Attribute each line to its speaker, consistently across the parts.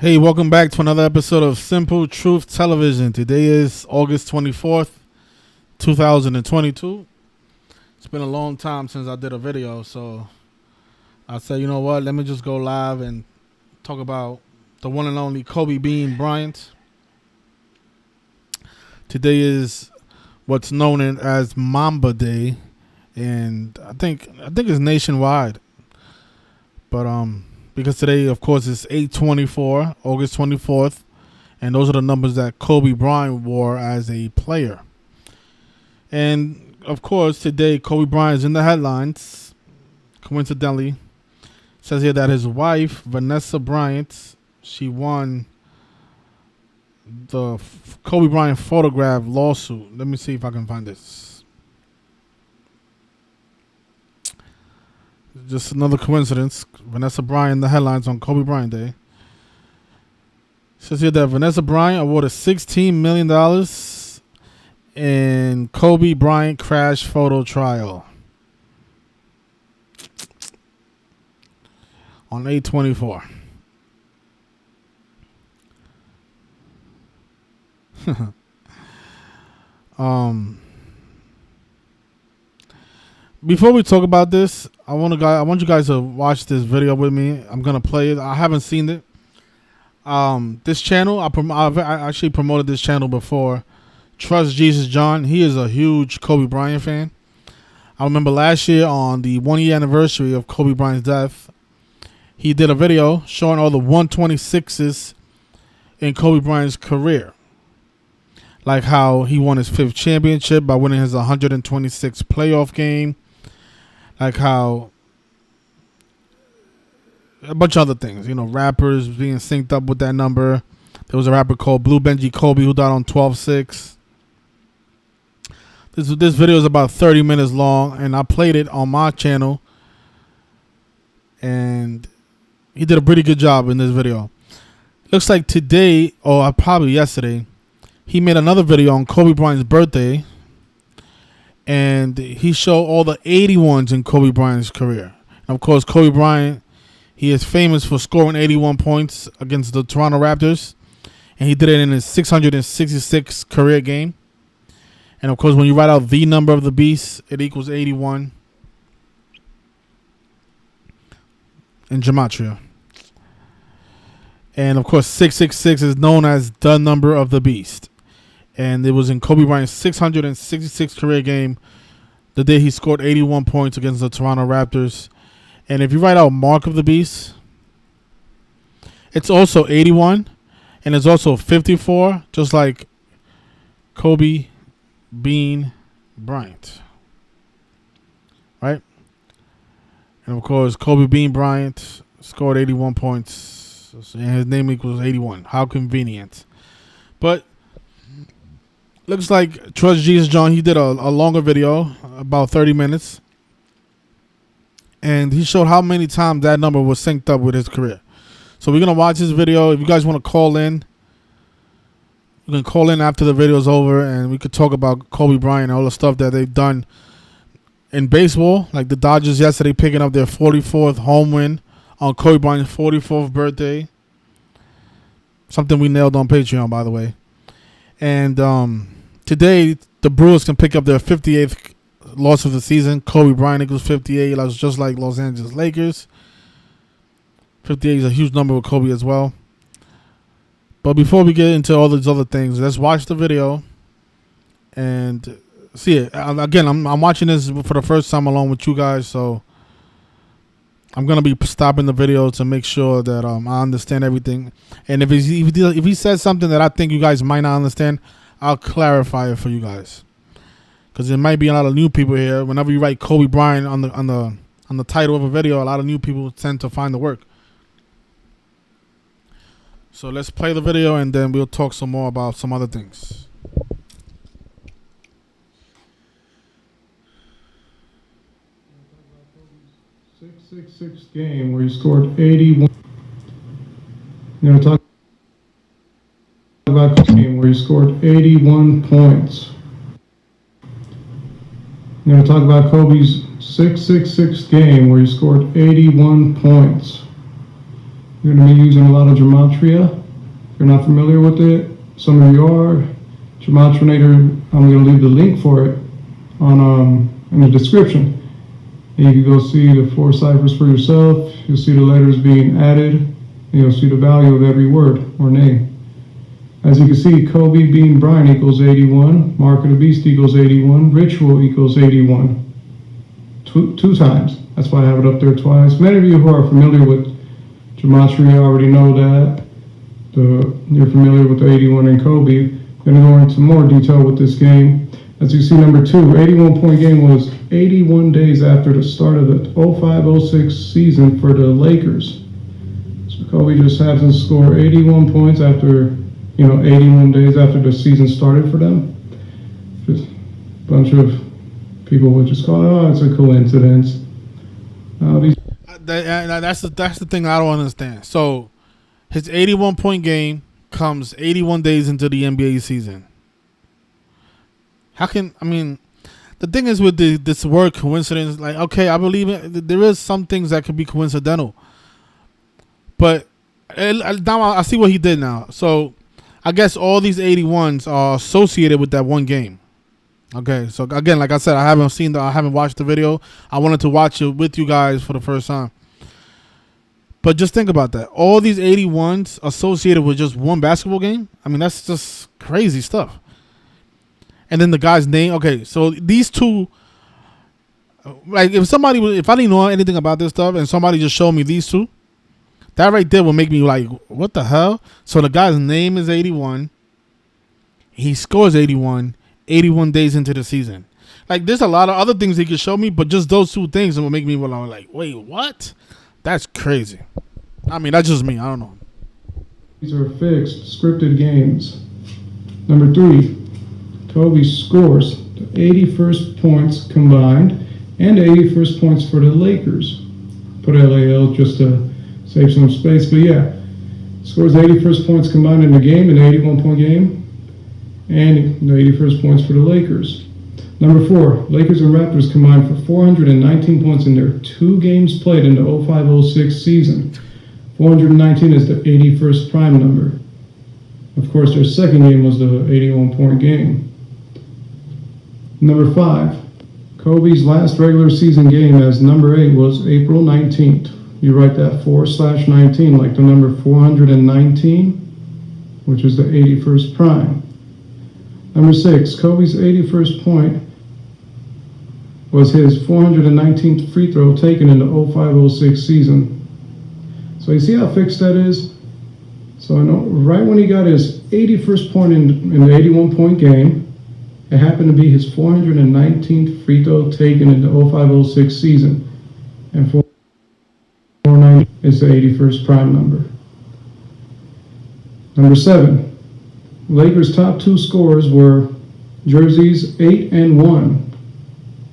Speaker 1: Hey, welcome back to another episode of Simple Truth Television. Today is August 24th, 2022. It's been a long time since I did a video, so I said, you know what, let me just go live and talk about the one and only Kobe Bean Bryant. Today is what's known as Mamba Day, and I think it's nationwide. But because today, of course, is 8/24, August 24th, and those are the numbers that Kobe Bryant wore as a player. And of course, today Kobe Bryant is in the headlines. Coincidentally, it says here that his wife, Vanessa Bryant, she won the Kobe Bryant photograph lawsuit. Let me see if I can find this. Just another coincidence. Vanessa Bryant in the headlines on Kobe Bryant Day. It says here that Vanessa Bryant awarded $16 million in Kobe Bryant crash photo trial on 8/24. Before we talk about this, I want you guys to watch this video with me. I'm gonna play it. I haven't seen it. This channel, I actually promoted this channel before. Trust Jesus John. He is a huge Kobe Bryant fan. I remember last year on the 1-year anniversary of Kobe Bryant's death, he did a video showing all the 126s in Kobe Bryant's career. Like how he won his 5th championship by winning his 126th playoff game. Like how a bunch of other things, rappers being synced up with that number. There was a rapper called Blue Benji Kobe who died on 12/6. This video is about 30 minutes long, and I played it on my channel, and he did a pretty good job in this video. Looks like today, or probably yesterday, he made another video on Kobe Bryant's birthday, and he showed all the 81s in Kobe Bryant's career. And of course, Kobe Bryant, he is famous for scoring 81 points against the Toronto Raptors, and he did it in his 666th career game. And of course, when you write out the number of the beast, it equals 81 in Gematria. And of course, 666 is known as the number of the beast. And it was in Kobe Bryant's 666th career game, the day he scored 81 points against the Toronto Raptors. And if you write out Mark of the Beast, it's also 81, and it's also 54, just like Kobe Bean Bryant. Right? And of course, Kobe Bean Bryant scored 81 points, and his name equals 81. How convenient. But looks like Trust Jesus John, he did a longer video, about 30 minutes. And he showed how many times that number was synced up with his career. So we're going to watch this video. If you guys want to call in, you can call in after the video's over, and we could talk about Kobe Bryant and all the stuff that they've done in baseball. Like the Dodgers yesterday picking up their 44th home win on Kobe Bryant's 44th birthday. Something we nailed on Patreon, by the way. And today, the Brewers can pick up their 58th loss of the season. Kobe Bryant equals 58. That's just like Los Angeles Lakers. 58 is a huge number with Kobe as well. But before we get into all these other things, let's watch the video and see it. Again, I'm watching this for the first time along with you guys, so I'm going to be stopping the video to make sure that I understand everything. And if he says something that I think you guys might not understand, I'll clarify it for you guys, because there might be a lot of new people here. Whenever you write Kobe Bryant on the title of a video, a lot of new people tend to find the work. So let's play the video, and then we'll talk some more about some other things.
Speaker 2: 666 game where he scored 81. Talk about the game where he scored 81 points. Talk about Kobe's 666 game where he scored 81 points. We're going to be using a lot of Gematria. If you're not familiar with it, some of you are. Gematrinator, I'm going to leave the link for it on in the description. And you can go see the 4 ciphers for yourself. You'll see the letters being added. And you'll see the value of every word or name. As you can see, Kobe being Bryant equals 81. Mark of the Beast equals 81. Ritual equals 81. Two times. That's why I have it up there twice. Many of you who are familiar with Gematria already know that. You're familiar with the 81 and Kobe. I'm going to go into more detail with this game. As you see, number 2, 81-point game was 81 days after the start of the 05-06 season for the Lakers. So Kobe just happens to score 81 points after, 81 days after the season started for them. Just a bunch of people would just call it, oh, it's a coincidence.
Speaker 1: That's the thing I don't understand. So his 81-point game comes 81 days into the NBA season. The thing is with this word coincidence, like, okay, I believe there is some things that could be coincidental. But now I see what he did now. So I guess all these 81s are associated with that one game. Okay, so again, like I said, I haven't watched the video. I wanted to watch it with you guys for the first time. But just think about that. All these 81s associated with just one basketball game. That's just crazy stuff. And then the guy's name. Okay, so these two, like if I didn't know anything about this stuff and somebody just showed me these two, that right there would make me like, what the hell? So the guy's name is 81. He scores 81 days into the season. Like there's a lot of other things he could show me, but just those two things will make me like, wait, what? That's crazy. That's just me. I don't know.
Speaker 2: These are fixed, scripted games. Number 3, Kobe scores the 81st points combined and 81st points for the Lakers. Put LAL just to save some space, but yeah. Scores 81st points combined in the game, an 81-point game, and the 81st points for the Lakers. Number 4, Lakers and Raptors combined for 419 points in their 2 games played in the 05-06 season. 419 is the 81st prime number. Of course, their second game was the 81-point game. Number 5, Kobe's last regular season game as number 8 was April 19th. You write that 4/19 like the number 419, which is the 81st prime. Number 6, Kobe's 81st point was his 419th free throw taken in the 05-06 season. So you see how fixed that is? So right when he got his 81st point in the 81-point game, it happened to be his 419th free throw taken in the 05-06 season. And 490 is the 81st prime number. Number 7, Lakers' top 2 scorers were jerseys 8 and 1,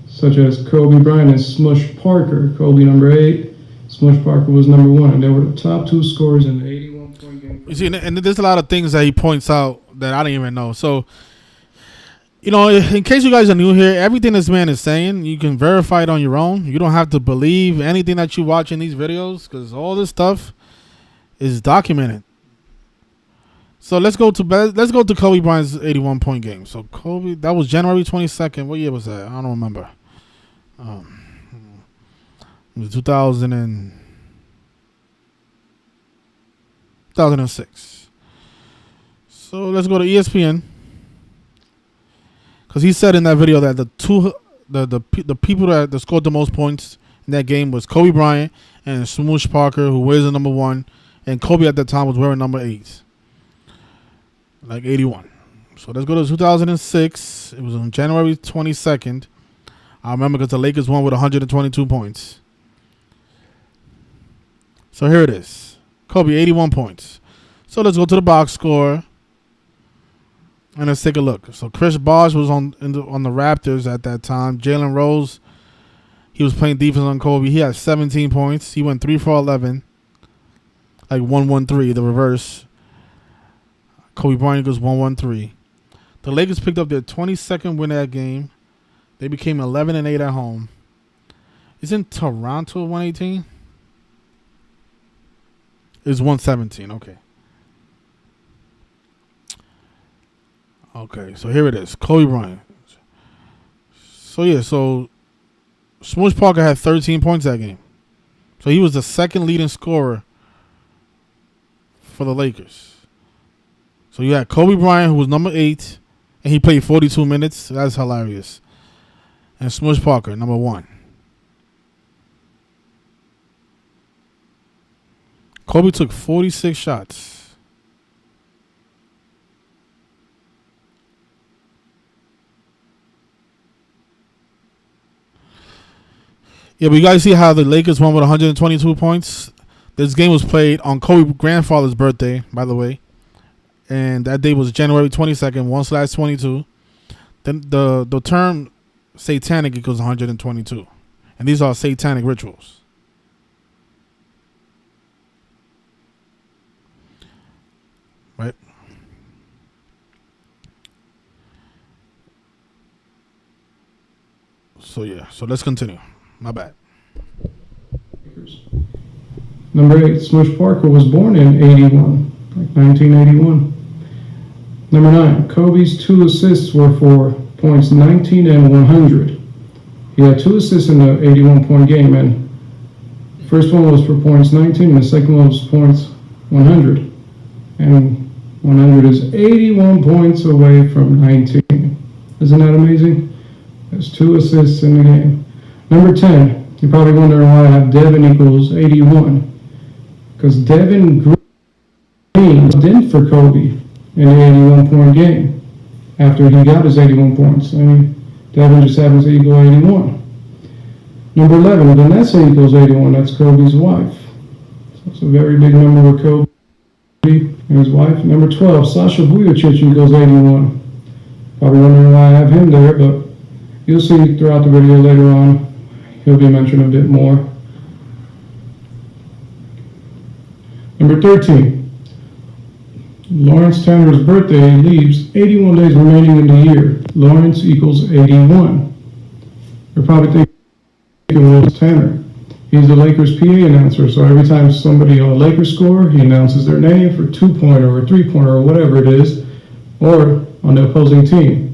Speaker 2: such as Kobe Bryant and Smush Parker. Kobe number 8, Smush Parker was number 1, and they were the top 2 scorers in the 81-point game.
Speaker 1: You see, and there's a lot of things that he points out that I didn't even know. So, in case you guys are new here, everything this man is saying, you can verify it on your own. You don't have to believe anything that you watch in these videos because all this stuff is documented. So let's go to Kobe Bryant's 81-point game. So Kobe, that was January 22nd. What year was that? I don't remember. It was 2006. So let's go to ESPN. Because he said in that video that the people that scored the most points in that game was Kobe Bryant and Smush Parker, who wears the number 1, and Kobe at that time was wearing number 8, like 81. So let's go to 2006. It was on January 22nd. I remember because the Lakers won with 122 points. So here it is. Kobe, 81 points. So let's go to the box score. And let's take a look. So Chris Bosh was on the Raptors at that time. Jalen Rose, he was playing defense on Kobe. He had 17 points. He went 3 for 11. Like 1-1-3, the reverse. Kobe Bryant goes 1-1-3. The Lakers picked up their 22nd win that game. They became 11-8 at home. Isn't Toronto 118? Is 117. Okay. Okay, so here it is. Kobe Bryant. So yeah, so Smush Parker had 13 points that game. So he was the second leading scorer for the Lakers. So you had Kobe Bryant, who was number 8, and he played 42 minutes. That's hilarious. And Smush Parker, number 1. Kobe took 46 shots. Yeah, but you guys see how the Lakers won with 122 points? This game was played on Kobe's grandfather's birthday, by the way. And that day was January 22nd, 1/22. Then the term satanic equals 122. And these are satanic rituals. Right? So yeah, so let's continue. My bad.
Speaker 2: Number 8, Smush Parker was born in 81, like 1981. Number 9, Kobe's 2 assists were for points 19 and 100. He had 2 assists in the 81-point game, and the first one was for points 19, and the second one was points 100. And 100 is 81 points away from 19. Isn't that amazing? There's 2 assists in the game. Number 10, you're probably wondering why I have Devin equals 81. Because Devin Green did for Kobe in the 81-point game after he got his 81 points. I mean, Devin just happens to equal 81. Number 11, Vanessa equals 81. That's Kobe's wife. So it's a very big number with Kobe and his wife. Number 12, Sasha Vujacic equals 81. Probably wondering why I have him there, but you'll see throughout the video later on. He'll be mentioned a bit more. Number 13, Lawrence Tanner's birthday leaves 81 days remaining in the year. Lawrence equals 81. You're probably thinking, Lawrence Tanner. He's the Lakers PA announcer, so every time somebody on a Lakers score, he announces their name for 2-pointer or 3-pointer or whatever it is, or on the opposing team.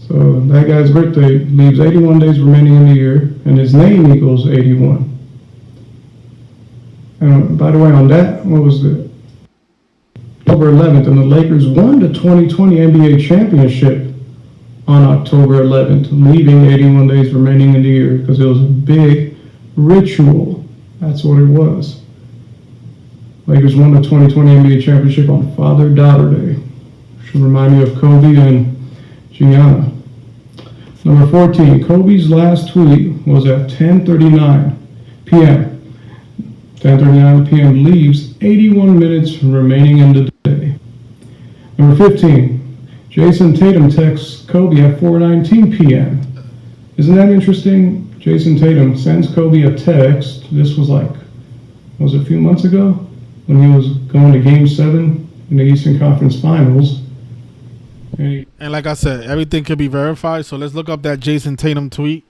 Speaker 2: So that guy's birthday leaves 81 days remaining in the year, and his name equals 81. And by the way, on that, what was it? October 11th, and the Lakers won the 2020 NBA championship on October 11th, leaving 81 days remaining in the year because it was a big ritual. That's what it was. Lakers won the 2020 NBA championship on Father-Daughter Day. Should remind me of Kobe and Gianna. Number 14, Kobe's last tweet was at 10:39 p.m. 10:39 p.m. leaves 81 minutes remaining in the day. Number 15, Jason Tatum texts Kobe at 4:19 p.m. Isn't that interesting? Jason Tatum sends Kobe a text. This was a few months ago when he was going to Game 7 in the Eastern Conference Finals.
Speaker 1: And like I said, everything could be verified. So let's look up that Jason Tatum tweet.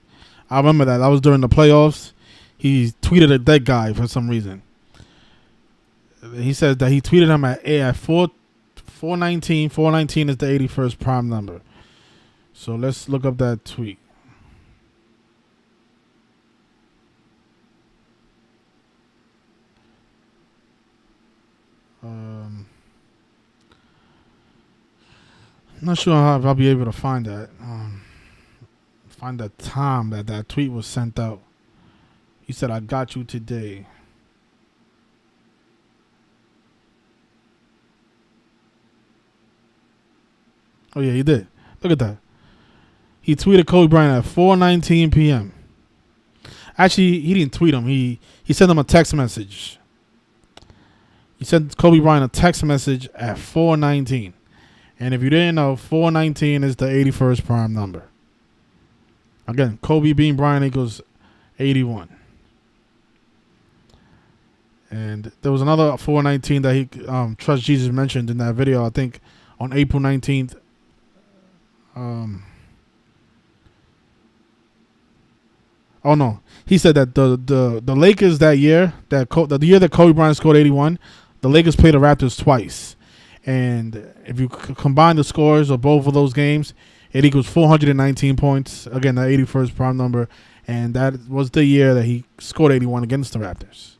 Speaker 1: I remember that. That was during the playoffs. He tweeted at that guy for some reason. He says that he tweeted him at 419. 419 is the 81st prime number. So let's look up that tweet. I'm not sure how I'll be able to find that. Find the time that tweet was sent out. He said, "I got you today." Oh yeah, he did. Look at that. He tweeted Kobe Bryant at 4:19 p.m. Actually, he didn't tweet him. He sent him a text message. He sent Kobe Bryant a text message at 4:19. And if you didn't know, 419 is the 81st prime number. Again, Kobe being Bryant equals 81. And there was another 419 that he Trust Jesus mentioned in that video, I think on April 19th. Oh no, he said that the Lakers that year, the year that Kobe Bryant scored 81, the Lakers played the Raptors twice, and if you combine the scores of both of those games, it equals 419 points. Again, the 81st prime number, and that was the year that he scored 81 against the Raptors.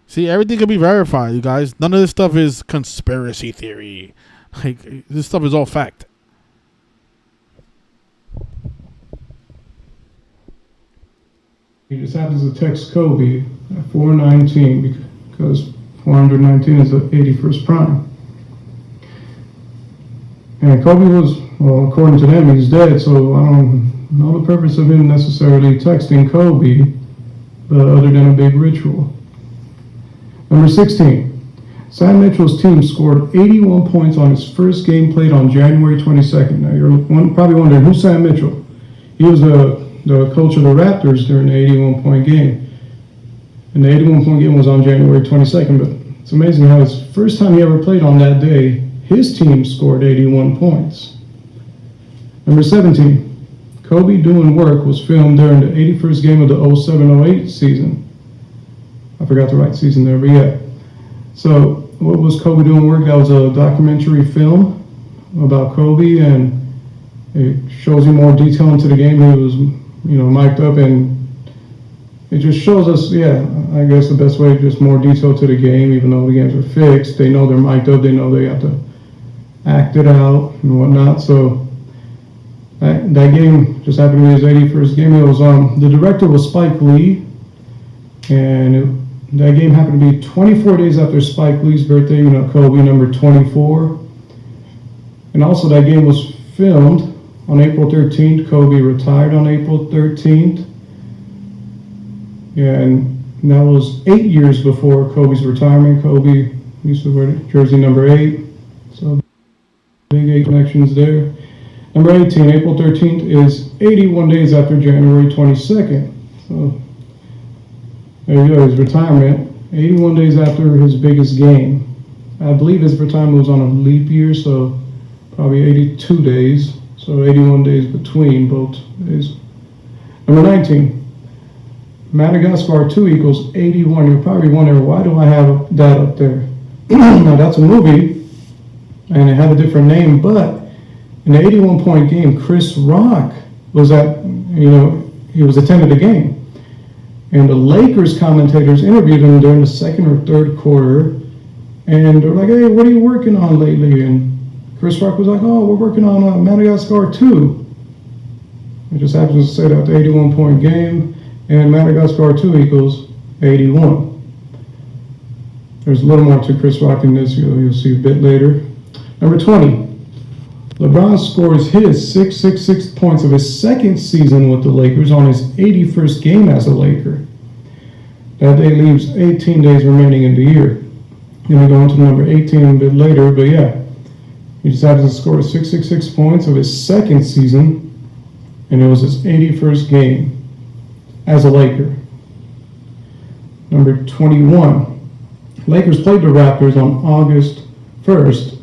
Speaker 1: See, everything can be verified, you guys. None of this stuff is conspiracy theory. Like, this stuff is all fact.
Speaker 2: He just happens to text Kobe at 419 because 419 is the 81st prime. And Kobe was, well, according to them, he's dead, so I don't know the purpose of him necessarily texting Kobe, but other than a big ritual. Number 16. Sam Mitchell's team scored 81 points on his first game played on January 22nd. Now, you're probably wondering, who's Sam Mitchell? He was the coach of the Raptors during the 81-point game. And the 81-point game was on January 22nd, but it's amazing how his first time he ever played on that day, his team scored 81 points. Number 17. Kobe Doing Work was filmed during the 81st game of the 07-08 season. I forgot to write season there, but yeah. So, what was Kobe Doing Work? That was a documentary film about Kobe, and it shows you more detail into the game. He was, mic'd up, and it just shows us, I guess the best way, just more detail to the game, even though the games are fixed. They know they're mic'd up, they know they have to act it out and whatnot. So, that game just happened to be his 81st game. It was the director was Spike Lee, and that game happened to be 24 days after Spike Lee's birthday, Kobe number 24. And also that game was filmed on April 13th. Kobe retired on April 13th. Yeah, and that was 8 years before Kobe's retirement. Kobe used to wear jersey number 8. So big 8 connections there. Number 18, April 13th is 81 days after January 22nd. So there you go, his retirement, 81 days after his biggest game. I believe his retirement was on a leap year, so probably 82 days. So 81 days between both days. Number 19, Madagascar 2 equals 81. You're probably wondering, why do I have that up there? Now that's a movie, and it had a different name, but in the 81-point game, Chris Rock was he was attended the game. And the Lakers commentators interviewed him during the second or third quarter, and they're like, "Hey, what are you working on lately?" And Chris Rock was like, "Oh, we're working on Madagascar 2." It just happens to say that the 81-point game, and Madagascar 2 equals 81. There's a little more to Chris Rock in this, you'll see a bit later. Number 20. LeBron scores his 666 points of his second season with the Lakers on his 81st game as a Laker. That day leaves 18 days remaining in the year. Then we go into number 18 a bit later, but yeah. He just happens to score 666 points of his second season, and it was his 81st game as a Laker. Number 21. Lakers played the Raptors on August 1st.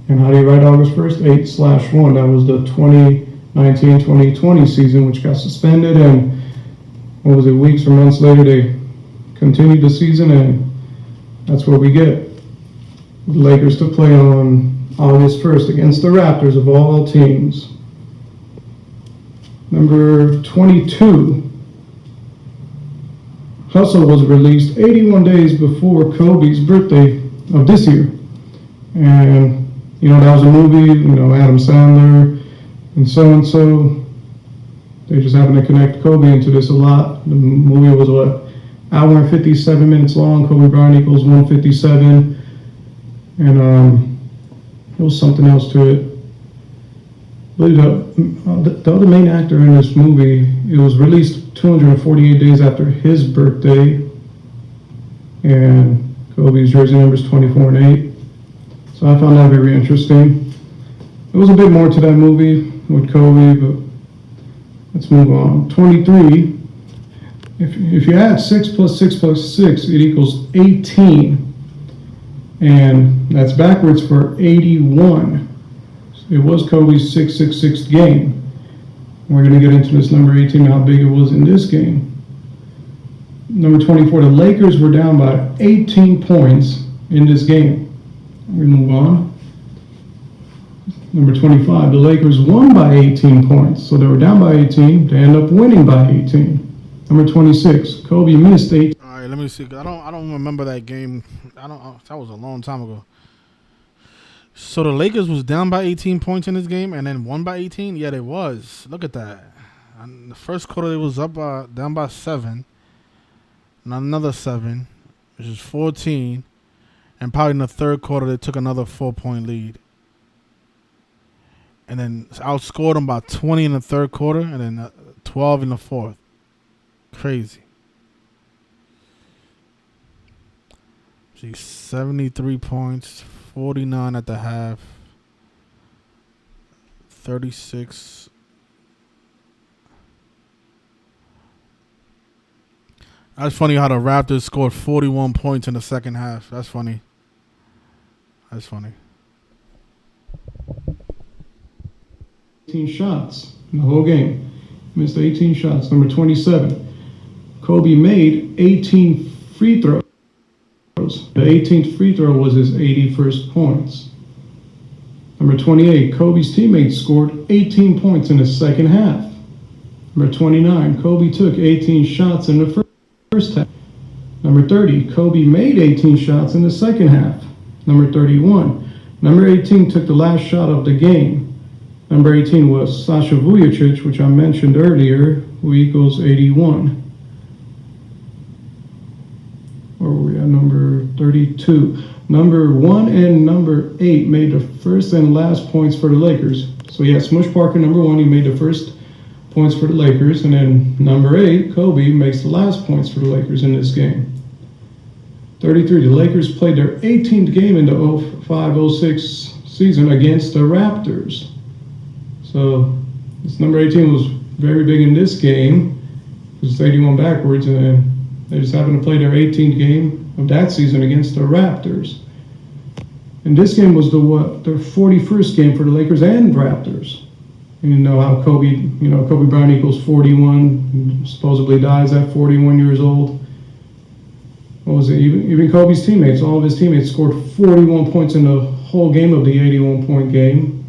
Speaker 2: And how do you write August 1st? 8/1. That was the 2019-2020 season, which got suspended. And weeks or months later, they continued the season, and that's what we get. The Lakers to play on August 1st against the Raptors of all teams. Number 22. Hustle was released 81 days before Kobe's birthday of this year. And that was a movie, Adam Sandler and so. They just happened to connect Kobe into this a lot. The movie was, hour and 57 minutes long. Kobe Bryant equals 157. And there was something else to it. I believe the other main actor in this movie, it was released 248 days after his birthday. And Kobe's jersey number is 24 and 8. So I found that very interesting. There was a bit more to that movie with Kobe, but let's move on. 23. If you add 6 plus 6 plus 6, it equals 18. And that's backwards for 81. It was Kobe's 666th game. We're going to get into this number 18, how big it was in this game. Number 24, the Lakers were down by 18 points in this game. We move on. Number 25, the Lakers won by 18 points. So they were down by 18. They end up winning by 18. Number 26, Kobe missed 8.
Speaker 1: All right, let me see. I don't remember that game. That was a long time ago. So the Lakers was down by 18 points in this game and then won by 18? Yeah, they was. Look at that. In the first quarter, they was up down by 7. And another 7, which is 14. And probably in the third quarter, they took another 4-point lead. And then outscored them by 20 in the third quarter and then 12 in the fourth. Crazy. See, 73 points, 49 at the half, 36. That's funny how the Raptors scored 41 points in the second half. That's funny. That's funny.
Speaker 2: 18 shots in the whole game. Missed 18 shots. Number 27, Kobe made 18 free throws. The 18th free throw was his 81st points. Number 28, Kobe's teammates scored 18 points in the second half. Number 29, Kobe took 18 shots in the first half. Number 30, Kobe made 18 shots in the second half. Number 31, number 18 took the last shot of the game. Number 18 was Sasha Vujacic, which I mentioned earlier, who equals 81. Where were we at? Number 32. Number 1 and number 8 made the first and last points for the Lakers. So yeah, Smush Parker, number 1, he made the first points for the Lakers. And then number 8, Kobe, makes the last points for the Lakers in this game. 33, the Lakers played their 18th game in the 05-06 season against the Raptors. So this number 18 was very big in this game. It was 81 backwards, and they just happened to play their 18th game of that season against the Raptors. And this game was their 41st game for the Lakers and Raptors. And you know how Kobe Bryant equals 41, supposedly dies at 41 years old. What was it? Even Kobe's teammates, all of his teammates scored 41 points in the whole game of the 81-point game.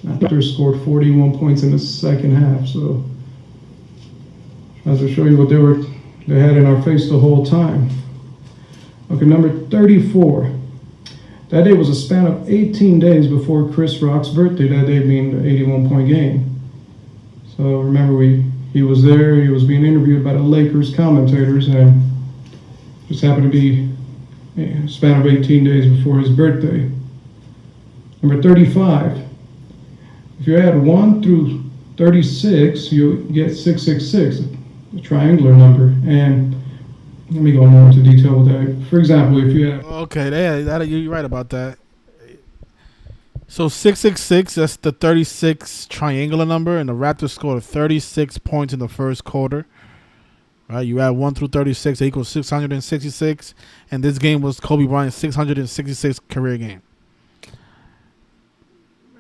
Speaker 2: Raptors scored 41 points in the second half. So as I show you what they had in our face the whole time. Okay, number 34. That day was a span of 18 days before Chris Rock's birthday, that day being the 81-point game. So remember, he was there, he was being interviewed by the Lakers commentators, and just happened to be a span of 18 days before his birthday. Number 35. If you add 1 through 36, you get 666, a triangular number. And let me go more into detail with that. For example, if you have...
Speaker 1: Okay, you're right about that. So 666, that's the 36 triangular number, and the Raptors scored 36 points in the first quarter. Right, you add 1 through 36, it equals 666, and this game was Kobe Bryant's 666th career game.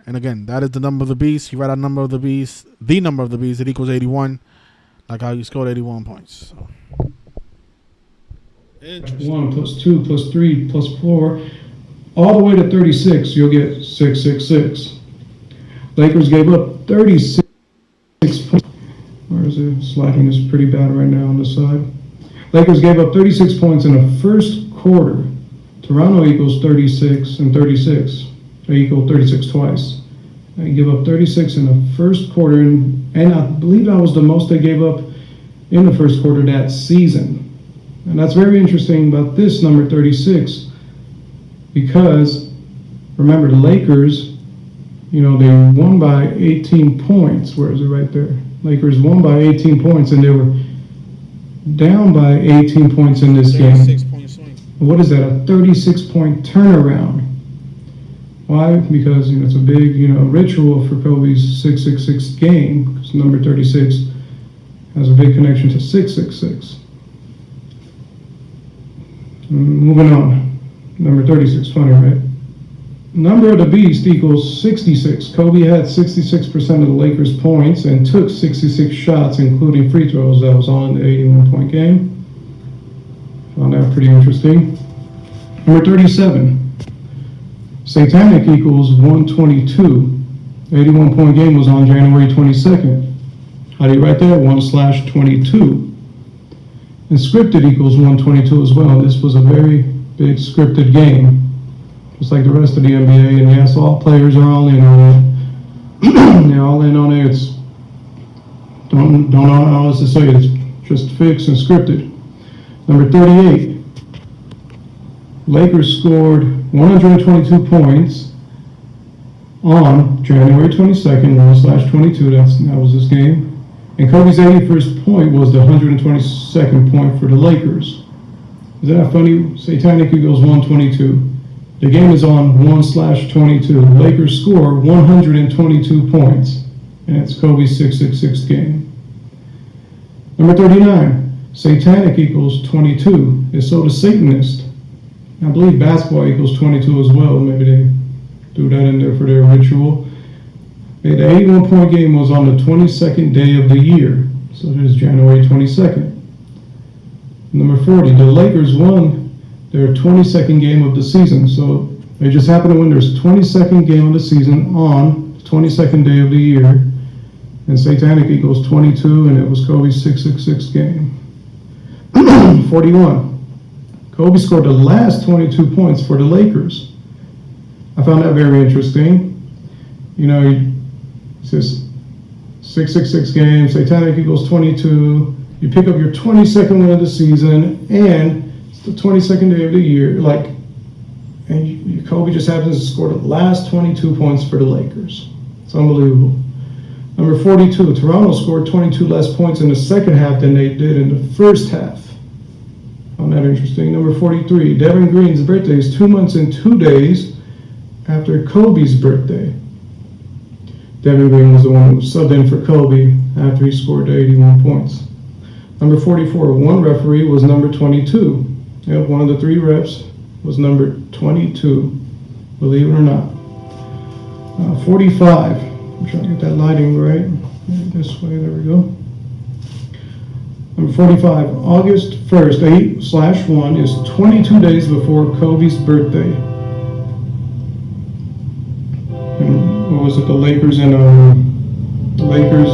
Speaker 1: And again, that is the number of the beast. You write out number of the beast, it equals 81, like how you scored 81 points. So.
Speaker 2: 1 plus 2 plus 3 plus 4, all the way to 36, you'll get 666. Lakers gave up 36 points. Where is it? Sliding is pretty bad right now on the side. Lakers gave up 36 points in the first quarter. Toronto equals 36 and 36. They equal 36 twice. They give up 36 in the first quarter, and I believe that was the most they gave up in the first quarter that season. And that's very interesting about this number 36, because remember the Lakers, they won by 18 points. Where is it? Right there. Lakers won by 18 points, and they were down by 18 points in this game.
Speaker 1: 36-point swing.
Speaker 2: What is that? A 36-point turnaround. Why? Because it's a big ritual for Kobe's 666 game, because number 36 has a big connection to 666. Moving on. Number 36, funny, right? Number of the beast equals 66. Kobe had 66% of the Lakers' points and took 66 shots, including free throws. That was on the 81-point game. Found that pretty interesting. Number 37. Satanic equals 122. The 81-point game was on January 22nd. How do you write that? 1/22. And scripted equals 122 as well. This was a very big scripted game, just like the rest of the NBA. And yes, all players are all in on it. They're all in on it. It's don't know how else to say it. It's just fixed and scripted. Number 38. Lakers scored 122 points on January 22nd, 1/22. That was this game. And Kobe's 81st point was the 122nd point for the Lakers. Is that funny? Satanic equals 122. The game is on 1/22. The Lakers score 122 points, and it's Kobe's 666 game. Number 39. Satanic equals 22. And so does Satanist. I believe basketball equals 22 as well. Maybe they threw that in there for their ritual. The 81-point game was on the 22nd day of the year. So there's January 22nd. Number 40, the Lakers won their 22nd game of the season. So they just happened to win their 22nd game of the season on the 22nd day of the year. And Satanic equals 22, and it was Kobe's 666 game. 41. Kobe scored the last 22 points for the Lakers. I found that very interesting. You know, it's just 666 game, Satanic equals 22. You pick up your 22nd win of the season, and it's the 22nd day of the year. And Kobe just happens to score the last 22 points for the Lakers. It's unbelievable. Number 42, Toronto scored 22 less points in the second half than they did in the first half. Found that interesting. Number 43, Devin Green's birthday is 2 months and 2 days after Kobe's birthday. Devin Green was the one who subbed in for Kobe after he scored 81 points. Number 44, one referee was number 22. Yep, one of the three refs was number 22, believe it or not. 45, I'm trying to get that lighting right. This way, there we go. Number 45, August 1st, 8/1 is 22 days before Kobe's birthday. What was it, the Lakers and the Lakers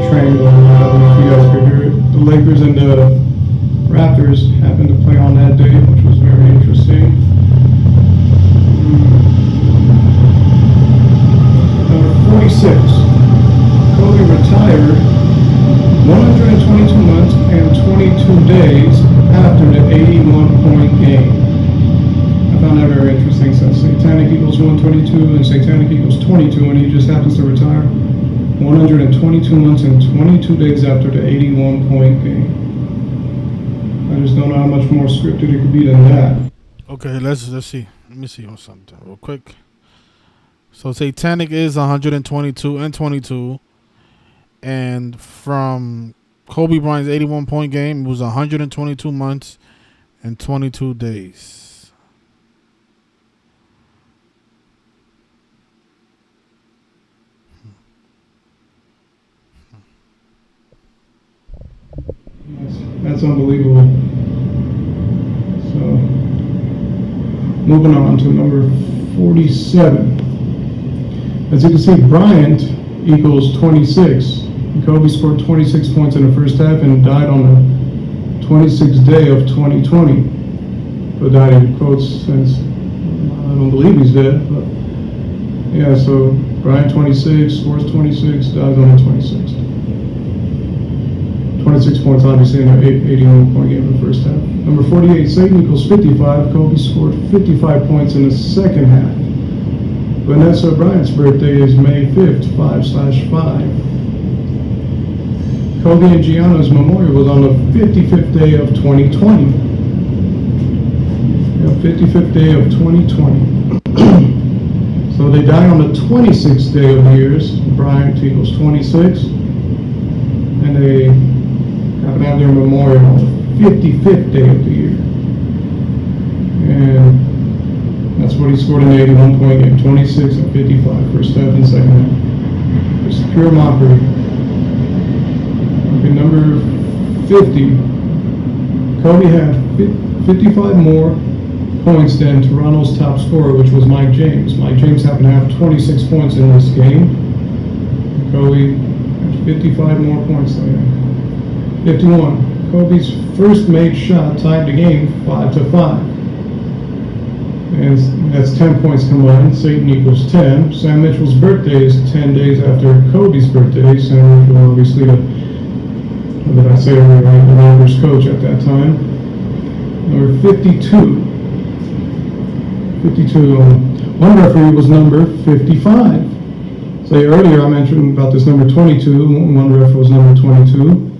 Speaker 2: triangle, I don't know if you guys could hear it. The Lakers and the Raptors happened to play on that day, which was very interesting. Number 46, Kobe retired 122 months and 22 days after the 81-point game. I found that very interesting, since Satanic equals 122 and Satanic equals 22, and he just happens to retire 122 months and 22 days after the 81-point game. I just don't know how much more scripted it could be than that.
Speaker 1: Okay, let's see. Let me see on something real quick. So Satanic is 122 and 22, and from Kobe Bryant's 81-point game, it was 122 months and 22 days.
Speaker 2: That's unbelievable. So, moving on to number 47. As you can see, Bryant equals 26. And Kobe scored 26 points in the first half and died on the 26th day of 2020. Put that in quotes since I don't believe he's dead. But yeah, so Bryant 26, scores 26, dies on the 26th. 26 points, obviously, in an 81-point game in the first half. Number 48, Satan equals 55. Kobe scored 55 points in the second half. Vanessa Bryant's birthday is May 5th, 5/5. Kobe and Gianna's memorial was on the 55th day of 2020. Yeah, 55th day of 2020. So they die on the 26th day of years. Bryant equals 26. And they happen to have their memorial on the 55th day of the year. And that's what he scored in the 81-point game, 26 and 55 first half and second half. It's pure mockery. Okay, number 50. Kobe had 55 more points than Toronto's top scorer, which was Mike James. Mike James happened to have 26 points in this game. Kobe had 55 more points than him. 51. Kobe's first made shot tied the game 5-5. And that's 10 points combined. Satan equals 10. Sam Mitchell's birthday is 10 days after Kobe's birthday. Sam Mitchell, obviously, what did I say earlier, right? The Raptors coach at that time. Number 52. 52. One referee was number 55. Say earlier I mentioned about this number 22. One referee was number 22.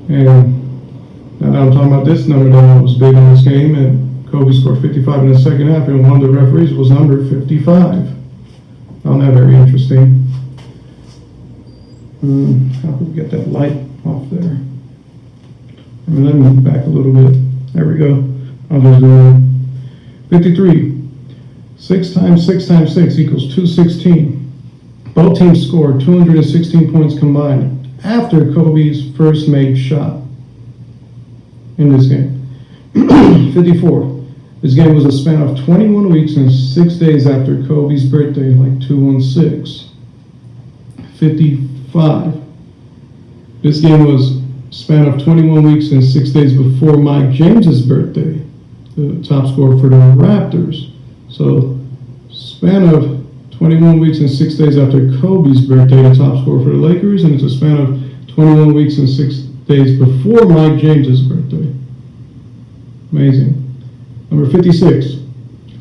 Speaker 2: And now that I'm talking about this number that was big in this game, and Kobe scored 55 in the second half, and one of the referees was number 55. Found that very interesting. How can we get that light off there? Let me move back a little bit. There we go. I'll just do it. 53. 6 times 6 times 6 equals 216. Both teams scored 216 points combined after Kobe's first made shot in this game. 54. This game was a span of 21 weeks and 6 days after Kobe's birthday, like 216. 55. This game was a span of 21 weeks and 6 days before Mike James's birthday, the top scorer for the Raptors. So, span of 21 weeks and 6 days after Kobe's birthday, the top scorer for the Lakers, and it's a span of 21 weeks and 6 days before Mike James's birthday. Amazing. Number 56.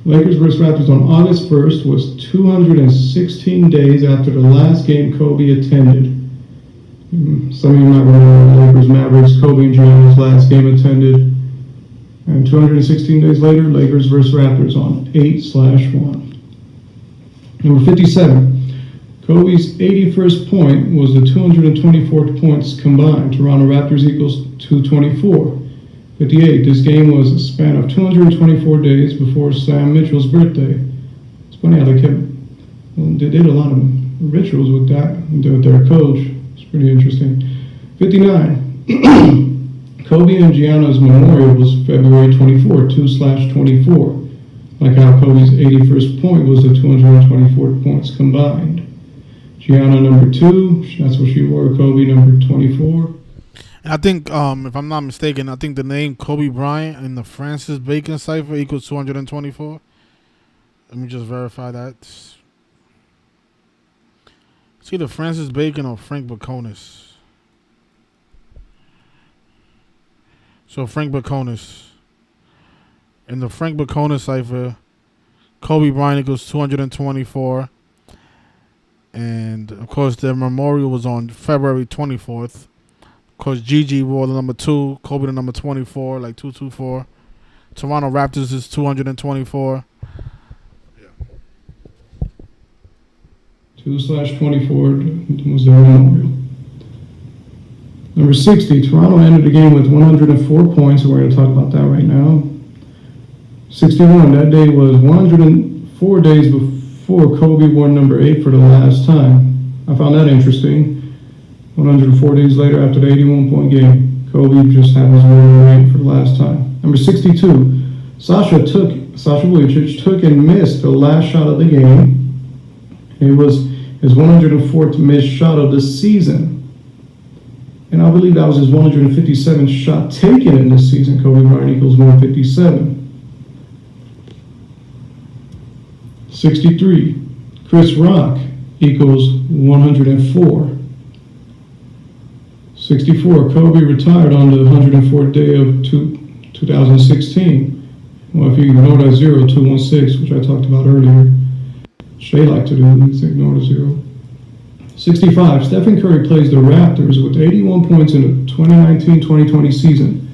Speaker 2: Lakers versus Raptors on August 1st was 216 days after the last game Kobe attended. Some of you might remember Lakers Mavericks, Kobe and Giannis last game attended. And 216 days later, Lakers versus Raptors on 8/1. Number 57. Kobe's 81st point was the 224 points combined. Toronto Raptors equals 224. 58. This game was a span of 224 days before Sam Mitchell's birthday. It's funny how they did a lot of rituals with that, with their coach. It's pretty interesting. 59. Kobe and Gianna's memorial was February 24, 2/24. Like how Kobe's 81st point was the 224 points combined. Gianna number 2, that's what she wore. Kobe number 24.
Speaker 1: I think, if I'm not mistaken, I think the name Kobe Bryant in the Francis Bacon cipher equals 224. Let me just verify that. It's either Francis Bacon or Frank Baconis. So Frank Baconis. In the Frank Baconis cipher, Kobe Bryant equals 224. And, of course, their memorial was on February 24th. Of course, Gigi wore the number 2, Kobe the number 24, like 224. Toronto Raptors is 224.
Speaker 2: Yeah. 2/24 was their memorial. Number 60, Toronto ended the game with 104 points, and we're going to talk about that right now. 61, that day was 104 days before Kobe wore number 8 for the last time. I found that interesting. 104 days later, after the 81-point game, Kobe just had his number 8 for the last time. Number 62, Sasha Vujacic took and missed the last shot of the game. It was his 104th missed shot of the season. And I believe that was his 157th shot taken in this season. Kobe Bryant equals 157. 63, Chris Rock equals 104. 64, Kobe retired on the 104th day of 2016. Well, if you ignore that 0, 216, which I talked about earlier, which they like to do, is ignore the 0. 65, Stephen Curry plays the Raptors with 81 points in the 2019-2020 season.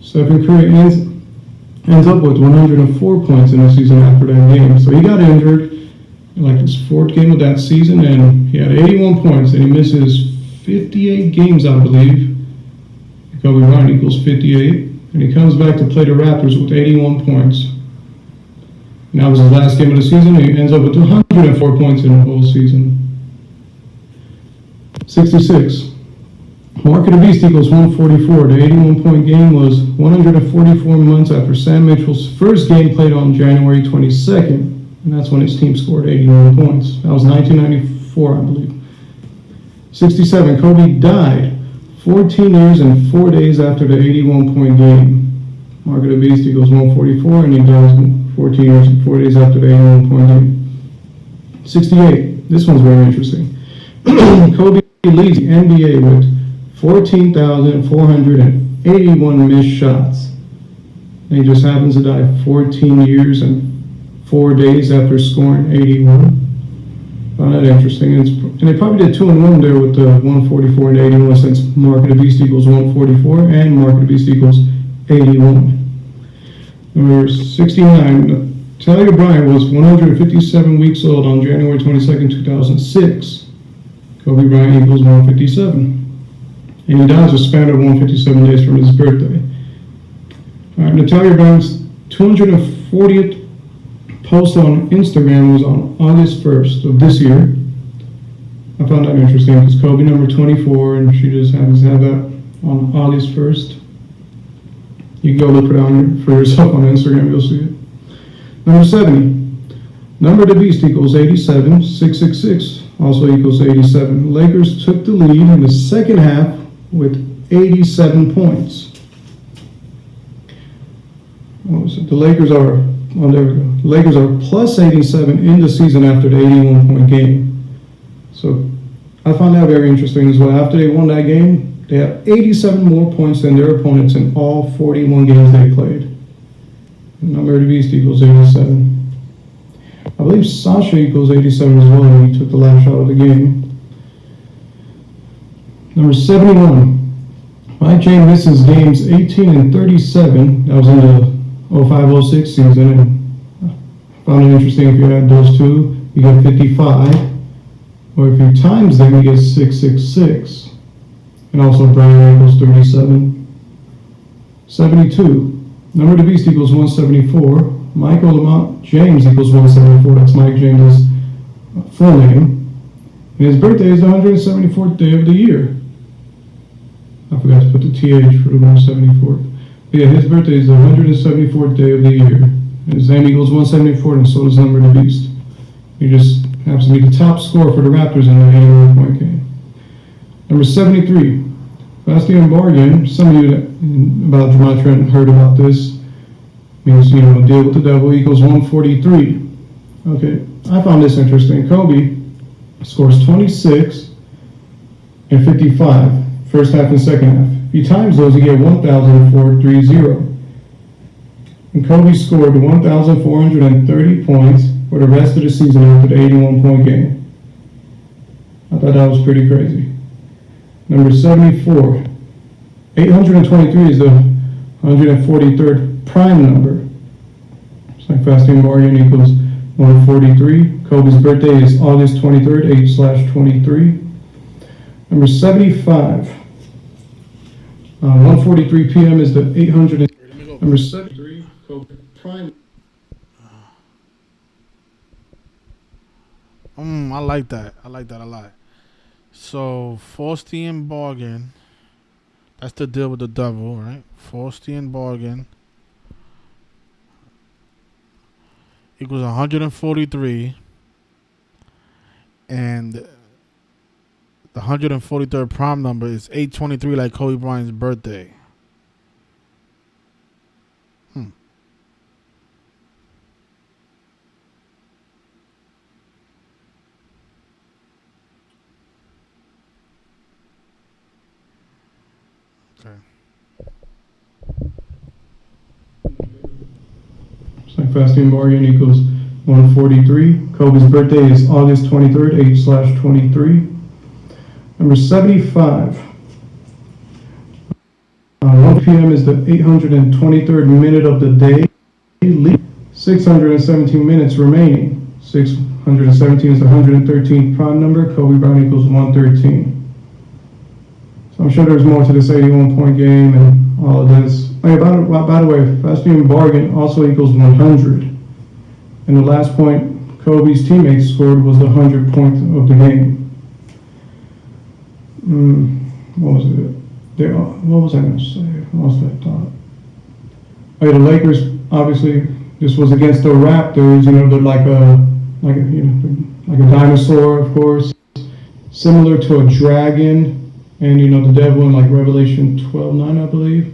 Speaker 2: Stephen Curry ends up with 104 points in the season after that game. So he got injured in like his 4th game of that season, and he had 81 points, and he misses 58 games, I believe. Kobe Bryant equals 58, and he comes back to play the Raptors with 81 points. And that was his last game of the season. He ends up with 204 points in the whole season. 66. Mark of the Beast equals 144. The 81-point game was 144 months after Sam Mitchell's first game played on January 22nd. And that's when his team scored 81 points. That was 1994, I believe. 67. Kobe died 14 years and 4 days after the 81-point game. Mark of the Beast equals 144, and he dies 14 years and 4 days after the 81-point game. 68. This one's very interesting. Kobe leads the NBA with 14,481 missed shots. And he just happens to die 14 years and 4 days after scoring 81. Found that interesting. And they probably did 2 and 1 there with the 144 and 81, since Mark of the Beast equals 144 and Mark of the Beast equals 81. Number 69. Natalia Bryant was 157 weeks old on January 22nd, 2006. Kobe Bryant equals 157. And he dies a span of 157 days from his birthday. All right, Natalia Bryant's 240th post on Instagram was on August 1st of this year. I found that interesting because Kobe number 24, and she just happens to have that on August 1st. You can go look for yourself on Instagram, you'll see it. Number 70. Number of the Beast equals 87. 666 also equals 87. Lakers took the lead in the second half with 87 points. What was it? The Lakers are, oh, there we go. The Lakers are plus 87 in the season after the 81-point game. So I found that very interesting as well. After they won that game, they have 87 more points than their opponents in all 41 games they played. The number of the Beast equals 87. I believe Sasha equals 87 as well when he took the last shot of the game. Number 71. Mike James misses games 18 and 37. That was in the 05-06 season. And I found it interesting, if you add those two, you get 55. Or if you times them, you get 666. And also Bryant equals 37. 72. Number of the Beast equals 174. Michael Lamont James equals 174. That's Mike James' full name. And his birthday is the 174th day of the year. I forgot to put the TH for the 174th. But yeah, his birthday is the 174th day of the year. And his name equals 174, and so does Number of the Beast. He just happens to be the top scorer for the Raptors in the 81-point game. Number 73. Bastian Bargain. Some of you that about Gematria heard about this. Means, you know, deal with the devil equals 143. Okay, I found this interesting. Kobe scores 26 and 55, first half and second half. If you times those, you get 1,430. And Kobe scored 1,430 points for the rest of the season after the 81-point game. I thought that was pretty crazy. Number 74. 823 is the 143rd prime number. It's like fasting bargain equals 143. Kobe's birthday is August 23rd, 8/23. Number 75. 1:43 p.m. is the 800. Number 73. Kobe prime.
Speaker 1: I like that. I like that a lot. So Faustian bargain. That's the deal with the devil, right? Faustian bargain equals 143, and the 143rd prime number is 823, like Kobe Bryant's birthday. Okay.
Speaker 2: Fasting bargain equals 143. Kobe's birthday is August 23rd, 8/23. Number 75. 1 p.m. is the 823rd minute of the day. 617 minutes remaining. 617 is the 113th prime number. Kobe Bryant equals 113. So I'm sure there's more to this 81-point game and all of this. Oh, yeah, by the way, Fasting bargain also equals 100. And the last point Kobe's teammates scored was the 100th point of the game. What was it? What was I going to say? I lost that thought. Oh, yeah, the Lakers, obviously, this was against the Raptors. You know, they're like a dinosaur, of course, similar to a dragon. And you know, the devil in like Revelation 12:9, I believe,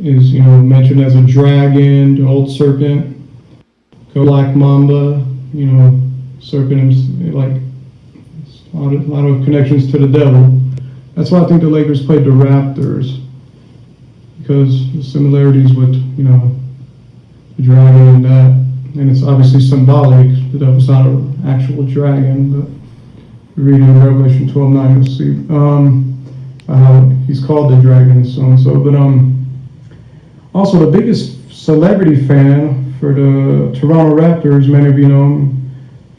Speaker 2: is mentioned as a dragon, the old serpent, black Mamba. You know, serpent is like a lot of connections to the devil. That's why I think the Lakers played the Raptors, because the similarities with the dragon and that, and it's obviously symbolic. The devil's not an actual dragon, but reading Revelation 12:9, you'll see how he's called the dragon and so and so. But also the biggest celebrity fan for the Toronto Raptors, many of you know him,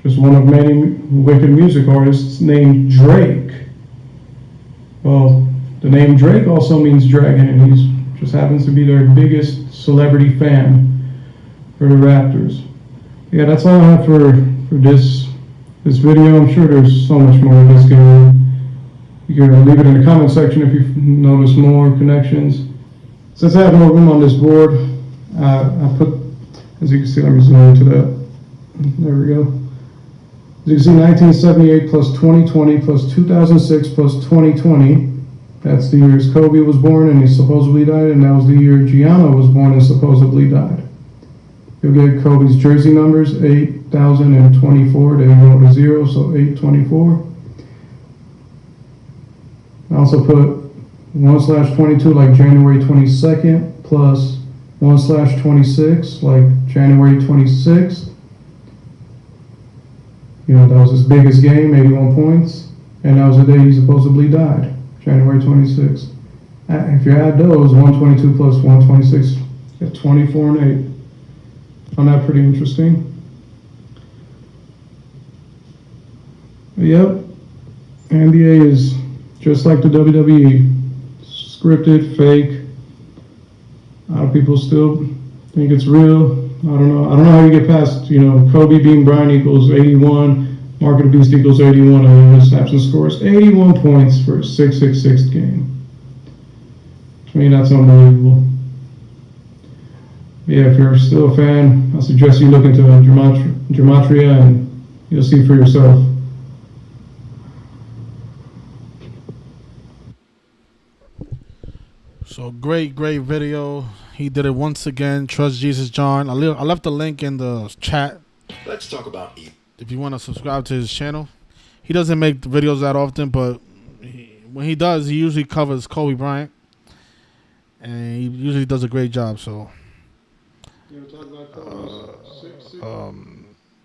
Speaker 2: just one of many wicked music artists named Drake. Well, the name Drake also means dragon, and he just happens to be their biggest celebrity fan for the Raptors. Yeah, that's all I have for this video. I'm sure there's so much more in this game. You can leave it in the comment section if you notice more connections. Since I have more room on this board, I put, as you can see, let me zoom into that. There we go. As you can see, 1978 plus 2020 plus 2006 plus 2020. That's the years Kobe was born and he supposedly died, and that was the year Gianna was born and supposedly died. You'll get Kobe's jersey numbers, 8,024. They wrote a 0, so 824. I also put 1/22 like January 22nd plus 1/26 like January 26th. That was his biggest game, 81 points. And that was the day he supposedly died, January 26th. If you add those, 122 plus 126, you get 24 and 8. Found that pretty interesting. But yep, NBA is just like the WWE. Scripted, fake. A lot of people still think it's real. I don't know how you get past, Kobe being Bryant equals 81, Mark of the Beast equals 81, and then snaps and scores 81 points for a 666 game. To me, that's unbelievable. Yeah, if you're still a fan, I suggest you look into Gematria and you'll see for yourself.
Speaker 1: So great video. He did it once again. Trust Jesus John. I left the link in the chat.
Speaker 3: Let's talk about
Speaker 1: if you want to subscribe to his channel. He doesn't make videos that often, but when he does, he usually covers Kobe Bryant, and he usually does a great job. So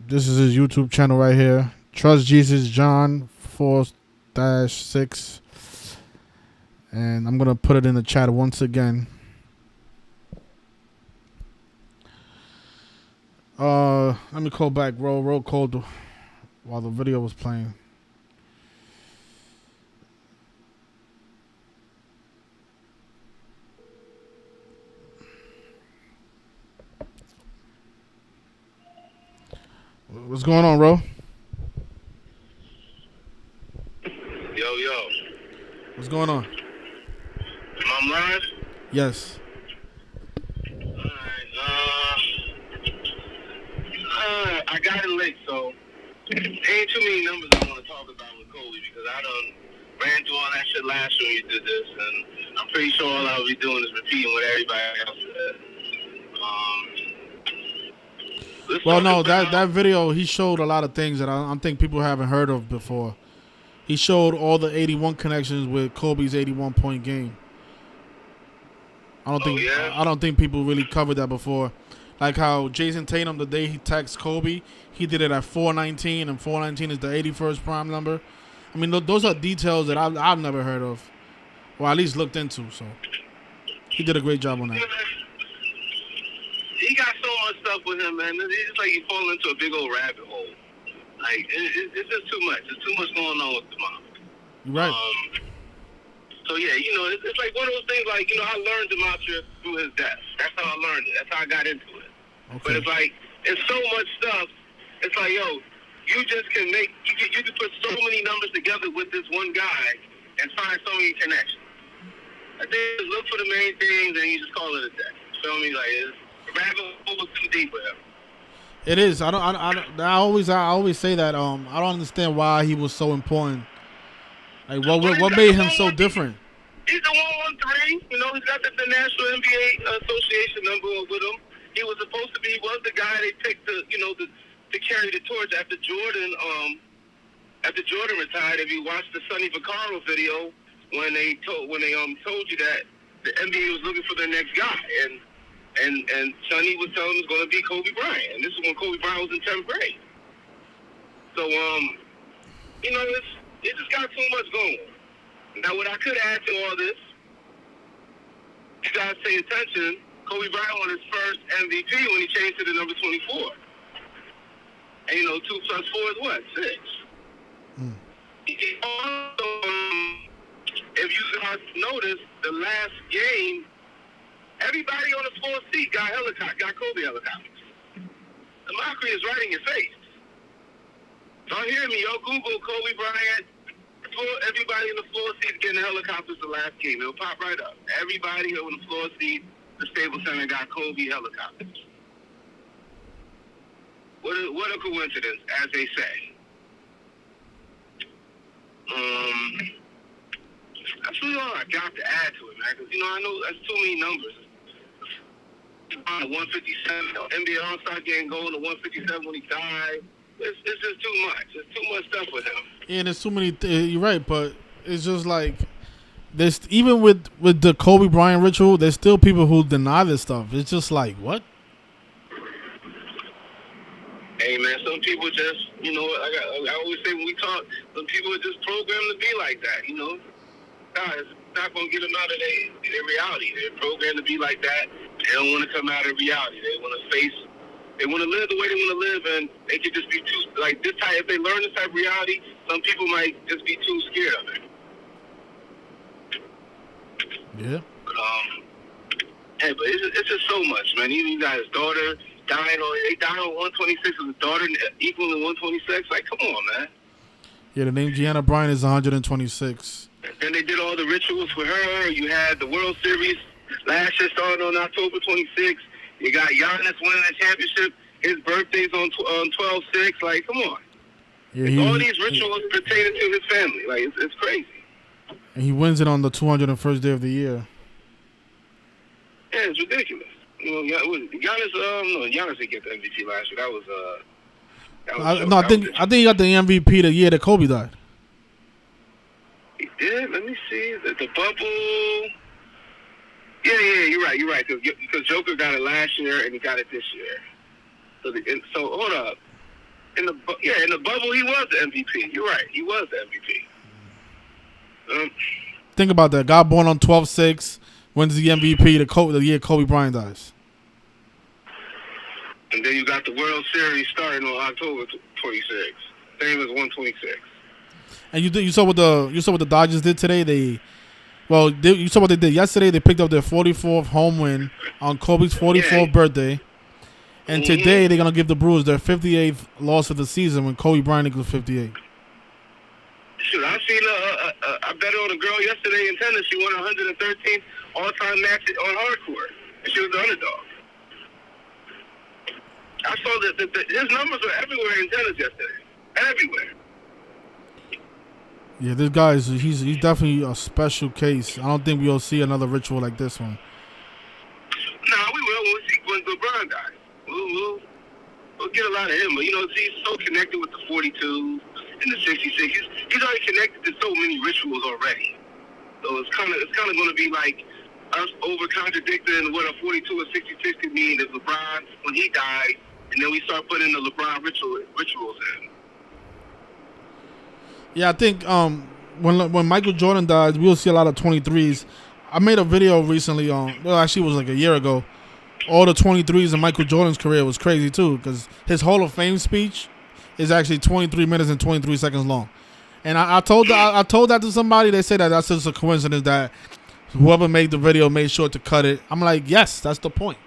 Speaker 1: this is his YouTube channel right here. Trust Jesus John 4-6, and I'm gonna put it in the chat once again. Let me call back. Roll called while the video was playing. What's going on, Ro?
Speaker 4: Yo.
Speaker 1: What's going on?
Speaker 4: Am I live?
Speaker 1: Yes.
Speaker 4: Alright, I got it late, so ain't too many numbers I want to talk about with Kobe because I done ran through all that shit last year when you did this, and I'm pretty sure all I'll be doing is repeating what everybody else said.
Speaker 1: Well, no, that video, he showed a lot of things that I think people haven't heard of before. He showed all the 81 connections with Kobe's 81-point game. I don't think people really covered that before. Like how Jason Tatum, the day he texted Kobe, he did it at 419, and 419 is the 81st prime number. I mean, those are details that I've never heard of, or at least looked into. So he did a great job on that.
Speaker 4: He got so much stuff with him, man. It's like he falling into a big old rabbit hole. Like it's just too much. There's too much going on with the mom.
Speaker 1: You're right.
Speaker 4: So yeah, it's like one of those things. Like I learned Gematria through his death. That's how I learned it. That's how I got into it.
Speaker 1: Okay.
Speaker 4: But it's like it's so much stuff. It's like, yo, you just can make, you can put so many numbers together with this one guy and find so many connections. I think just look for the main things and you just call it a day. Feel me? Like, it's rabbit hole too deep with him.
Speaker 1: It is. I always say that. I don't understand why he was so important. Like, what made him so different?
Speaker 4: He's the 113. You know, he's got the National NBA Association number with him. He was supposed to be. He was the guy they picked to carry the torch after Jordan. After Jordan retired, if you watched the Sonny Vaccaro video when they told you that the NBA was looking for their next guy, and Sonny was telling him it was going to be Kobe Bryant, and this is when Kobe Bryant was in 10th grade. So you know, it just got too much going. Now, what I could add to all this, you guys pay attention. Kobe Bryant won his first MVP when he changed to the number 24. And, 2 + 4 is what? 6. Also, if you guys notice, the last game, everybody on the floor seat got Kobe helicopters. The mockery is right in your face. Don't hear me. Yo, Google Kobe Bryant. Everybody in the floor seat getting helicopters the last game. It'll pop right up. Everybody on the floor seat, the Staples Center got Kobe helicopters. What a coincidence, as they say. That's really all I got to add to it, man. Because, I know that's too many numbers. 157, NBA All-Star game going to 157 when he died. It's just too much. There's too much stuff with him.
Speaker 1: Yeah, there's too many. You're right, but it's just like there's even with the Kobe Bryant ritual, there's still people who deny this stuff. It's just like, what?
Speaker 4: Hey man, some people just, I always say when we talk, some people are just programmed to be like that. God, it's not gonna get them out of their reality. They're programmed to be like that. They don't want to come out of reality. They want to face. They want to live the way they want to live, and they could just be too, like, this type, if they learn this type of reality, some people might just be too scared of it.
Speaker 1: Yeah.
Speaker 4: Hey, but it's just so much, man. Even you got his daughter dying they died on 126, and his daughter equaling 126. Like, come on, man.
Speaker 1: Yeah, the name Gianna Bryant is 126.
Speaker 4: And then they did all the rituals for her. You had the World Series last year starting on October 26th. You got Giannis winning the championship. His birthday's on 12/6. Like, come on. Yeah, all these rituals pertaining to his family. Like, it's crazy.
Speaker 1: And he wins it on the 201st day of the year.
Speaker 4: Yeah, it's ridiculous. Giannis. Giannis didn't get the MVP last year. That was
Speaker 1: I think he got the MVP the year that Kobe died.
Speaker 4: He did. Let me see the bubble. Yeah, you're right. Because Joker got it last year and he got it this year. So hold up. In the bubble he was the MVP. You're right. He was the MVP.
Speaker 1: Think about that. Guy born on 12/6 wins the MVP the year Kobe Bryant dies.
Speaker 4: And then you got the World Series starting on October 26th. Same as 126.
Speaker 1: And you saw what the Dodgers did today. You saw what they did yesterday. They picked up their 44th home win on Kobe's 44th birthday. And today they're going to give the Brewers their 58th loss of the season when Kobe Bryant was 58.
Speaker 4: Shoot, I seen I bet on a girl yesterday in tennis. She won 113 all-time match on hardcourt. And she was the underdog. I saw that his numbers were everywhere in tennis yesterday. Everywhere.
Speaker 1: Yeah, this guy he's definitely a special case. I don't think we'll see another ritual like this one.
Speaker 4: No, we will when LeBron dies. We'll get a lot of him, but he's so connected with the 42 and the 66. He's already connected to so many rituals already. So it's kind of going to be like us over contradicting what a 42 or 66 could mean if LeBron when he died, and then we start putting the LeBron rituals in.
Speaker 1: Yeah, I think when Michael Jordan died, we'll see a lot of 23s. I made a video recently actually it was like a year ago. All the 23s in Michael Jordan's career was crazy too, because his Hall of Fame speech is actually 23 minutes and 23 seconds long. And I told that to somebody. They said that's just a coincidence that whoever made the video made sure to cut it. I'm like, yes, that's the point.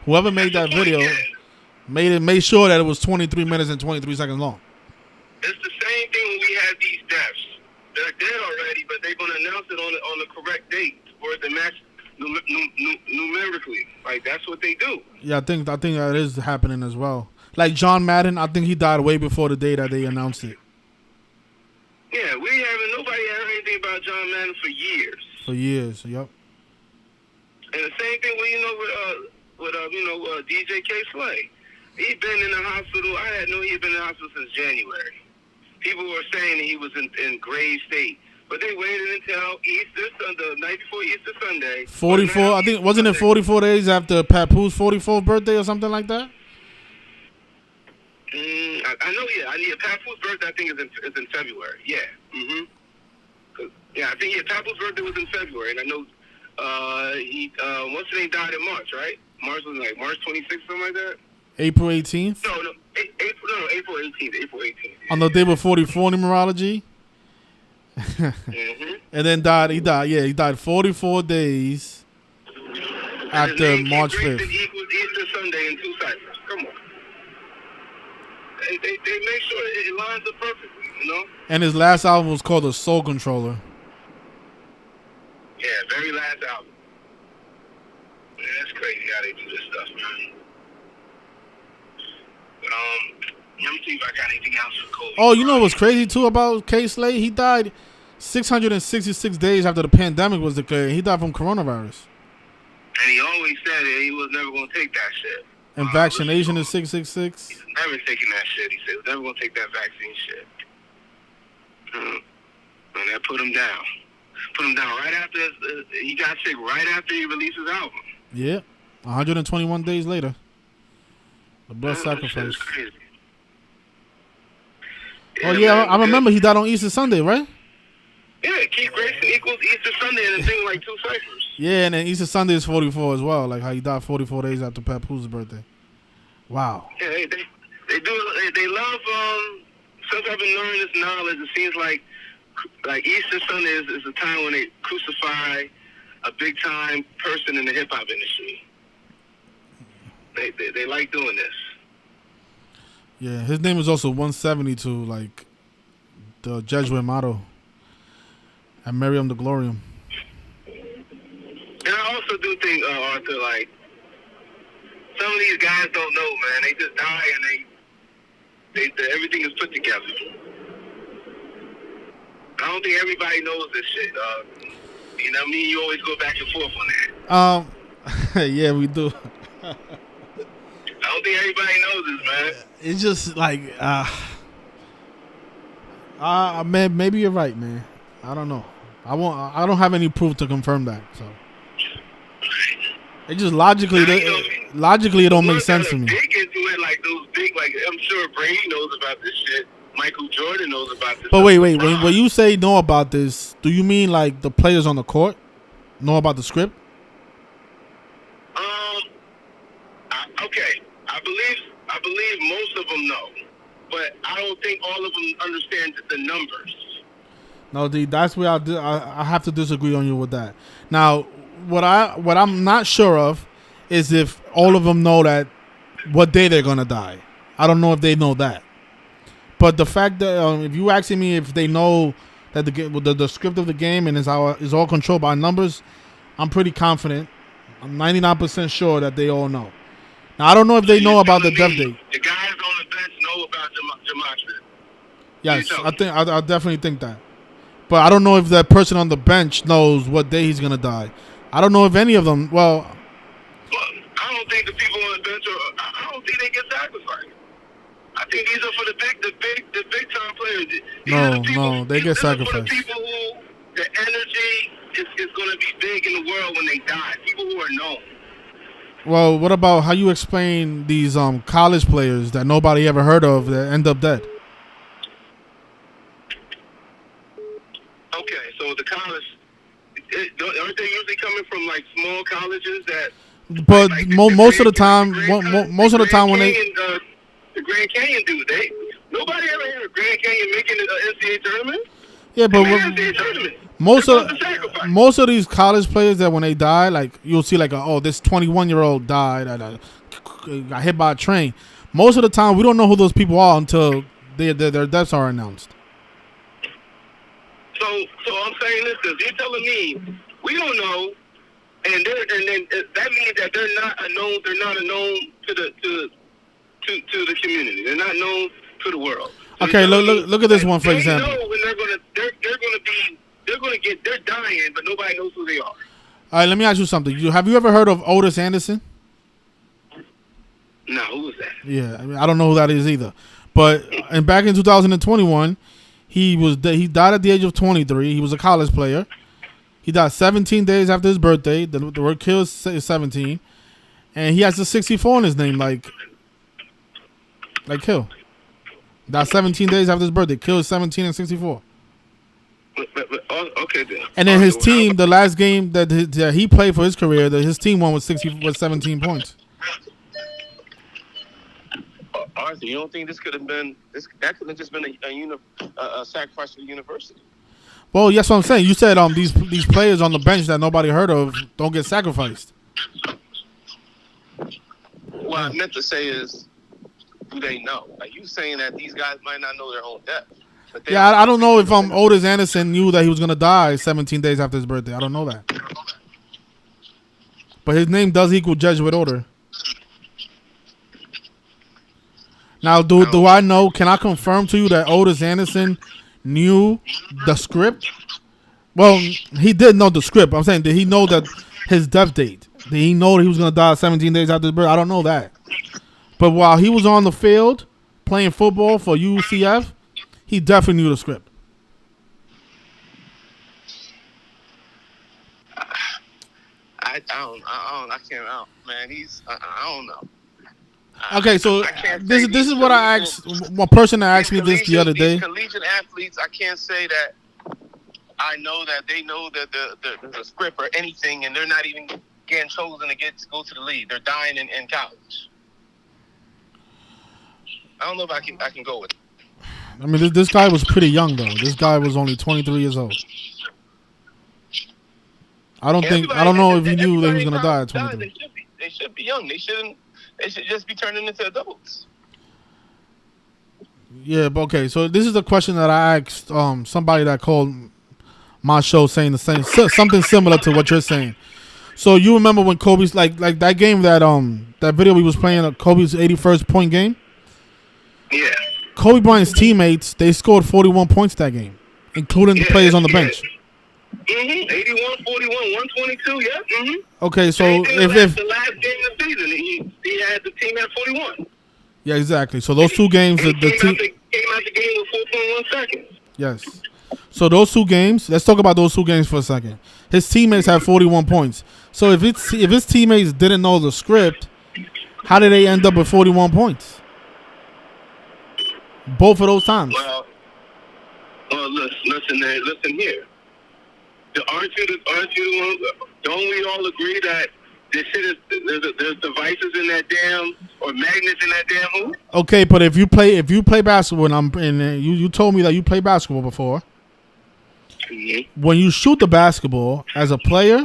Speaker 1: Whoever made that video, Made sure that it was 23 minutes and 23 seconds long.
Speaker 4: It's the same thing when we had these deaths. They're dead already, but they're going to announce it on the correct date for it to match numerically. Like, that's what they do.
Speaker 1: Yeah, I think that is happening as well. Like John Madden, I think he died way before the day that they announced it.
Speaker 4: Yeah, nobody heard anything about John Madden for years.
Speaker 1: For years, yep.
Speaker 4: And the same thing with DJ K Slay. He'd been in the hospital. I had known he'd been in the hospital since January. People were saying that he was in grave state, but they waited until the night before Easter Sunday.
Speaker 1: 44, I think, wasn't it 44 days after Papoose' 44th birthday or something like that?
Speaker 4: I know. Yeah, Papoose' birthday I think is in February. Yeah. Yeah, I think Papoose' birthday was in February, and I know what's his name died in March, right? March was like March 26th, something like that.
Speaker 1: April 18th?
Speaker 4: No, April 18th. April 18th.
Speaker 1: On the day of 44 numerology? And then he died 44 days after March 5th.
Speaker 4: Equals Easter Sunday in 2 ciphers. Come on. They make sure it lines up perfectly, you know?
Speaker 1: And his last album was called The Soul Controller.
Speaker 4: Yeah, very last album. Man, that's crazy how they do this stuff, man. But, let me see if I got anything else for Kobe.
Speaker 1: Oh, you know what's crazy, too, about K. Slay? He died 666 days after the pandemic was declared. He died from coronavirus.
Speaker 4: And he always said that he was never going to take that shit.
Speaker 1: And vaccination is 666?
Speaker 4: He's never taking that shit. He said he was never going to take that vaccine shit. And that put him down. Put him down right after he got sick, right after he released his album.
Speaker 1: Yeah. 121 days later. The blood sacrifice.
Speaker 4: Crazy.
Speaker 1: Oh, yeah, I remember he died on Easter Sunday, right?
Speaker 4: Yeah, Keith Grayson equals Easter Sunday and a thing like 2 ciphers.
Speaker 1: Yeah, and then Easter Sunday is 44 as well, like how he died 44 days after Papoose' birthday. Wow.
Speaker 4: Yeah, they do. They love. Since I've been learning this knowledge, it seems like Easter Sunday is a time when they crucify a big time person in the hip hop industry. They like doing this.
Speaker 1: Yeah, his name is also 172, like the Jesuit motto. And Miriam the Glorium.
Speaker 4: And I also do think, Arthur, like, some of these guys don't know, man. They just die and they everything is put together. I don't think everybody knows this shit. You know what I mean? You always go back and forth on
Speaker 1: that. Yeah, we do.
Speaker 4: I don't think everybody knows this, man.
Speaker 1: It's just like, man, maybe you're right, man. I don't know. I don't have any proof to confirm that. So it just logically it don't make sense to me.
Speaker 4: Big into it, like those big, like I'm sure Brady knows about this shit. Michael Jordan knows about this.
Speaker 1: But wait, when you say know about this, do you mean like the players on the court know about the script?
Speaker 4: Okay, I believe most of them know, but I don't think all of them understand the numbers.
Speaker 1: No, D, that's where I have to disagree on you with that. Now, what I'm not sure of is if all of them know that what day they're gonna die. I don't know if they know that. But the fact that if you asking me if they know that the script of the game and is all controlled by numbers, I'm pretty confident. I'm 99% sure that they all know. Now I don't know if they know about the death date.
Speaker 4: The guys on the bench know about Gematria.
Speaker 1: Yes, I definitely think that. But I don't know if that person on the bench knows what day he's gonna die. I don't know if any of them. Well,
Speaker 4: I don't think the people on the bench I don't think they get sacrificed. I think these are for the big time players.
Speaker 1: No, they get sacrificed.
Speaker 4: For the people who the energy is going to be big in the world when they die. People who are known.
Speaker 1: Well, what about how you explain these college players that nobody ever heard of that end up dead?
Speaker 4: Okay, so the college, aren't they usually coming from like small colleges that?
Speaker 1: But most of the time when they
Speaker 4: the Grand Canyon dude, nobody ever heard of Grand Canyon making an NCAA tournament.
Speaker 1: Yeah, but most of these college players that when they die, like you'll see like this 21-year-old died got hit by a train. most of the time we don't know who those people are until their deaths are announced.
Speaker 4: So I'm saying this because you're telling me we don't know, and then that means that they're not a known to the community. They're not known to the world. So
Speaker 1: Okay, look at this one for example.
Speaker 4: They know when they're dying, but nobody knows who they are.
Speaker 1: All right, let me ask you something. Have you ever heard of Otis Anderson?
Speaker 4: No, who was that?
Speaker 1: Yeah, I don't know who that is either. But back in 2021, he died at the age of 23. He was a college player. He died 17 days after his birthday. The word kill is 17, and he has a 64 in his name, like kill. Died 17 days after his birthday. Kill is 17 and 64.
Speaker 4: Okay then.
Speaker 1: And then his team, the last game that he played for his career, his team won with 17 points.
Speaker 4: Arthur, you don't think this could have been that could have just been a sacrifice to the university?
Speaker 1: Well, yes, what I'm saying. You said these players on the bench that nobody heard of don't get sacrificed.
Speaker 4: What I meant to say is, do they know? Like you saying that these guys might not know their own death.
Speaker 1: Yeah, I don't know if Otis Anderson knew that he was gonna die 17 days after his birthday. I don't know that. But his name does equal Jesuit order. Now, do I know? Can I confirm to you that Otis Anderson knew the script? Well, he did know the script. I'm saying, did he know that his death date? Did he know that he was going to die 17 days after his birth? I don't know that. But while he was on the field playing football for UCF, he definitely knew the script.
Speaker 4: I don't, man. I don't know.
Speaker 1: Okay, so this is what I asked one person that asked me this the other day.
Speaker 4: Collegiate athletes, I can't say that I know that they know that the script or anything, and they're not even getting chosen to go to the league. They're dying in college. I don't know if I can go with it.
Speaker 1: I mean, this guy was pretty young though. This guy was only 23 years old. I don't know if he knew that he was gonna die at 23.
Speaker 4: They should be young. They should just be turning into adults.
Speaker 1: Yeah, but okay. So this is the question that I asked somebody that called my show saying the same something similar to what you're saying. So you remember when Kobe's like that game that video we was playing, Kobe's 81st point game?
Speaker 4: Yeah.
Speaker 1: Kobe Bryant's teammates, they scored 41 points that game, including the players on the bench.
Speaker 4: 81, 41, 122, yeah.
Speaker 1: Okay, so if
Speaker 4: the last game of the season, he had the team at 41.
Speaker 1: Yeah, exactly. So those two games, the team
Speaker 4: came out the game with 4.1 seconds.
Speaker 1: Yes. So those two games, let's talk about those two games for a second. His teammates had 41 points. So if his teammates didn't know the script, how did they end up with 41 points? Both of those times.
Speaker 4: Well, listen here. Aren't you the one? Don't we all agree that this shit is there's devices in that damn or magnets in that damn hoop? Okay,
Speaker 1: but if you play basketball, and you told me that you played basketball before. Mm-hmm. When you shoot the basketball as a player,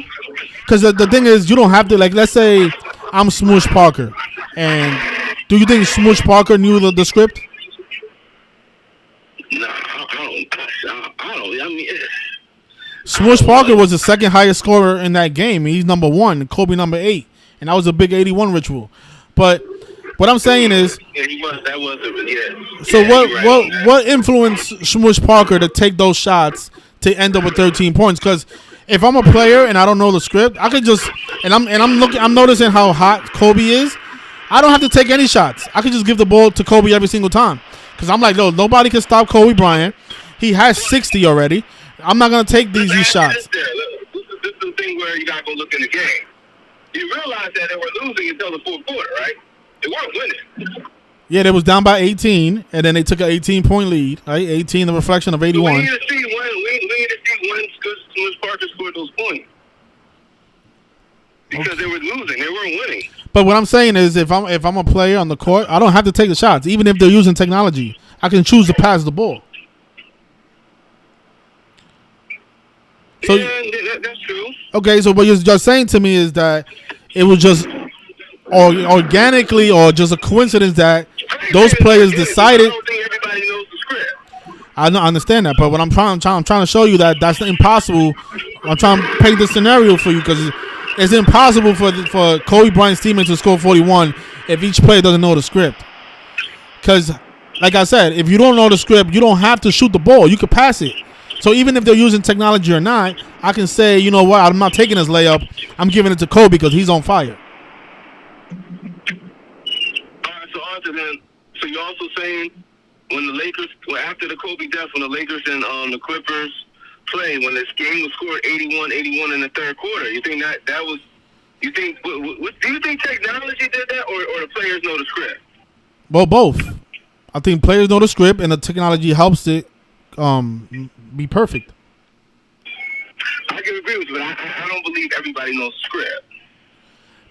Speaker 1: because the thing is, you don't have to, like, let's say I'm Smoosh Parker, and do you think Smoosh Parker knew the script?
Speaker 4: No, I don't. I mean,
Speaker 1: Smoosh Parker was the second highest scorer in that game. He's number 1, Kobe number 8, and that was a big 81 ritual. But what I'm saying is,
Speaker 4: yeah, he was. That was yeah.
Speaker 1: So what influenced Smoosh Parker to take those shots to end up with 13 points? Because if I'm a player and I don't know the script, I could just I'm noticing how hot Kobe is. I don't have to take any shots. I could just give the ball to Kobe every single time. Because I'm like, no, nobody can stop Kobe Bryant. He has 60 already. I'm not going to take these shots.
Speaker 4: This is the thing where you got to go look in the game. You realize that they were losing until the fourth quarter, right? They weren't winning.
Speaker 1: Yeah, they was down by 18, and then they took an 18-point lead. Right, 18, the reflection of 81.
Speaker 4: We need to see when Smoosh Parker scored those points. Because they were losing. They weren't winning.
Speaker 1: But what I'm saying is, if I'm a player on the court, I don't have to take the shots. Even if they're using technology, I can choose to pass the ball. So,
Speaker 4: yeah, that's true.
Speaker 1: Okay, so what you're just saying to me is that it was just organically or just a coincidence that those players
Speaker 4: I
Speaker 1: decided.
Speaker 4: don't think everybody knows the script.
Speaker 1: I understand that, but what I'm trying to show you that's impossible. I'm trying to paint the scenario for you because it's impossible for Kobe Bryant's teammates to score 41 if each player doesn't know the script. Because, like I said, if you don't know the script, you don't have to shoot the ball. You can pass it. So even if they're using technology or not, I can say, you know what, I'm not taking this layup. I'm giving it to Kobe because he's on fire.
Speaker 4: All right, so Arthur, then, so you're also saying when the Lakers, after the Kobe death, when the Lakers and the Clippers played, when this game was scored 81-81 in the third quarter, you think that was, you think, do you think technology did that or the players know the script?
Speaker 1: Well, both. I think players know the script and the technology helps it be perfect.
Speaker 4: I can agree with you, but I don't believe everybody knows the script.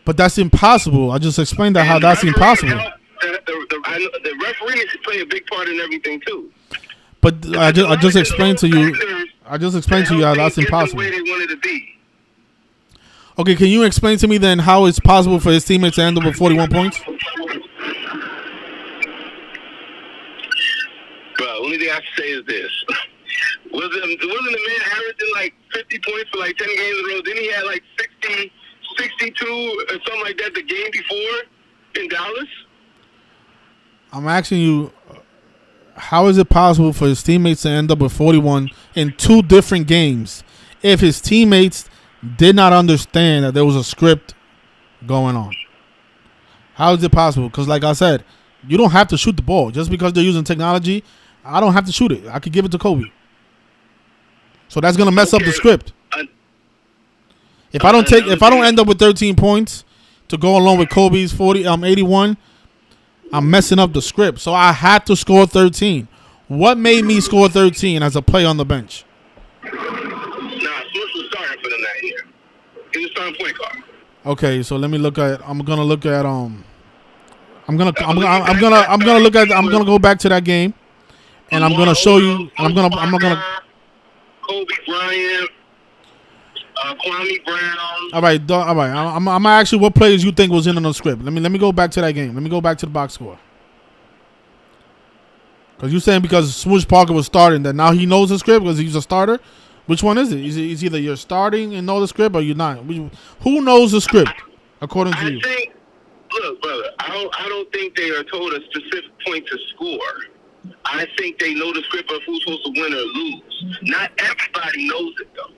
Speaker 1: But that's impossible. I just explained that how that's impossible.
Speaker 4: The referees play a big part in everything too.
Speaker 1: But I just explained to you. I just explained to you how that's impossible.
Speaker 4: The way they wanted to be.
Speaker 1: Okay, can you explain to me then how it's possible for his teammates to end up with 41 points?
Speaker 4: Bro, only thing I have to say is this. Wasn't the man averaging like 50 points for like 10 games in a row? Then he had like 60, 62 or something like that the game before in Dallas?
Speaker 1: I'm asking you, how is it possible for his teammates to end up with 41 in two different games if his teammates did not understand that there was a script going on? How is it possible? Because like I said, you don't have to shoot the ball. Just because they're using technology, I don't have to shoot it. I could give it to Kobe. So that's gonna mess up the script. If I don't end up with 13 points to go along with Kobe's 81, I'm messing up the script. So I had to score 13. What made me score 13 as a player on the bench?
Speaker 4: Nah, Swiss was starting for them that year. He was starting point guard.
Speaker 1: Okay, so let me look at. I'm gonna go back to that game, and I'm gonna show you. I'm gonna.
Speaker 4: Kobe Bryant, Kwame Brown.
Speaker 1: All right. I'm gonna ask you what players you think was in on the script. Let me go back to that game. Let me go back to the box score. Because you're saying because Swoosh Parker was starting that now he knows the script because he's a starter. Which one is it? Is either you're starting and know the script or you're not? Who knows the script according to you?
Speaker 4: Look, brother, I don't think they are told a specific point to score. I think they know the script of who's supposed to win or lose. Not everybody knows it, though.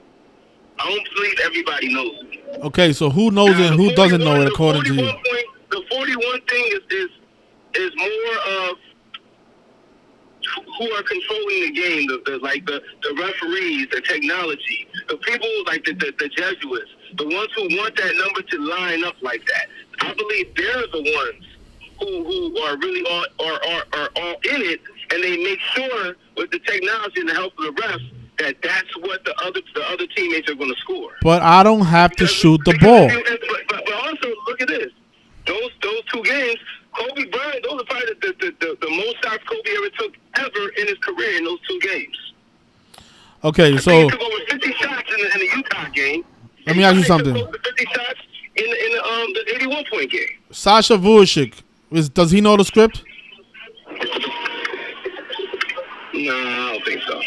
Speaker 4: I don't believe everybody knows it.
Speaker 1: Okay, so who knows it and who doesn't know it according to you?
Speaker 4: The 41 thing is more of who are controlling the game, the referees, the technology, the people like the Jesuits, the ones who want that number to line up like that. I believe they're the ones who are really all in it, and they make sure with the technology and the help of the refs that that's what the other teammates are going to score.
Speaker 1: But I don't have to shoot the ball.
Speaker 4: But also look at this: those two games, Kobe Bryant, those are probably the most shots Kobe ever in his career in those two games.
Speaker 1: Okay, so
Speaker 4: he took over 50 shots in the Utah game.
Speaker 1: Let me ask you something.
Speaker 4: Took over 50 shots in the 81-point game.
Speaker 1: Sasha Vujacic, does he know the script?
Speaker 4: No, I don't think so.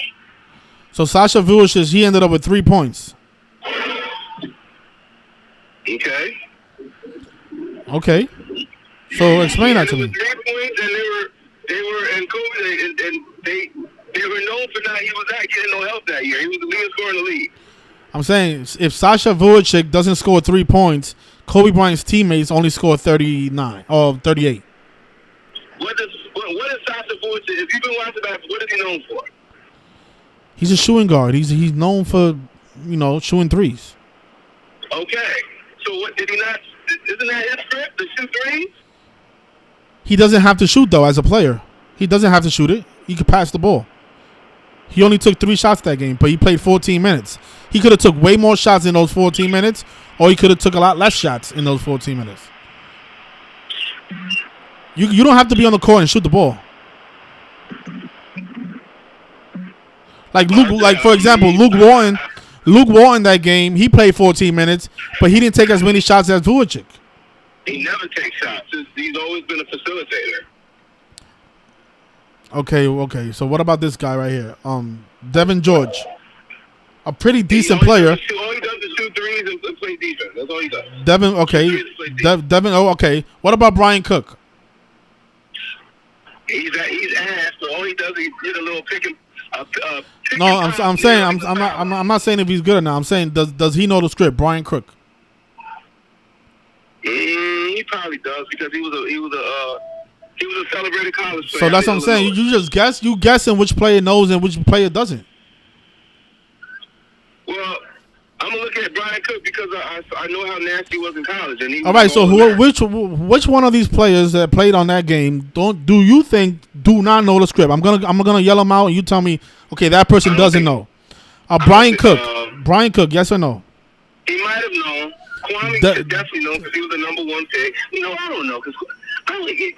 Speaker 1: So Sasha Vujacic, he ended up with 3 points. Okay. So explain that to me.
Speaker 4: 3 points, and they were and Kobe, and they were known for not getting no help that year. He was the leading scorer in the league.
Speaker 1: I'm saying if Sasha Vujacic doesn't score 3 points, Kobe Bryant's teammates only score 39 or 38.
Speaker 4: What is Sasha Vujacic? If you've been watching basketball, what is he known for?
Speaker 1: He's a shooting guard. He's known for shooting threes.
Speaker 4: Okay, so what did he not? Isn't that his script to shoot threes?
Speaker 1: He doesn't have to shoot though as a player. He doesn't have to shoot it. He could pass the ball. He only took 3 shots that game, but he played 14 minutes. He could have took way more shots in those 14 minutes, or he could have took a lot less shots in those 14 minutes. You don't have to be on the court and shoot the ball. For example, Luke Walton that game, he played 14 minutes, but he didn't take as many shots as Vujacic.
Speaker 4: He never takes shots. He's always been a facilitator.
Speaker 1: Okay. So what about this guy right here? Devin George, a pretty decent player.
Speaker 4: All he does is shoot threes and play defense. That's all he does.
Speaker 1: Devin, okay. Devin, oh, okay. What about Bryant Cook?
Speaker 4: He's ass, but all he does is get a little pick and
Speaker 1: No, I'm saying I'm not saying if he's good or not. I'm saying does he know the script? Bryant Cook.
Speaker 4: He probably does because he was a celebrated college player.
Speaker 1: So that's what I'm saying. You just guess. You guessing which player knows and which player doesn't.
Speaker 4: Well, I'm gonna look at Brian Cook because I know how nasty he was in college. And
Speaker 1: all right. So which one of these players that played on that game do you think do not know the script? I'm gonna yell them out and you tell me. Okay, that person doesn't know. Brian Cook. Brian Cook. Yes or no?
Speaker 4: He might have known. Kwame could definitely know because he was the number 1 pick. No, I don't know because I only get.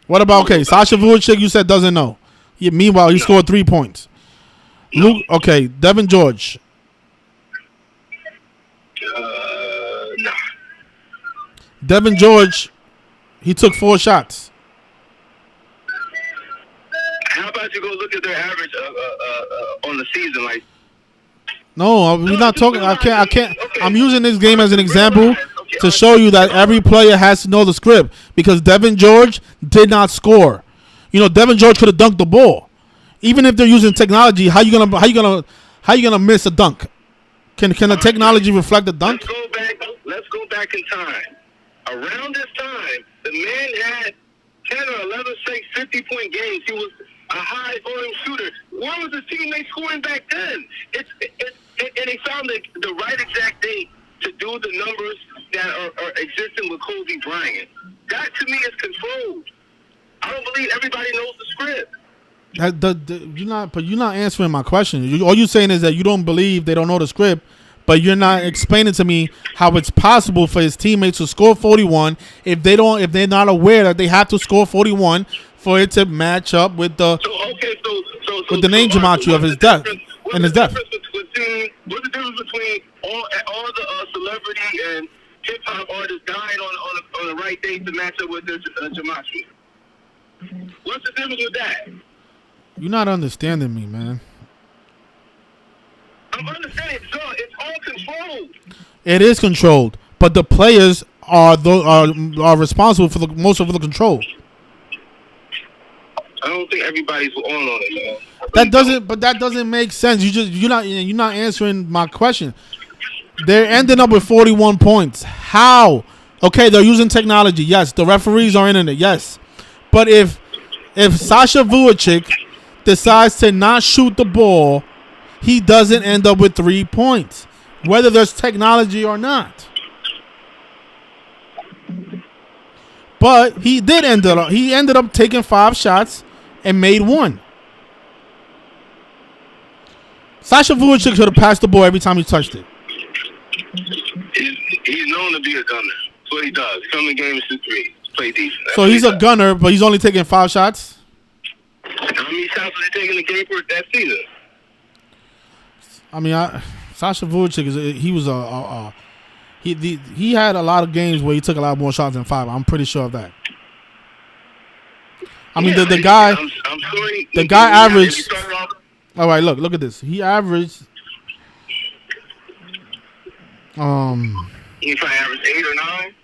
Speaker 1: What about Sasha Vujacic? You said doesn't know. Meanwhile, he scored 3 points.
Speaker 4: No.
Speaker 1: Luke, okay, Devin George.
Speaker 4: Nah.
Speaker 1: Devin George, he took 4 shots.
Speaker 4: How about you go look at their average on the season? Like,
Speaker 1: no, we're not talking. I can't. Okay. I'm using this game as an example to show you that every player has to know the script because Devin George did not score. You know, Devin George could have dunked the ball. Even if they're using technology, how you gonna miss a dunk? Can the technology reflect the dunk?
Speaker 4: Let's go back in time. Around this time, the man had 10 or 11 straight 50-point games. He was a high volume shooter. Where was his teammates scoring back then? And they found the right exact date to do the numbers that are existing with Kobe Bryant. That to me is controlled. I don't believe everybody knows the script.
Speaker 1: You're not answering my question. All you're saying is that you don't believe they don't know the script, but you're not explaining to me how it's possible for his teammates to score 41 if they're not aware that they have to score 41 for it to match up with the with the name gematria of his death and his death.
Speaker 4: What's the difference between all the celebrity and hip hop artists dying on the right date to match up with the gematria? What's the difference with that?
Speaker 1: You're not understanding me, man.
Speaker 4: I'm understanding, sir. It's all controlled.
Speaker 1: It is controlled, but the players are responsible for most of the control.
Speaker 4: I don't think everybody's on it,
Speaker 1: man. That doesn't make sense. You're not answering my question. They're ending up with 41 points. How? Okay, they're using technology. Yes, the referees are in it. Yes, but if Sasha Vujacic decides to not shoot the ball, he doesn't end up with 3 points, whether there's technology or not. But he ended up taking 5 shots and made 1. Sasha Vujacic should have passed the ball every time he touched it.
Speaker 4: He's known to be a gunner. That's what he does. Come in game and shoot 3. Play defense.
Speaker 1: So he's a gunner, but he's only taking 5 shots?
Speaker 4: How many shots was he taking the game for that season?
Speaker 1: I mean, Sasha Vujacic he had a lot of games where he took a lot more shots than 5. I'm pretty sure of that. I mean, the guy,
Speaker 4: I'm sure
Speaker 1: the guy averaged. All right, look at this. He averaged.
Speaker 4: He probably averaged 8 or 9.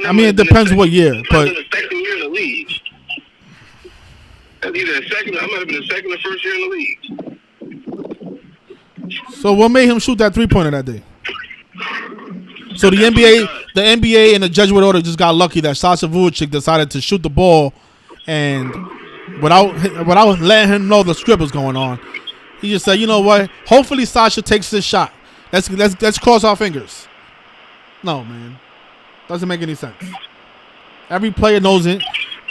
Speaker 1: I mean, it depends what year, but.
Speaker 4: The second year in the league. That's either the second. I might have been the second or first year in the league.
Speaker 1: So what made him shoot that 3-pointer that day? So the NBA and the Jesuit order just got lucky that Sasha Vujacic decided to shoot the ball, and without letting him know the script was going on, he just said, "You know what? Hopefully Sasha takes this shot. Let's cross our fingers." No, man, doesn't make any sense. Every player knows it.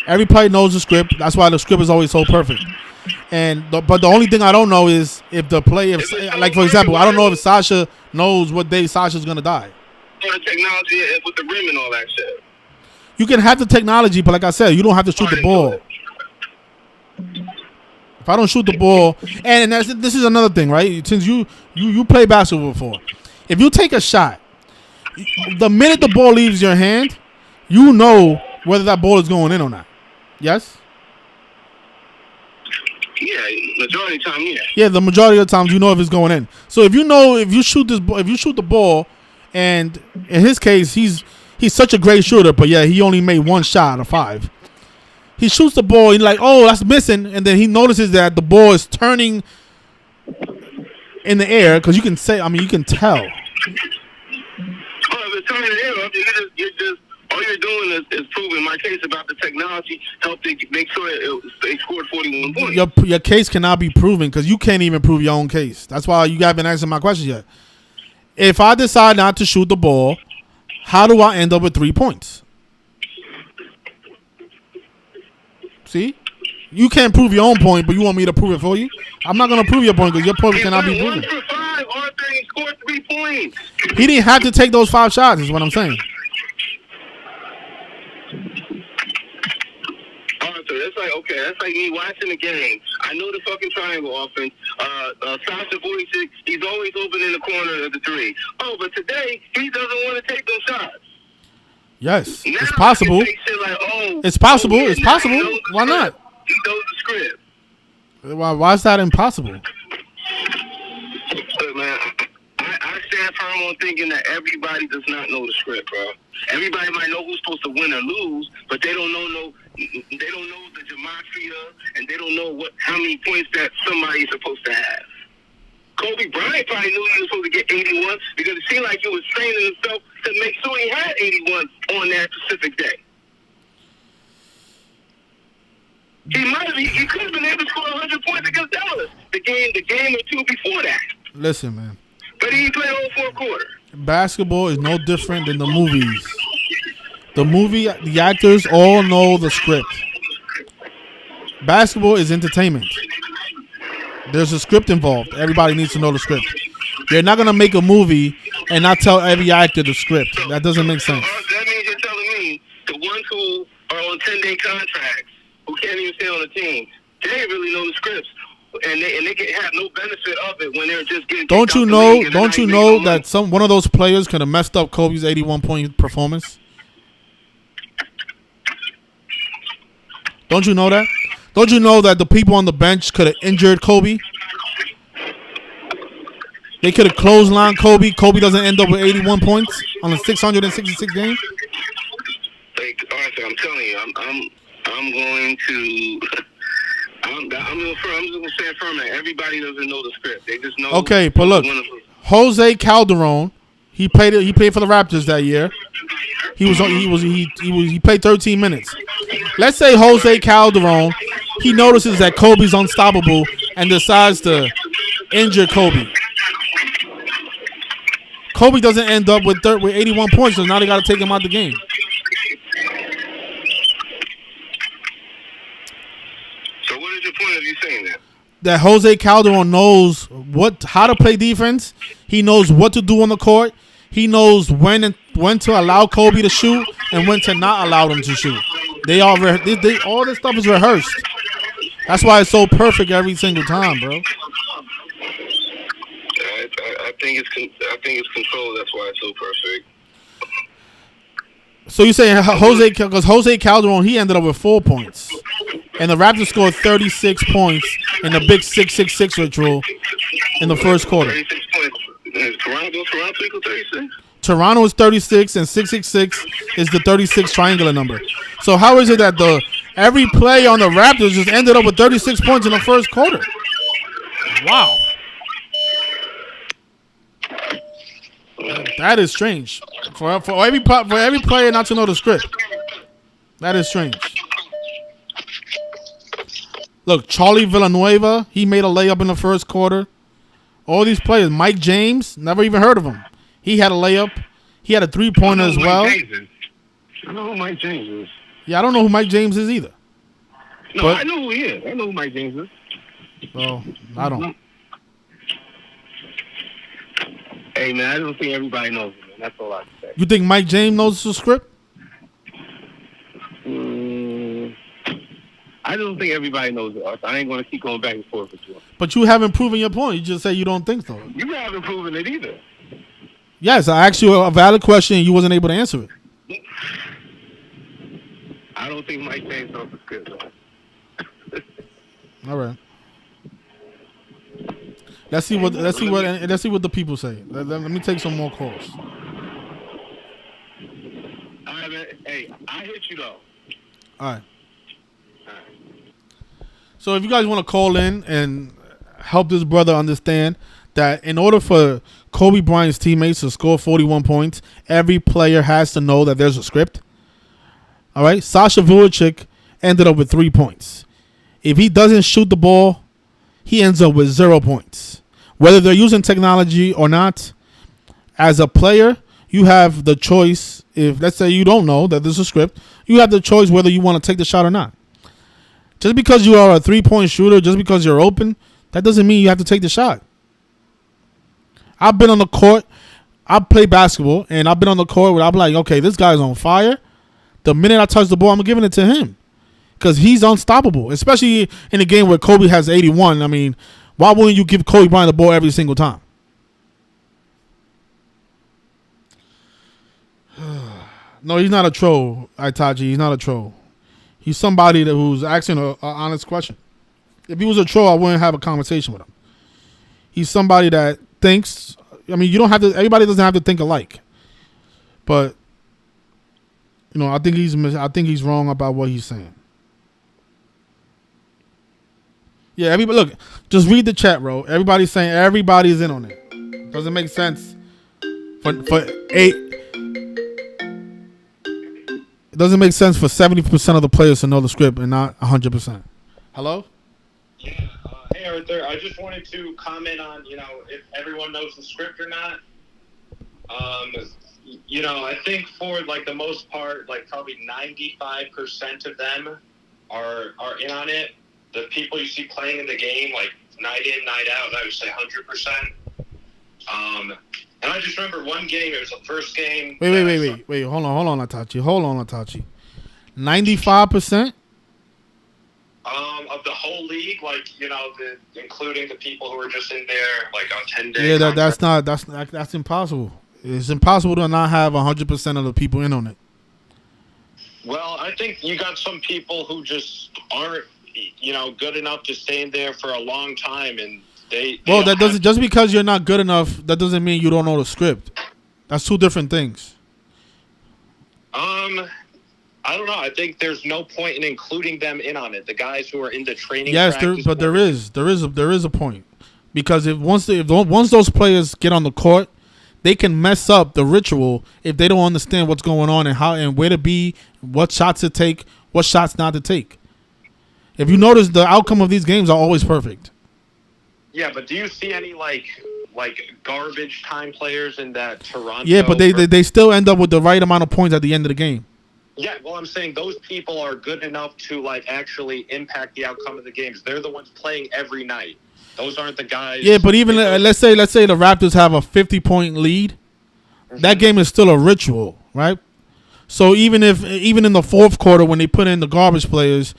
Speaker 1: Every player knows the script. That's why the script is always so perfect. But the only thing I don't know is if the player, like for example, I don't know if Sasha knows what day Sasha's gonna die.
Speaker 4: The technology with the rim and all that shit.
Speaker 1: You can have the technology, but like I said, you don't have to shoot the ball. If I don't shoot the ball, and this is another thing, right? Since you play basketball before, if you take a shot, the minute the ball leaves your hand, you know whether that ball is going in or not. Yes?
Speaker 4: Yeah, majority of the time, yeah.
Speaker 1: Yeah, the majority of the times you know if it's going in. So if you shoot the ball, and in his case he's such a great shooter, but yeah, he only made one shot out of 5. He shoots the ball, he's like, oh, that's missing, and then he notices that the ball is turning in the air, because you can tell.
Speaker 4: Oh, if it's turning in the air, you're just all you're doing is proving my case about the technology helped it make sure they scored 41 points.
Speaker 1: Your case cannot be proven because you can't even prove your own case. That's why you haven't answered my question yet. If I decide not to shoot the ball, how do I end up with 3 points? See? You can't prove your own point, but you want me to prove it for you? I'm not going to prove your point because your point cannot be proven.
Speaker 4: 1 for 5, Arthur, he scored 3 points.
Speaker 1: He didn't have to take those 5 shots is what I'm saying.
Speaker 4: It's like, okay, that's like me watching the game. I know the fucking triangle offense. Sasha Boycic, he's always open in the corner of the 3. Oh, but today, he doesn't want to take those shots.
Speaker 1: Yes,
Speaker 4: now
Speaker 1: it's possible.
Speaker 4: Shit like,
Speaker 1: it's possible. It's possible. Why not?
Speaker 4: He knows the script.
Speaker 1: Why is that impossible?
Speaker 4: Look, man, I stand firm on thinking that everybody does not know the script, bro. Everybody might know who's supposed to win or lose, but they don't know the gematria, and they don't know how many points that somebody is supposed to have. Kobe Bryant probably knew he was supposed to get 81 because it seemed like he was training himself to make sure he had 81 on that specific day. He could have been able to score 100 points against Dallas the game or two before that.
Speaker 1: Listen, man.
Speaker 4: But he played all 4 quarters.
Speaker 1: Basketball is no different than the movies. The actors all know the script. Basketball is entertainment. There's a script involved. Everybody needs to know the script. You're not going to make a movie and not tell every actor the script. That doesn't make sense.
Speaker 4: That means you're telling me the ones who are on 10-day contracts, who can't even stay on the team, they didn't really know the scripts. And they can have no benefit of it when they're just getting. Don't you know
Speaker 1: that one of those players could have messed up Kobe's 81-point performance? Don't you know that? Don't you know that the people on the bench could have injured Kobe? They could have clotheslined Kobe. Kobe doesn't end up with 81 points on a 666 game.
Speaker 4: Arthur, I'm telling you, I'm going to. I'm just gonna stand firm that everybody doesn't know the script. They just know.
Speaker 1: Okay, but look, Jose Calderon, he played for the Raptors that year. He played 13 minutes. Let's say Jose Calderon, he notices that Kobe's unstoppable and decides to injure Kobe. Kobe doesn't end up with 81 points, so now they got to take him out the game.
Speaker 4: So what is your point of you saying that?
Speaker 1: That Jose Calderon knows how to play defense. He knows what to do on the court. He knows when to allow Kobe to shoot and when to not allow them to shoot. All this stuff is rehearsed. That's why it's so perfect every single time, bro.
Speaker 4: I think it's control. That's why it's so perfect.
Speaker 1: So you saying Jose Calderon, he ended up with 4 points, and the Raptors scored 36 points in the big 666 ritual in the first quarter.
Speaker 4: 36 points. Toronto equal 36.
Speaker 1: Toronto is 36 and 666 is the 36 triangular number. So how is it that every play on the Raptors just ended up with 36 points in the first quarter? Wow. That is strange. For every player not to know the script. That is strange. Look, Charlie Villanueva, he made a layup in the first quarter. All these players, Mike James, never even heard of him. He had a layup. He had a three-pointer as well.
Speaker 4: I know who Mike James is.
Speaker 1: Yeah, I don't know who Mike James is either.
Speaker 4: No, but I know who he is. I know who Mike James is.
Speaker 1: Well, I don't.
Speaker 4: Hey, man, I don't think everybody knows him, man. That's all I can say.
Speaker 1: You think Mike James knows the script?
Speaker 4: I don't think everybody knows it, Arthur. I ain't going to keep going back and forth with you.
Speaker 1: But you haven't proven your point. You just say you don't think so.
Speaker 4: You haven't proven it either.
Speaker 1: Yes, I asked you a valid question and you wasn't able to answer it.
Speaker 4: don't think Mike changed off the script, though.
Speaker 1: All right. Let's see what the people say. Let me take some more calls.
Speaker 4: All right, man. Hey, I hit you though.
Speaker 1: All right. So if you guys want to call in and help this brother understand that in order for Kobe Bryant's teammates to score 41 points, every player has to know that there's a script. All right. Sasha Vujacic ended up with 3 points. If he doesn't shoot the ball, he ends up with 0 points. Whether they're using technology or not, as a player, you have the choice. If, let's say, you don't know that there's a script, you have the choice whether you want to take the shot or not. Just because you are a 3-point shooter, just because you're open, that doesn't mean you have to take the shot. I've been on the court. I play basketball, and I've been on the court where I'm like, okay, this guy's on fire. The minute I touch the ball, I'm giving it to him because he's unstoppable, especially in a game where Kobe has 81. I mean, why wouldn't you give Kobe Bryant the ball every single time? No, he's not a troll, Itachi. He's not a troll. He's somebody who's asking an honest question. If he was a troll, I wouldn't have a conversation with him. He's somebody that thinks. I mean, you don't have to. Everybody doesn't have to think alike. But I think he's wrong about what he's saying. Yeah, everybody. Look, just read the chat, bro. Everybody's saying everybody's in on it. Doesn't make sense for 8. It doesn't make sense for 70% of the players to know the script and not 100%. Hello?
Speaker 3: Yeah. Hey, Arthur. I just wanted to comment on, if everyone knows the script or not. I think for, the most part, probably 95% of them are in on it. The people you see playing in the game, night in, night out, I would say 100%. And I just remember one game. It was the first game.
Speaker 1: Wait. Hold on, Itachi. 95%?
Speaker 3: Of the whole league, including the people who were just in there, on 10-day.
Speaker 1: Yeah, that's impossible. It's impossible to not have 100% of the people in on it.
Speaker 3: Well, I think you got some people who just aren't, good enough to stay in there for a long time, and that doesn't.
Speaker 1: Just because you're not good enough, that doesn't mean you don't know the script. That's two different things.
Speaker 3: I don't know. I think there's no point in including them in on it. The guys who are in the training.
Speaker 1: Yes, there is a point, because once those players get on the court, they can mess up the ritual if they don't understand what's going on and how and where to be, what shots to take, what shots not to take. If you notice, the outcome of these games are always perfect.
Speaker 3: Yeah, but do you see any garbage time players in that Toronto?
Speaker 1: Yeah, but they still end up with the right amount of points at the end of the game.
Speaker 3: Yeah, well, I'm saying those people are good enough to actually impact the outcome of the games. They're the ones playing every night. Those aren't the guys.
Speaker 1: Yeah, but even let's say the Raptors have a 50-point lead, that game is still a ritual, right? So even in the fourth quarter when they put in the garbage players,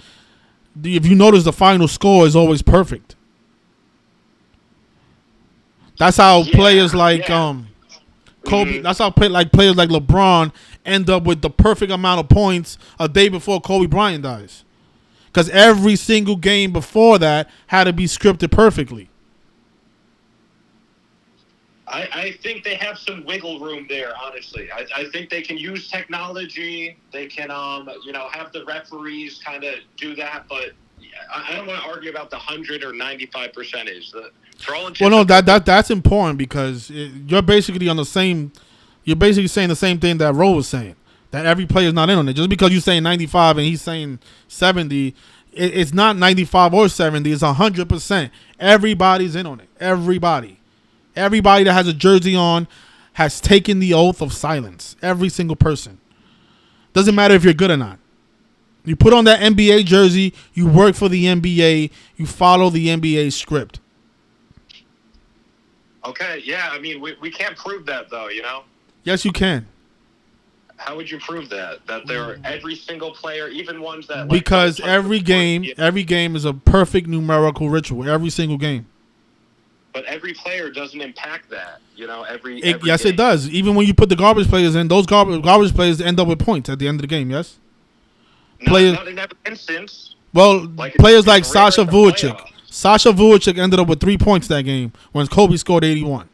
Speaker 1: if you notice, the final score is always perfect. That's how players like Kobe. That's how players like LeBron end up with the perfect amount of points a day before Kobe Bryant dies, because every single game before that had to be scripted perfectly.
Speaker 3: I think they have some wiggle room there, honestly. I think they can use technology. They can, have the referees kind of do that. But I don't want to argue about the 100 or 95 percentage.
Speaker 1: Well, no, that's important, because you're basically on the same. You're basically saying the same thing that Ro was saying, that every player is not in on it. Just because you're saying 95 and he's saying 70, it's not 95 or 70. It's 100%. Everybody's in on it. Everybody that has a jersey on has taken the oath of silence. Every single person. Doesn't matter if you're good or not. You put on that NBA jersey, you work for the NBA, you follow the NBA script.
Speaker 3: Okay, yeah, I mean, we can't prove that, though,
Speaker 1: Yes, you can.
Speaker 3: How would you prove that? That they're every single player, even ones that...
Speaker 1: Because every game is a perfect numerical ritual, every single game.
Speaker 3: But every player doesn't impact that, every
Speaker 1: yes,
Speaker 3: game.
Speaker 1: It does. Even when you put the garbage players in, those garbage players end up with points at the end of the game, yes?
Speaker 3: Not in every instance.
Speaker 1: Well,
Speaker 3: Like,
Speaker 1: players
Speaker 3: it's
Speaker 1: like
Speaker 3: rare
Speaker 1: Sasha
Speaker 3: in the
Speaker 1: Vujacic.
Speaker 3: playoffs.
Speaker 1: Sasha Vujacic ended up with 3 points that game when Kobe scored 81.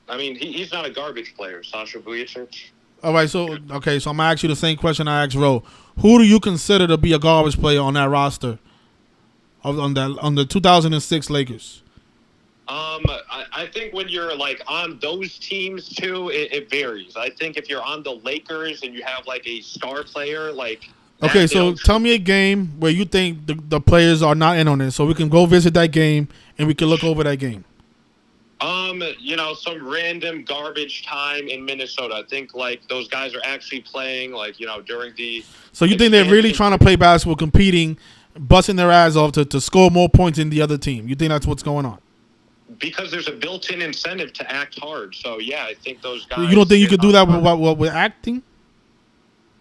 Speaker 3: I mean, he's not a garbage player, Sasha Vujacic.
Speaker 1: All right, so I'm gonna ask you the same question I asked Ro. Who do you consider to be a garbage player on that roster on the 2006 Lakers?
Speaker 3: I think when you're like on those teams too, it varies. I think if you're on the Lakers and you have like a star player, like
Speaker 1: Okay, so tell me a game where you think the players are not in on it, so we can go visit that game and we can look over that game.
Speaker 3: Some random garbage time in Minnesota. I think like those guys are actually playing like during the.
Speaker 1: So you think they're really trying to play basketball, competing, busting their ass off to score more points than the other team? You think that's what's going on?
Speaker 3: Because there's a built-in incentive to act hard. So yeah, I think those guys.
Speaker 1: You don't think you could do that with acting?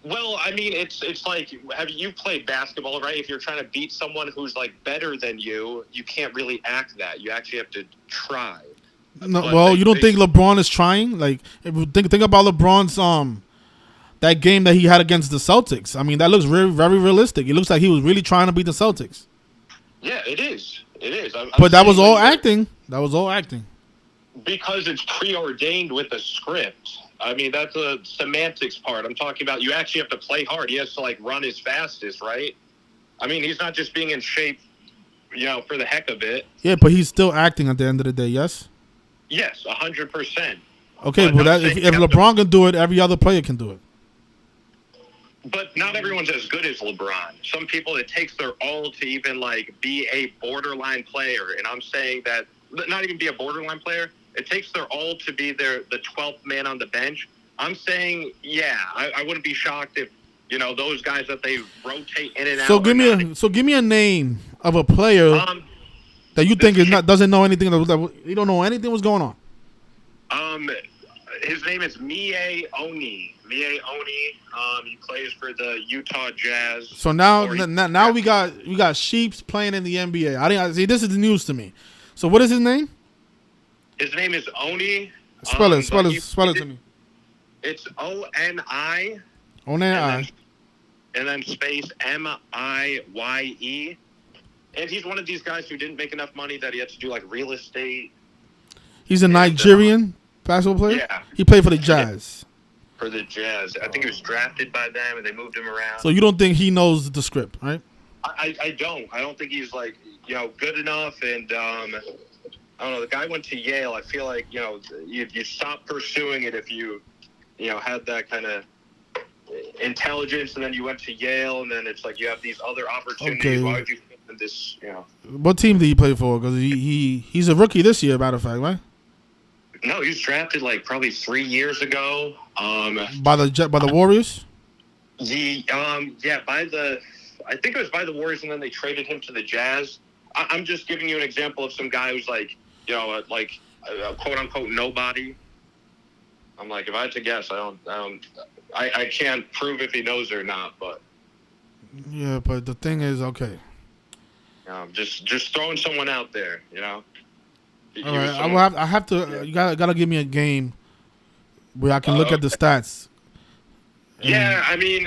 Speaker 3: Well, I mean, it's like have you played basketball, right? If you're trying to beat someone who's like better than you, you can't really act that. You actually have to try.
Speaker 1: No, well, you don't think LeBron is trying? Like, think about LeBron's that game that he had against the Celtics. I mean, that looks very, very realistic. It looks like he was really trying to beat the Celtics.
Speaker 3: Yeah, it is. It is.
Speaker 1: But that was all acting. That was all acting.
Speaker 3: Because it's preordained with a script. I mean, that's the semantics part. I'm talking about you actually have to play hard. He has to, like, run his fastest, right? I mean, he's not just being in shape, for the heck of it.
Speaker 1: Yeah, but he's still acting at the end of the day, yes?
Speaker 3: Yes, 100%.
Speaker 1: Okay, but if LeBron can do it, every other player can do it.
Speaker 3: But not everyone's as good as LeBron. Some people, it takes their all to even, like, be a borderline player. And I'm saying that, not even be a borderline player, it takes their all to be the 12th man on the bench. I'm saying, yeah, I wouldn't be shocked if, those guys that they rotate in and out.
Speaker 1: So give me a name of a player that you think doesn't know anything. You don't know anything what's going on.
Speaker 3: His name is Mie Oni. Mie Oni. He plays for the Utah Jazz.
Speaker 1: So now we got Sheeps playing in the NBA. I see. This is the news to me. So what is his name?
Speaker 3: His name is Oni.
Speaker 1: Spell it to me.
Speaker 3: It's Oni.
Speaker 1: Oni.
Speaker 3: And then space Miye. And he's one of these guys who didn't make enough money that he had to do like real estate.
Speaker 1: He's a Nigerian basketball player?
Speaker 3: Yeah.
Speaker 1: He played for the Jazz.
Speaker 3: For the Jazz. I think he was drafted by them and they moved him around.
Speaker 1: So you don't think he knows the script, right?
Speaker 3: I don't. I don't think he's like, good enough. And I don't know. The guy went to Yale. I feel like, you stop pursuing it if you, had that kind of intelligence and then you went to Yale and then it's like you have these other opportunities.
Speaker 1: Okay.
Speaker 3: Why would you think that this,
Speaker 1: What team did he play for? Because he's a rookie this year, matter of fact, right?
Speaker 3: No, he was drafted like probably 3 years ago.
Speaker 1: By the Warriors?
Speaker 3: I think it was by the Warriors and then they traded him to the Jazz. I'm just giving you an example of some guy who's like, like a quote unquote nobody. I'm like, if I had to guess, I can't prove if he knows or not, but.
Speaker 1: Yeah, but the thing is, okay.
Speaker 3: Just throwing someone out there,
Speaker 1: All right, I have to. Yeah. You gotta give me a game where I can look at the stats.
Speaker 3: Yeah, I mean,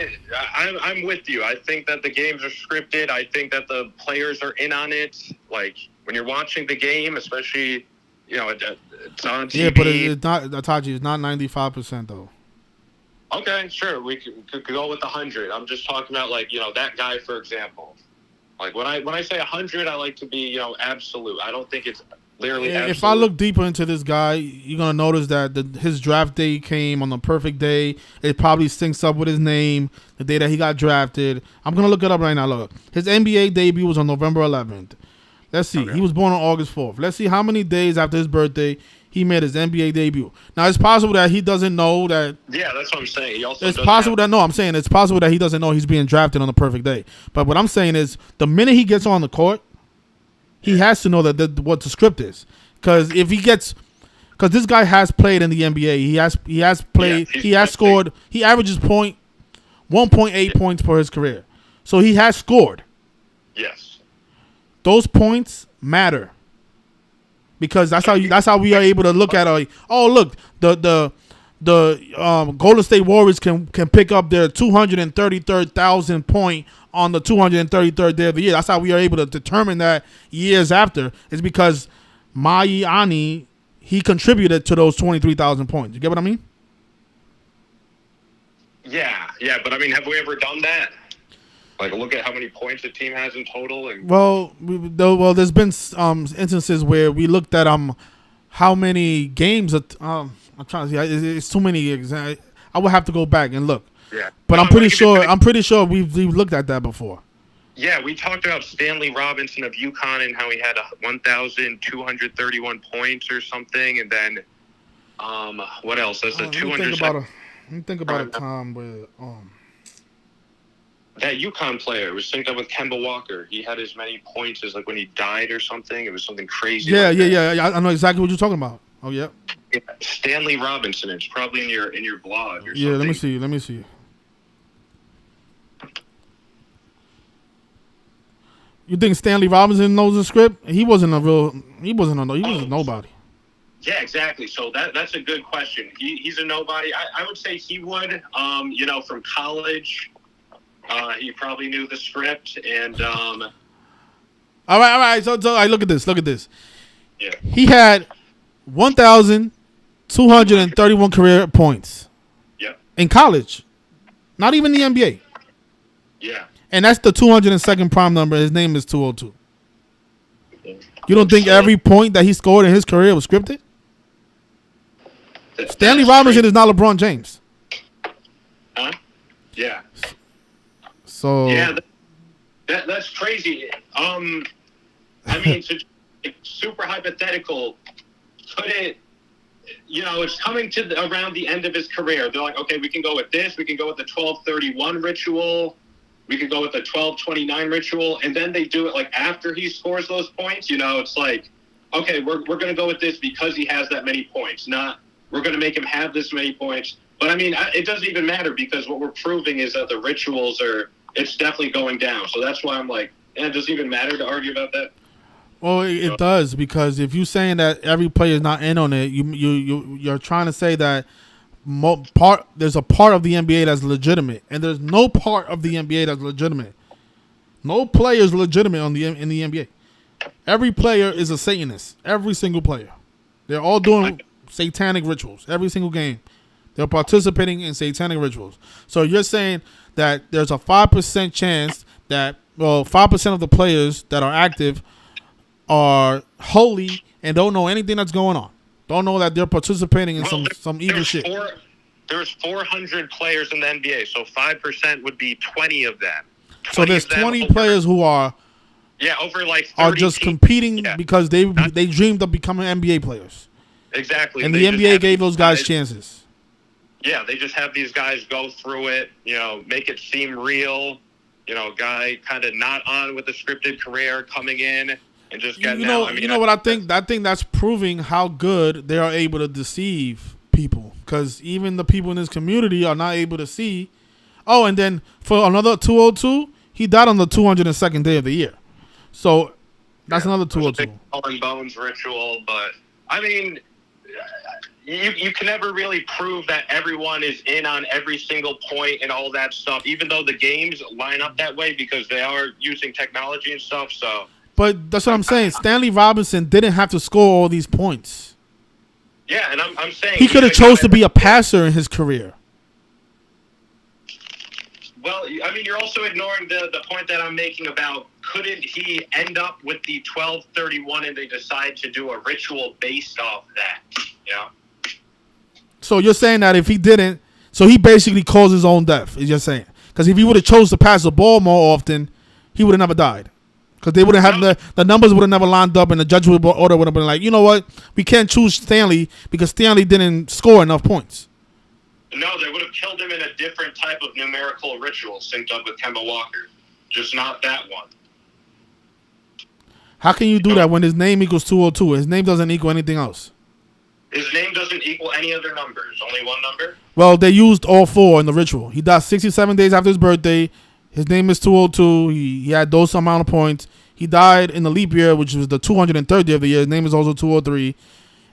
Speaker 3: I'm with you. I think that the games are scripted. I think that the players are in on it. Like when you're watching the game, especially, it's on TV.
Speaker 1: Yeah, but it's not. Atachi, it's not 95% though.
Speaker 3: Okay, sure. We could go with 100. I'm just talking about like that guy for example. Like when I say 100, I like to be absolute. I don't think it's literally absolute.
Speaker 1: If I look deeper into this guy, you're gonna notice that his draft day came on the perfect day. It probably syncs up with his name, the day that he got drafted. I'm gonna look it up right now. Look, his NBA debut was on November 11th. Let's see. Okay. He was born on August 4th. Let's see how many days after his birthday he made his NBA debut. Now, it's possible that he doesn't know that.
Speaker 3: Yeah, that's what I'm saying.
Speaker 1: It's possible that he doesn't know he's being drafted on the perfect day. But what I'm saying is, the minute he gets on the court, he has to know what the script is. Because this guy has played in the NBA. He has played. He has scored. He averages 1.8 points per his career. So he has scored.
Speaker 3: Yes.
Speaker 1: Those points matter. Because that's how we are able to look at look, the the Golden State Warriors can pick up their 233,000 point on the 233rd day of the year. That's how we are able to determine that years after. It's because Ani, he contributed to those 23,000 points. You get what I mean?
Speaker 3: Yeah, but I mean, have we ever done that? Like, look at how many points a team has in total. And
Speaker 1: there's been instances where we looked at how many games. I'm trying to see. It's too many. I would have to go back and look.
Speaker 3: Yeah,
Speaker 1: but I'm pretty sure we've looked at that before.
Speaker 3: Yeah, we talked about Stanley Robinson of UConn and how he had 1,231 points or something, and then what else? That's the 200.
Speaker 1: Let me think about a time where
Speaker 3: that UConn player was synced up with Kemba Walker. He had as many points as like when he died or something. It was something crazy.
Speaker 1: Yeah. I know exactly what you're talking about. Oh yeah.
Speaker 3: Yeah, Stanley Robinson. It's probably in your blog or something.
Speaker 1: Yeah, let me see. You think Stanley Robinson knows the script? He wasn't a nobody.
Speaker 3: Yeah, exactly. So that's a good question. He's a nobody. I would say he would. From college, he probably knew the script. And all
Speaker 1: right. So I look at this.
Speaker 3: Yeah.
Speaker 1: He had 1,231 career points.
Speaker 3: Yeah.
Speaker 1: In college, not even the NBA.
Speaker 3: Yeah.
Speaker 1: And that's the 202nd prime number. His name is 202. You don't think every point that he scored in his career was scripted? Stanley Robinson is not LeBron James.
Speaker 3: Huh? Yeah.
Speaker 1: So.
Speaker 3: Yeah, that's crazy. I mean, it's super hypothetical. Could it? It's coming to around the end of his career. They're like, okay, we can go with this. We can go with the 1231 ritual. We could go with the 1229 ritual, and then they do it like after he scores those points. It's like, okay, we're going to go with this because he has that many points. Not we're going to make him have this many points. But I mean, it doesn't even matter because what we're proving is that the rituals it's definitely going down. So that's why I'm like, it doesn't even matter to argue about that.
Speaker 1: Well, it does, because if you're saying that every player is not in on it, you're trying to say that there's a part of the NBA that's legitimate, and there's no part of the NBA that's legitimate. No player is legitimate in the NBA. Every player is a Satanist. Every single player. They're all doing satanic rituals. Every single game. They're participating in satanic rituals. So you're saying that there's a 5% chance that 5% of the players that are active are holy and don't know anything that's going on. Don't know that they're participating in some evil shit.
Speaker 3: There's 400 players in the NBA, so 5% would be 20 of them.
Speaker 1: So there's 20 players who are
Speaker 3: over like 30
Speaker 1: are just competing because they dreamed of becoming NBA players.
Speaker 3: Exactly.
Speaker 1: And the NBA gave those guys chances.
Speaker 3: Yeah, they just have these guys go through it, make it seem real. Guy kind of not on with a scripted career coming in and just getting out.
Speaker 1: You know what I think? I think that's proving how good they are able to deceive people, because even the people in this community are not able to see. Oh, and then for another 202, he died on the 202nd day of the year. So that's another 202.
Speaker 3: Skull and bones ritual, but I mean, you can never really prove that everyone is in on every single point and all that stuff, even though the games line up that way because they are using technology and stuff. So.
Speaker 1: But that's what I'm saying. Stanley Robinson didn't have to score all these points.
Speaker 3: Yeah, and I'm saying...
Speaker 1: He could have chose to be a passer in his career.
Speaker 3: Well, I mean, you're also ignoring the point that I'm making about couldn't he end up with the 1231 and they decide to do a ritual based off that,
Speaker 1: So you're saying that if he didn't... So he basically caused his own death, is you're saying. Because if he would have chose to pass the ball more often, he would have never died. Because they wouldn't have the numbers would have never lined up, and the judge's order would have been like, you know what, we can't choose Stanley because Stanley didn't score enough points.
Speaker 3: No, they would have killed him in a different type of numerical ritual synced up with Kemba Walker, just not that one.
Speaker 1: How can you do that when his name equals 202? His name doesn't equal anything else.
Speaker 3: His name doesn't equal any other numbers, only one number?
Speaker 1: Well, they used all four in the ritual. He died 67 days after his birthday. His name is 202. He had those amount of points. He died in the leap year, which was the 203rd day of the year. His name is also 203.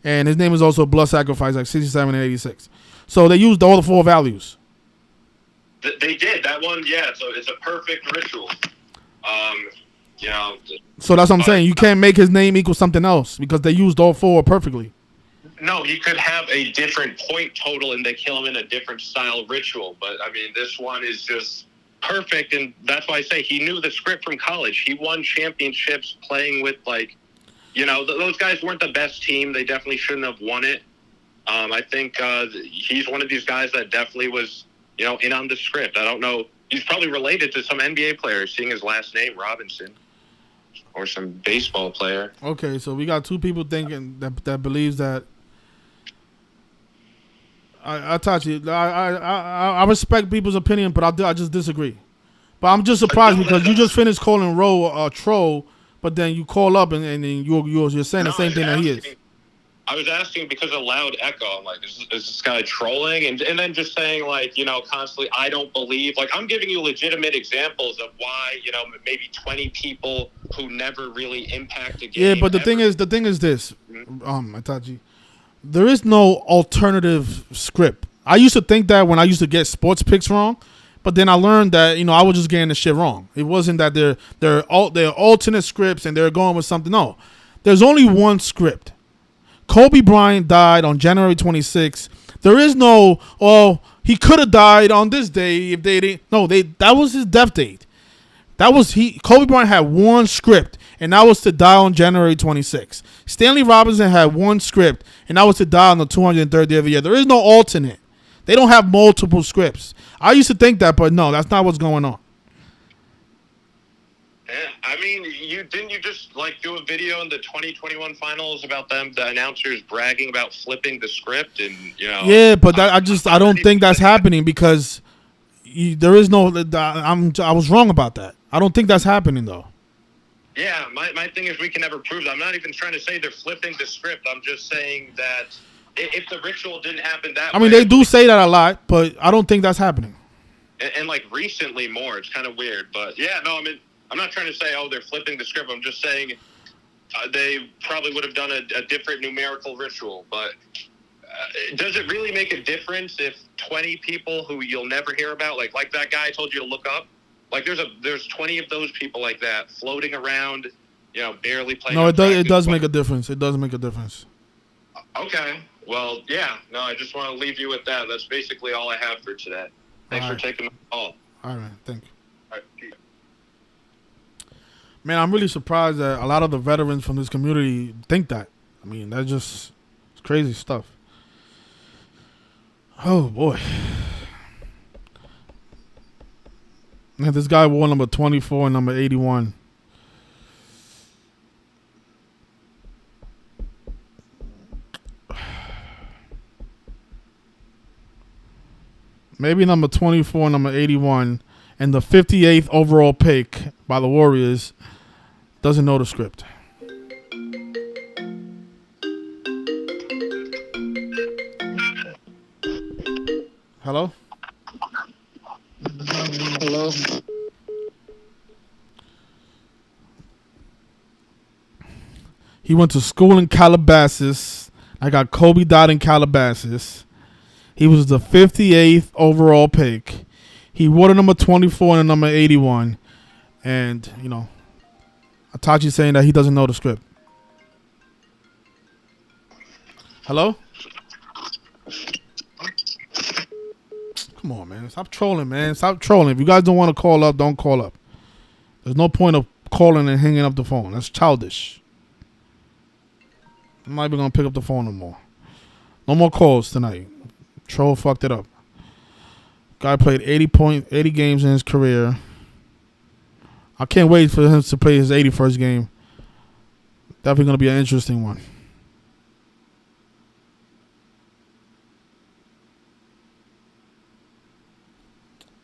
Speaker 1: And his name is also blood sacrifice, like 67 and 86. So they used all the 4 values.
Speaker 3: They did that one, yeah. So it's a perfect ritual. You know.
Speaker 1: So that's what I'm saying. You can't make his name equal something else because they used all 4 perfectly.
Speaker 3: No, he could have a different point total and they kill him in a different style ritual. But I mean, this one is just perfect, and that's why I say he knew the script from college. He won championships playing with, like, you know, those guys weren't the best team. They definitely shouldn't have won it. I think he's one of these guys that definitely was, you know, in on the script. I don't know. He's probably related to some NBA player, seeing his last name, Robinson, or some baseball player.
Speaker 1: Okay, so we got 2 people thinking that believes that. I touch you. I respect people's opinion, but I just disagree. But I'm just surprised because you just finished calling Roe a troll, but then you call up and you're saying the same thing that he is.
Speaker 3: I was asking because of loud echo. I'm like, is this guy trolling? And then just saying, like, you know, constantly, I don't believe. Like, I'm giving you legitimate examples of why, you know, maybe 20 people who never really impact a game.
Speaker 1: Yeah, but the thing is this, Itachi, there is no alternative script. I used to think that when I used to get sports picks wrong, but then I learned that, you know, I was just getting the shit wrong. It wasn't that they're alternate scripts and they're going with something. No, there's only one script. Kobe Bryant died on January 26th. There is no, he could have died on this day if they didn't. No, that was his death date. Kobe Bryant had one script, and that was to die on January 26th. Stanley Robinson had one script, and that was to die on the 203rd day of the year. There is no alternate. They don't have multiple scripts. I used to think that, but no, that's not what's going on.
Speaker 3: Yeah, I mean, didn't you just like do a video in the 2021 finals about the announcers bragging about flipping the script, and you know?
Speaker 1: Yeah, but I don't think that's happening because there is no. I was wrong about that. I don't think that's happening though.
Speaker 3: Yeah, my thing is we can never prove that. I'm not even trying to say they're flipping the script. I'm just saying that if the ritual didn't happen that way.
Speaker 1: I mean, they do say that a lot, but I don't think that's happening.
Speaker 3: And like recently more, it's kind of weird. But yeah, no, I mean, I'm not trying to say, they're flipping the script. I'm just saying they probably would have done a different numerical ritual. But does it really make a difference if 20 people who you'll never hear about, like that guy I told you to look up, like there's 20 of those people like that floating around, you know, barely playing.
Speaker 1: No, it does make a difference. It does make a difference.
Speaker 3: Okay. Well, yeah. No, I just want to leave you with that. That's basically all I have for today. Thanks for taking the call.
Speaker 1: All right. Thank you.
Speaker 3: All right. Peace.
Speaker 1: Man, I'm really surprised that a lot of the veterans from this community think that. I mean, that's just crazy stuff. Oh, boy. Man, this guy wore number 24 and number 81. Maybe number 24, number 81, and the 58th overall pick by the Warriors doesn't know the script. Hello?
Speaker 5: Hello?
Speaker 1: He went to school in Calabasas. I got Kobe died in Calabasas. He was the 58th overall pick. He wore the number 24 and the number 81. And, you know, Itachi saying that he doesn't know the script. Hello? Come on, man. Stop trolling, man. Stop trolling. If you guys don't want to call up, don't call up. There's no point of calling and hanging up the phone. That's childish. I'm not even going to pick up the phone no more. No more calls tonight. Troll fucked it up. Guy played 80 games in his career. I can't wait for him to play his 81st game. Definitely going to be an interesting one.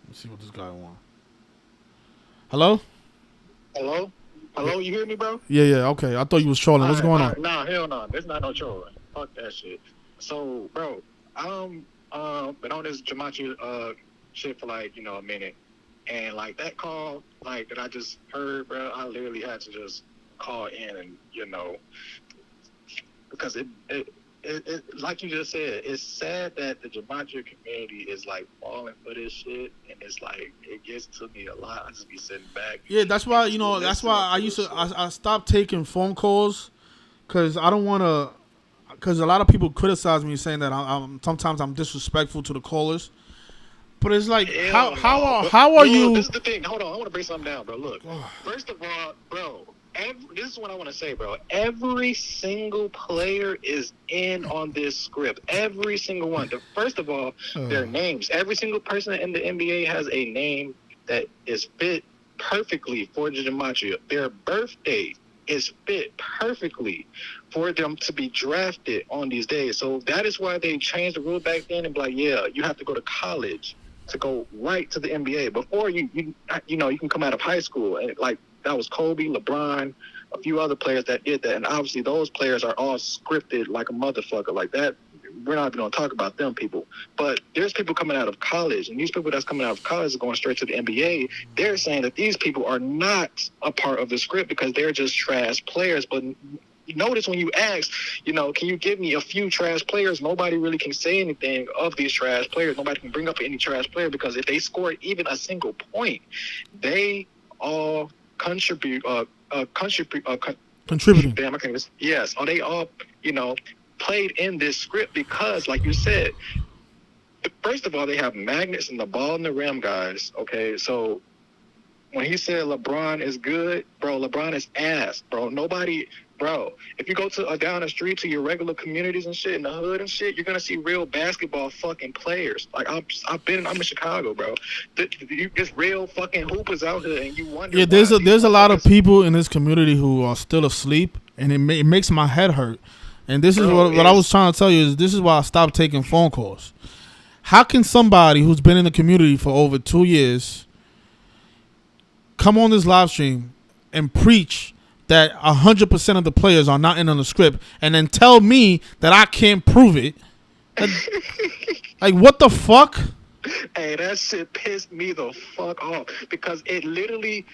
Speaker 1: Let's see what this guy wants. Hello?
Speaker 5: Hello? Hello, you hear me, bro?
Speaker 1: Yeah, okay. I thought you was trolling. What's going on?
Speaker 5: Nah, hell no. There's not no trolling. Fuck that shit. So, bro, been on this Gematria shit for like, you know, a minute. And like that call, like that I just heard, bro, I literally had to just call in and, you know, because it like you just said, it's sad that the Gematria community is like falling for this shit, and it's like it gets to me a lot. I just be sitting back.
Speaker 1: Yeah, that's why
Speaker 5: and just
Speaker 1: that's why
Speaker 5: listening to this shit.
Speaker 1: I stopped taking phone calls because I don't want to. Because a lot of people criticize me saying that sometimes I'm disrespectful to the callers. But it's like
Speaker 5: Hell no.
Speaker 1: how are
Speaker 5: Look,
Speaker 1: you?
Speaker 5: this is the thing. Hold on, I want to break something down, bro. Look, first of all, bro, this is what I want to say, bro. Every single player is in on this script. Every single one. First of all, their names. Every single person in the NBA has a name that is fit perfectly for the Gematria. Their birthday is fit perfectly for them to be drafted on these days. So that is why they changed the rule back then and be like, yeah, you have to go to college to go right to the NBA. Before you can come out of high school, and like that was Kobe, LeBron, a few other players that did that, and obviously those players are all scripted like a motherfucker. Like that, we're not even gonna talk about them people. But there's people coming out of college, and these people that's coming out of college are going straight to the NBA. They're saying that these people are not a part of the script because they're just trash players. But notice when you ask, can you give me a few trash players? Nobody really can say anything of these trash players. Nobody can bring up any trash player because if they score even a single point, they all contributing. Damn, I can't. Yes, or they all, played in this script because, like you said, first of all, they have magnets in the ball and the rim, guys. Okay, so when he said LeBron is good, bro, LeBron is ass, bro. Nobody, bro. If you go to down the street to your regular communities and shit in the hood and shit, you're gonna see real basketball fucking players. Like I'm in Chicago, bro. There's real fucking hoopers out here, and you wonder.
Speaker 1: Yeah, there's a lot of people in this community who are still asleep, and it makes my head hurt. And this is what I was trying to tell you is this is why I stopped taking phone calls. How can somebody who's been in the community for over 2 years come on this live stream and preach that 100% of the players are not in on the script and then tell me that I can't prove it? Like, what the fuck?
Speaker 5: Hey, that shit pissed me the fuck off because it literally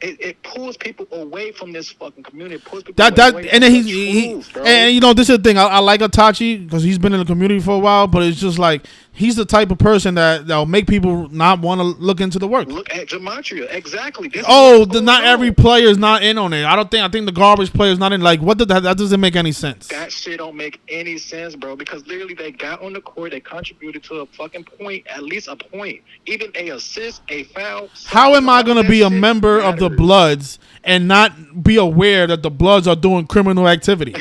Speaker 5: it pulls people away from this fucking community. It pulls people away
Speaker 1: and
Speaker 5: from
Speaker 1: then
Speaker 5: the truth, bro.
Speaker 1: And this is the thing. I like Itachi because he's been in the community for a while, but it's just like he's the type of person that'll make people not want to look into the work.
Speaker 5: Look at Gematria, exactly.
Speaker 1: Not every player is not in on it. I think the garbage player is not in. Like, what that doesn't make any sense.
Speaker 5: That shit don't make any sense, bro. Because literally they got on the court, they contributed to a fucking point, at least a point, even a assist, a foul.
Speaker 1: How am I gonna be a member of the Bloods and not be aware that the Bloods are doing criminal activity?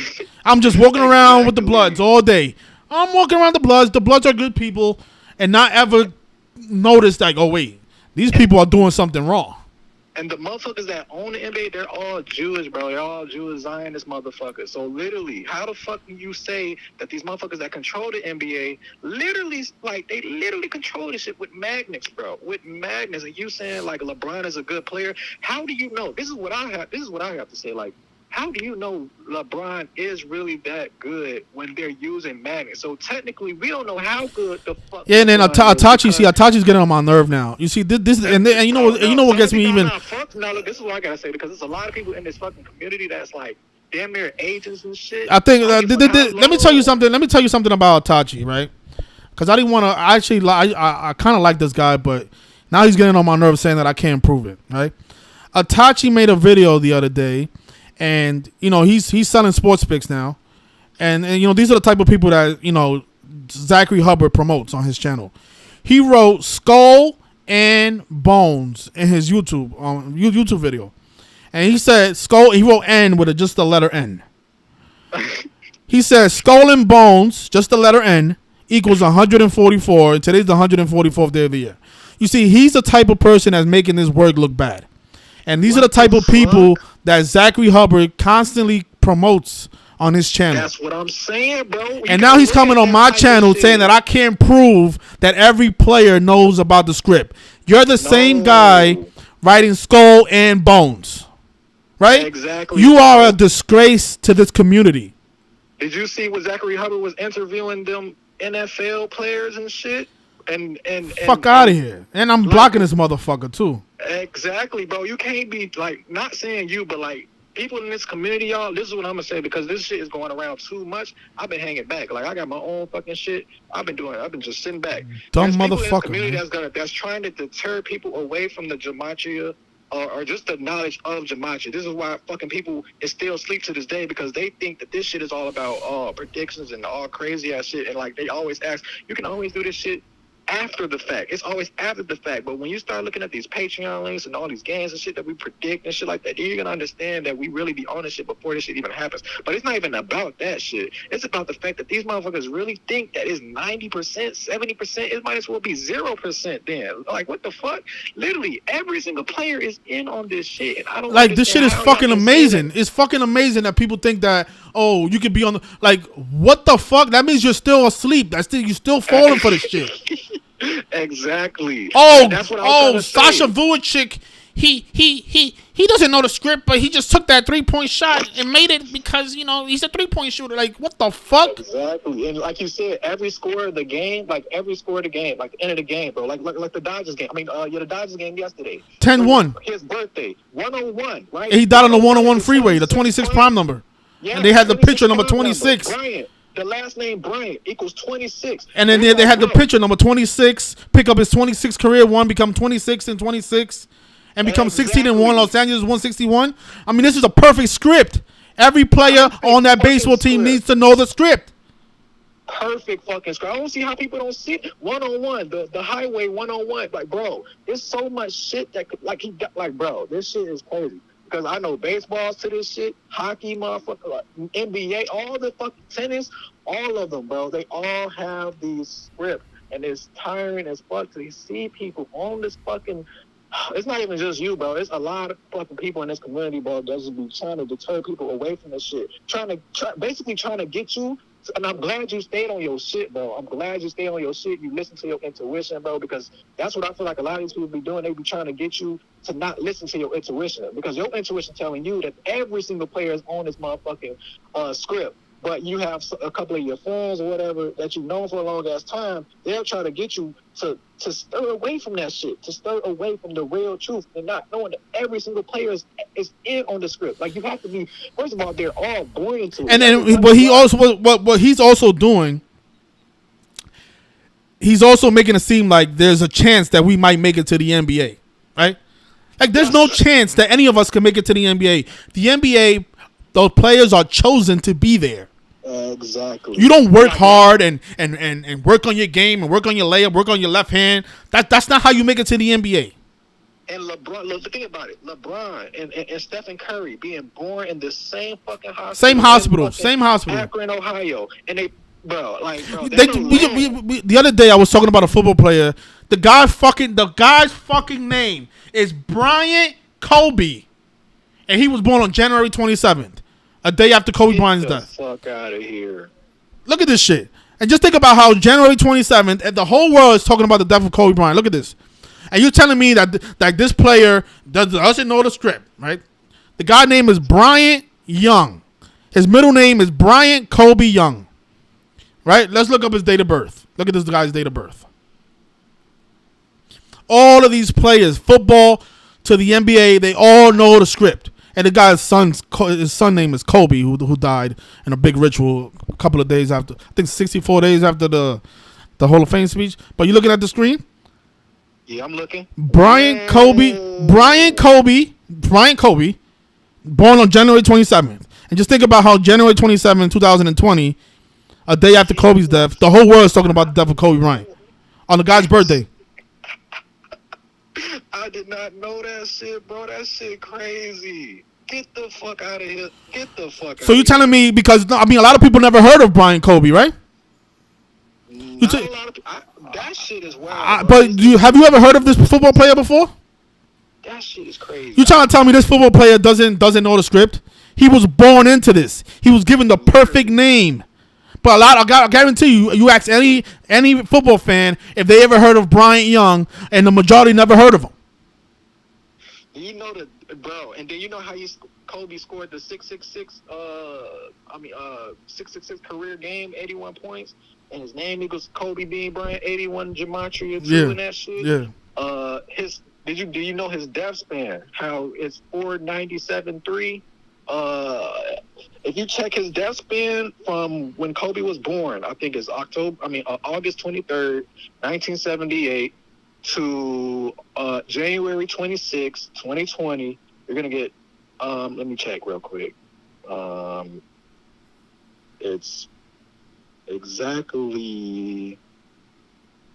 Speaker 1: I'm just walking around with the Bloods all day. I'm walking around the Bloods. The Bloods are good people, and not ever notice like, oh wait, these people are doing something wrong.
Speaker 5: And the motherfuckers that own the NBA, they're all Jewish, bro. They're all Jewish Zionist motherfuckers. So literally, how the fuck can you say that these motherfuckers that control the NBA they literally control this shit with magnets, bro. With magnets. And you saying like LeBron is a good player. How do you know? This is what I have to say. Like, how do you know LeBron is really that good when they're using magnets? So technically, we don't know how good the fuck.
Speaker 1: Yeah, and then Itachi's getting on my nerve now. You see, this and you know what gets me even.
Speaker 5: No, look, this is what I gotta say because there's a lot of people in this fucking community that's like damn near agents and shit.
Speaker 1: I think let me tell you something. Let me tell you something about Itachi, right? Because I didn't want to. I kind of like this guy, but now he's getting on my nerves saying that I can't prove it, right? Itachi made a video the other day. And he's selling sports picks now, and these are the type of people that Zachary Hubbard promotes on his channel. He wrote skull and bones in his YouTube video, and he said skull. He wrote N with just the letter N. He said skull and bones, just the letter N, equals 144. And today's the 144th day of the year. You see, he's the type of person that's making this work look bad. And these are the type of people that Zachary Hubbard constantly promotes on his channel.
Speaker 5: That's what I'm saying, bro.
Speaker 1: And now he's coming on my channel saying that I can't prove that every player knows about the script. You're the same guy writing skull and bones, right?
Speaker 5: Exactly.
Speaker 1: You are a disgrace to this community.
Speaker 5: Did you see what Zachary Hubbard was interviewing them NFL players and shit? And
Speaker 1: fuck out of here. And I'm blocking this motherfucker too.
Speaker 5: Exactly, bro. You can't be like, not saying you, but like people in this community, y'all, this is what I'm gonna say, because this shit is going around too much. I've been hanging back. Like, I got my own fucking shit. I've been just sitting back.
Speaker 1: Dumb
Speaker 5: There's people in this
Speaker 1: motherfucker,
Speaker 5: community
Speaker 1: man.
Speaker 5: that's trying to deter people away from the gematria or just the knowledge of gematria. This is why fucking people is still asleep to this day, because they think that this shit is all about predictions and all crazy ass shit. And like, they always ask, you can always do this shit after the fact. It's always after the fact. But when you start looking at these Patreon links and all these games and shit that we predict and shit like that, then you're gonna understand that we really be on this shit before this shit even happens. But it's not even about that shit. It's about the fact that these motherfuckers really think that it's 90%, 70%. It might as well be 0% then. Like, what the fuck? Literally every single player is in on this shit, and I don't
Speaker 1: Like, this shit is
Speaker 5: understand how
Speaker 1: fucking
Speaker 5: y'all can say
Speaker 1: amazing.
Speaker 5: that.
Speaker 1: It's fucking amazing that people think that, oh, you could be on the, like, what the fuck? That means you're still asleep. That's still, you still falling for this shit.
Speaker 5: Exactly.
Speaker 1: Oh,
Speaker 5: And that's what I was trying to
Speaker 1: Sasha
Speaker 5: say.
Speaker 1: Vujacic, he doesn't know the script, but he just took that 3-point shot and made it because, you know, he's a 3-point shooter. Like, what the fuck?
Speaker 5: Exactly. And like you said, every score of the game, like the end of the game, bro. Like the Dodgers game. I mean, the Dodgers game yesterday.
Speaker 1: 10-1.
Speaker 5: His birthday, 101, right?
Speaker 1: And he died on the 101
Speaker 5: 101
Speaker 1: freeway, the 26 prime number.
Speaker 5: Yeah,
Speaker 1: And they had the
Speaker 5: 26
Speaker 1: picture number
Speaker 5: prime
Speaker 1: 26.
Speaker 5: Bryant. The last name Bryant equals 26.
Speaker 1: And then they had the picture number 26, pick up his 26 career one, become 26 and 26, and become 16 and 1. Los Angeles 161. I mean, this is a perfect script. Every player on that baseball team needs to know the script.
Speaker 5: Perfect fucking script. I don't see how people don't see it. 101, the highway 101. Like, bro, there's so much shit that could, like, he got, like, bro, this shit is crazy. Because I know baseballs to this shit, hockey, motherfucker, like, NBA, all the fucking tennis, all of them, bro. They all have these scripts, and it's tiring as fuck to see people on this fucking. It's not even just you, bro. It's a lot of fucking people in this community, bro, that just be trying to deter people away from this shit, basically trying to get you. And I'm glad you stayed on your shit, bro. I'm glad you stayed on your shit. You listen to your intuition, bro, because that's what I feel like a lot of these people be doing. They be trying to get you to not listen to your intuition, because your intuition telling you that every single player is on this motherfucking script. But you have a couple of your friends or whatever that you've known for a long ass time. They'll try to get you to stir away from that shit, to stir away from the real truth, and not knowing that every single player is in on the script. Like, you have to be. First of all, they're all born into it.
Speaker 1: And then what he's also doing, he's also making it seem like there's a chance that we might make it to the NBA, right? Like, there's no chance that any of us can make it to the NBA. The NBA, those players are chosen to be there.
Speaker 5: Exactly.
Speaker 1: You don't work hard and work on your game and work on your layup, work on your left hand. That's not how you make it to the NBA.
Speaker 5: And LeBron, look, think about it. LeBron and Stephen Curry being born in the same fucking hospital.
Speaker 1: Same hospital.
Speaker 5: Akron, Ohio. And they, bro,
Speaker 1: the other day I was talking about a football player. The guy's fucking name is Bryant Kobe. And he was born on January 27th. A day after Kobe Bryant's death.
Speaker 5: Fuck out of here.
Speaker 1: Look at this shit. And just think about how January 27th, and the whole world is talking about the death of Kobe Bryant. Look at this. And you're telling me that this player doesn't know the script, right? The guy's name is Bryant Young. His middle name is Bryant Kobe Young. Right? Let's look up his date of birth. Look at this guy's date of birth. All of these players, football to the NBA, they all know the script. And the guy's his son name is Kobe, who died in a big ritual a couple of days after, I think 64 days after the Hall of Fame speech. But you looking at the screen?
Speaker 5: Yeah, I'm looking.
Speaker 1: Bryant Kobe, born on January 27th. And just think about how January 27th, 2020, a day after Kobe's death, the whole world is talking about the death of Kobe Bryant on the guy's birthday.
Speaker 5: I did not know that shit, bro. That shit crazy. Get the fuck out of here. Get the fuck out of here.
Speaker 1: So you telling me, because, I mean, a lot of people never heard of Bryant Kobe, right?
Speaker 5: Not a lot of people. That shit is wild.
Speaker 1: But have you ever heard of this football player before?
Speaker 5: That shit is crazy.
Speaker 1: You trying to tell me this football player doesn't know the script? He was born into this. He was given the perfect name. But I guarantee you ask any football fan if they ever heard of Bryant Young, and the majority never heard of him.
Speaker 5: You know that, bro, and then you know how Kobe scored the 666 career game, 81 points, and his name equals Kobe Bean Bryant, 81 Gematria too, and that shit.
Speaker 1: Yeah.
Speaker 5: Do you know his death span? How it's 497.3, If you check his death span from when Kobe was born, I think it's August 23rd, 1978 to January 26th, 2020, you're going to get, let me check real quick. It's exactly,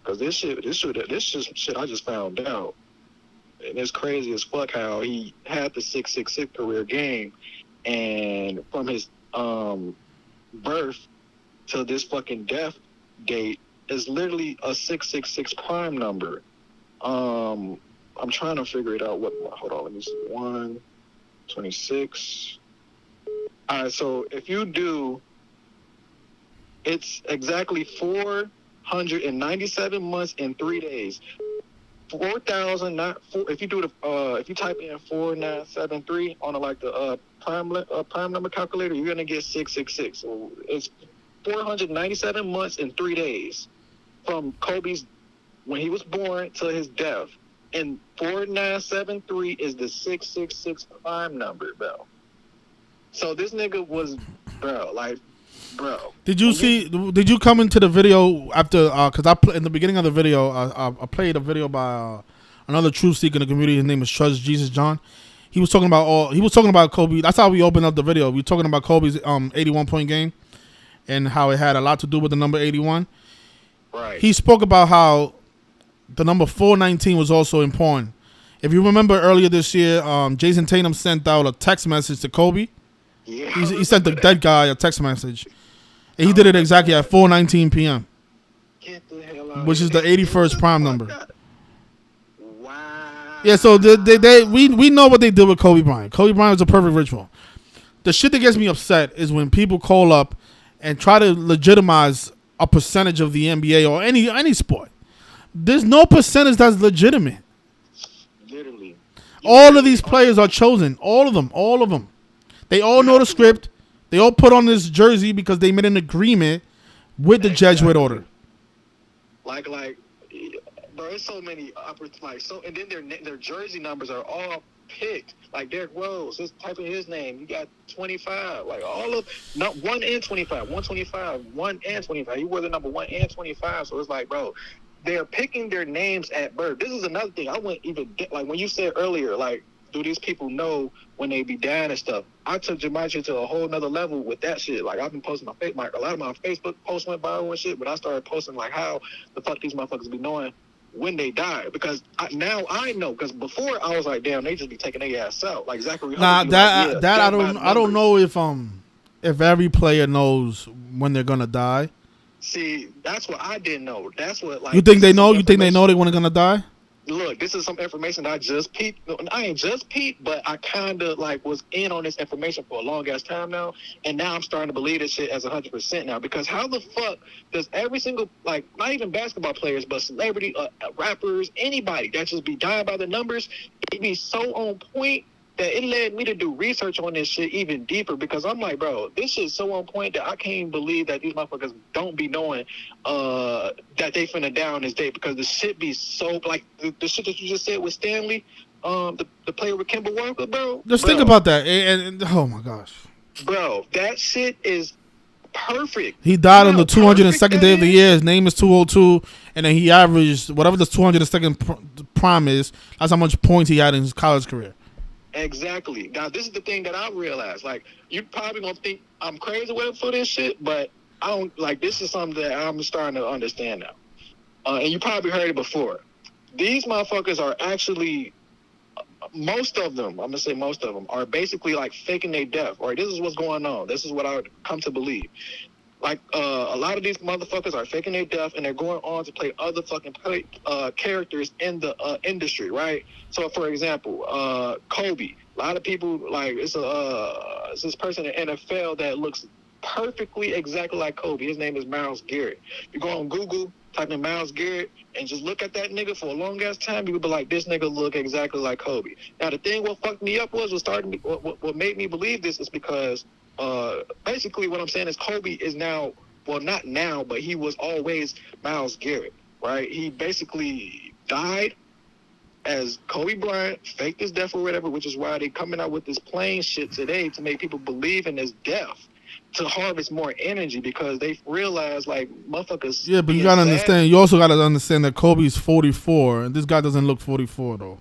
Speaker 5: because this shit I just found out. And it's crazy as fuck how he had the 666 career game, and from his birth to this fucking death date is literally a 666 prime number. I'm trying to figure it out. Hold on, let me see. 126. All right, so if you do, it's exactly 497 months and 3 days. 4,000. If you do if you type in 4973 on the prime number calculator, you're gonna get 666. So it's 497 months and 3 days from Kobe's when he was born to his death, and 4973 is the 666 prime number, bro. So this nigga was, bro.
Speaker 1: Did you see? Did you come into the video after? Because in the beginning of the video, I played a video by another truth seeker in the community. His name is Trust Jesus John. He was talking about Kobe. That's how we opened up the video. We were talking about Kobe's 81-point game and how it had a lot to do with the number 81.
Speaker 5: Right.
Speaker 1: He spoke about how the number 419 was also important. If you remember earlier this year, Jason Tatum sent out a text message to Kobe.
Speaker 5: Yeah,
Speaker 1: He sent the dead guy a text message. And he did it exactly at 4:19 p.m.
Speaker 5: Get the hell out
Speaker 1: which is the 81st prime number.
Speaker 5: Wow.
Speaker 1: Yeah, so we know what they did with Kobe Bryant. Kobe Bryant was a perfect ritual. The shit that gets me upset is when people call up and try to legitimize a percentage of the NBA or any sport. There's no percentage that's legitimate.
Speaker 5: Literally.
Speaker 1: All of these players are chosen. All of them. They all know the script. They all put on this jersey because they made an agreement with the Jesuit order.
Speaker 5: Like, bro, there's so many and then their jersey numbers are all picked. Like Derrick Rose, just type in his name, you got 25. Like all of not 1 and 25, 125, 1 and 25. He wore the number 1 and 25. So it's like, bro, they're picking their names at birth. This is another thing I wouldn't even get. Like when you said earlier, like, do these people know when they be dying and stuff? I took Gematria to a whole nother level with that shit. Like I've been posting a lot of my Facebook posts went viral and shit, but I started posting like how the fuck these motherfuckers be knowing when they die, because now I know. Because before I was like, damn, they just be taking their ass out. Like Zachary.
Speaker 1: Nah, I don't know if every player knows when they're gonna die.
Speaker 5: See, that's what I didn't know. That's what like.
Speaker 1: You think they know? You think they know they're gonna die?
Speaker 5: Look, this is some information that I just peeped. I ain't just peeped, but I kind of like was in on this information for a long ass time now, and now I'm starting to believe this shit as 100% now. Because how the fuck does every single, like, not even basketball players, but celebrity, rappers, anybody that just be dying by the numbers, it be so on point that it led me to do research on this shit even deeper, because I'm like, bro, this shit's so on point that I can't even believe that these motherfuckers don't be knowing that they finna die on this day, because the shit be so, like, the shit that you just said with Stanley, the player with Kemba Walker, bro.
Speaker 1: Just think about that. And oh my gosh.
Speaker 5: Bro, that shit is perfect.
Speaker 1: He died on the 202nd day of the year. His name is 202, and then he averaged whatever the 202nd prime is. That's how much points he had in his college career.
Speaker 5: Exactly. Now, this is the thing that I realized. Like, you probably gonna think I'm crazy for this shit, but I don't, like, this is something that I'm starting to understand now. And you probably heard it before. These motherfuckers are actually, most of them, I'm gonna say most of them, are basically like faking their death. Or this is what's going on. This is what I would come to believe. Like, a lot of these motherfuckers are faking their death, and they're going on to play other fucking characters in the industry, right? So, for example, Kobe. A lot of people, like, it's this person in NFL that looks perfectly exactly like Kobe. His name is Myles Garrett. You go on Google, type in Myles Garrett, and just look at that nigga for a long ass time, you would be like, this nigga look exactly like Kobe. Now, the thing what fucked me up what made me believe this is because basically what I'm saying is Kobe is now, well, not now, but he was always Myles Garrett, right? He basically died as Kobe Bryant faked his death or whatever, which is why they coming out with this plain shit today to make people believe in his death, to harvest more energy, because they realize like motherfuckers.
Speaker 1: Yeah, but you
Speaker 5: being
Speaker 1: gotta
Speaker 5: sad.
Speaker 1: understand. You also gotta understand that Kobe's 44, and this guy doesn't look 44 though.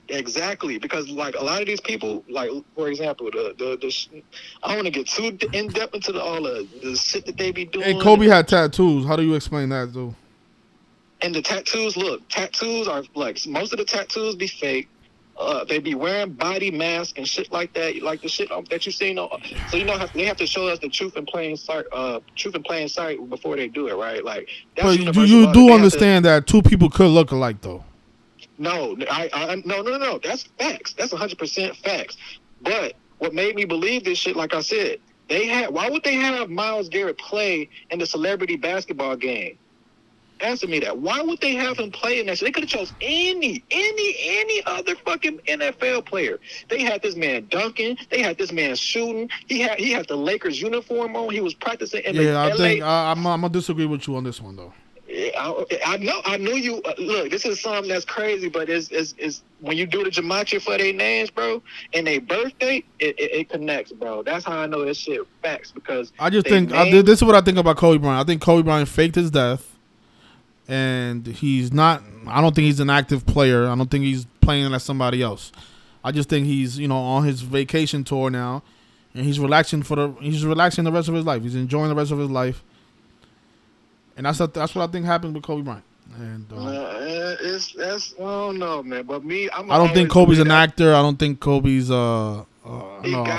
Speaker 5: Exactly, because like a lot of these people, like for example, I don't want to get too in depth into all the shit that they be doing.
Speaker 1: Hey, Kobe had tattoos. How do you explain that, though?
Speaker 5: And the tattoos, look, tattoos are like most of the tattoos be fake. They be wearing body masks and shit like that, like the shit that you seen. So you know they have to show us the truth in plain sight. Truth in plain sight before they do it, right? Like that's
Speaker 1: But
Speaker 5: universal.
Speaker 1: you do understand that two people could look alike, though.
Speaker 5: No, no. That's facts. That's 100% facts. But what made me believe this shit, like I said, why would they have Myles Garrett play in the celebrity basketball game? Answer me that. Why would they have him play in that shit? They could have chose any other fucking NFL player. They had this man dunking. They had this man shooting. He had the Lakers uniform on. He was practicing in the
Speaker 1: I
Speaker 5: LA.
Speaker 1: think I'm gonna disagree with you on this one, though.
Speaker 5: I know you. Look, this is something that's crazy, but it's when you do the gematria for their names, bro, and their birthday, it connects, bro. That's how I know this shit facts, because
Speaker 1: I just think this is what I think about Kobe Bryant. I think Kobe Bryant faked his death, and he's not. I don't think he's an active player. I don't think he's playing like somebody else. I just think he's on his vacation tour now, and he's relaxing the rest of his life. He's enjoying the rest of his life. And that's what I think happened with Kobe Bryant. And
Speaker 5: I don't know, man. But
Speaker 1: I don't think Kobe's an actor. I don't think Kobe's a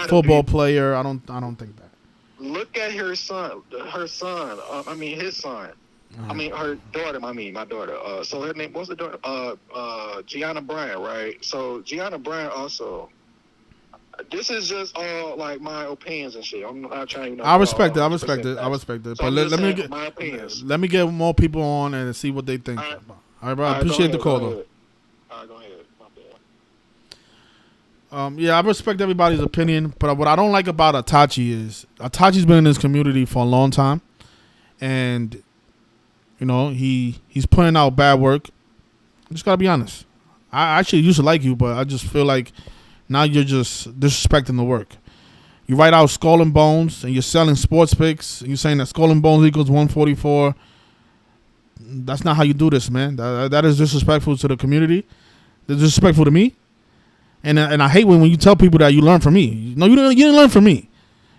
Speaker 1: football player. I don't think that.
Speaker 5: Look at her son. His son. I mean, her daughter. My daughter. So her name. What's the daughter? Gianna Bryant, right? So Gianna Bryant also. This is just all like my opinions and shit. I'm not trying to.
Speaker 1: I respect it. But
Speaker 5: So
Speaker 1: let me get more people on and see what they think. All right, bro. I appreciate the call, though.
Speaker 5: All right, go ahead. My bad.
Speaker 1: Yeah, I respect everybody's opinion, but what I don't like about Itachi is Itachi's been in this community for a long time, and he's putting out bad work. I just gotta be honest. I actually used to like you, but I just feel like now you're just disrespecting the work. You write out Skull and Bones, and you're selling sports picks, and you're saying that Skull and Bones equals 144. That's not how you do this, man. That is disrespectful to the community. It's disrespectful to me. And I hate when you tell people that you learn from me. No, you didn't learn from me.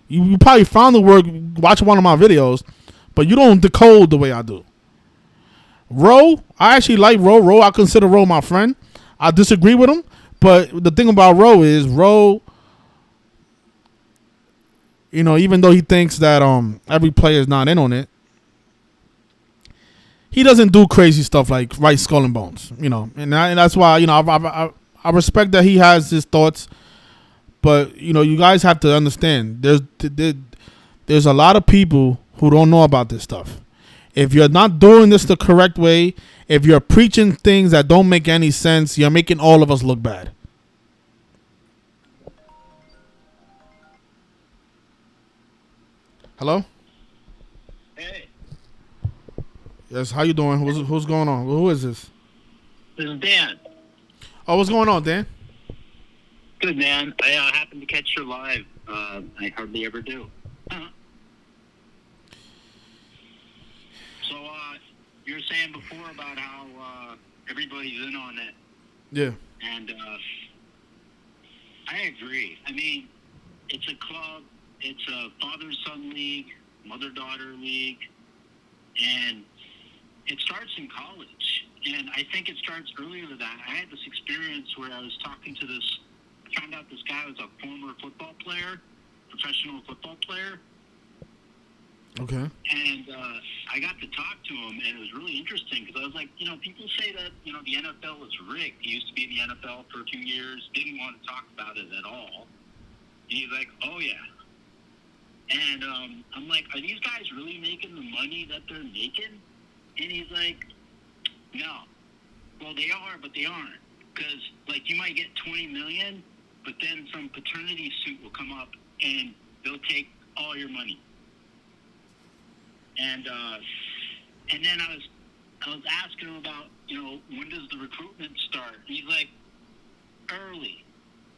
Speaker 1: You probably found the work watching one of my videos, but you don't decode the way I do. Ro, I actually like Ro. Ro, I consider Ro my friend. I disagree with him. But the thing about Ro is even though he thinks that every player is not in on it, he doesn't do crazy stuff like write Skull and Bones, and that's why I respect that he has his thoughts, but you guys have to understand there's a lot of people who don't know about this stuff. If you're not doing this the correct way, if you're preaching things that don't make any sense, you're making all of us look bad. Hello?
Speaker 6: Hey.
Speaker 1: Yes, how you doing? Who's going on? Who is this?
Speaker 6: This is Dan.
Speaker 1: Oh, what's going on, Dan?
Speaker 6: Good, man. I happened to catch you live. I hardly ever do. So, you were saying before about how everybody's in on it.
Speaker 1: Yeah.
Speaker 6: And I agree. I mean, it's a club. It's a father-son league, mother-daughter league, and it starts in college. And I think it starts earlier than that. I had this experience where I was talking to I found out this guy was a former football player, professional football player.
Speaker 1: Okay.
Speaker 6: And I got to talk to him, and it was really interesting because I was like, people say that, the NFL is rigged. He used to be in the NFL for 2 years, didn't want to talk about it at all. And he's like, oh, yeah. And I'm like, are these guys really making the money that they're making? And he's like, no. Well, they are, but they aren't. Because, you might get $20 million, but then some paternity suit will come up, and they'll take all your money. And then I I was asking him about, when does the recruitment start? And he's like, early.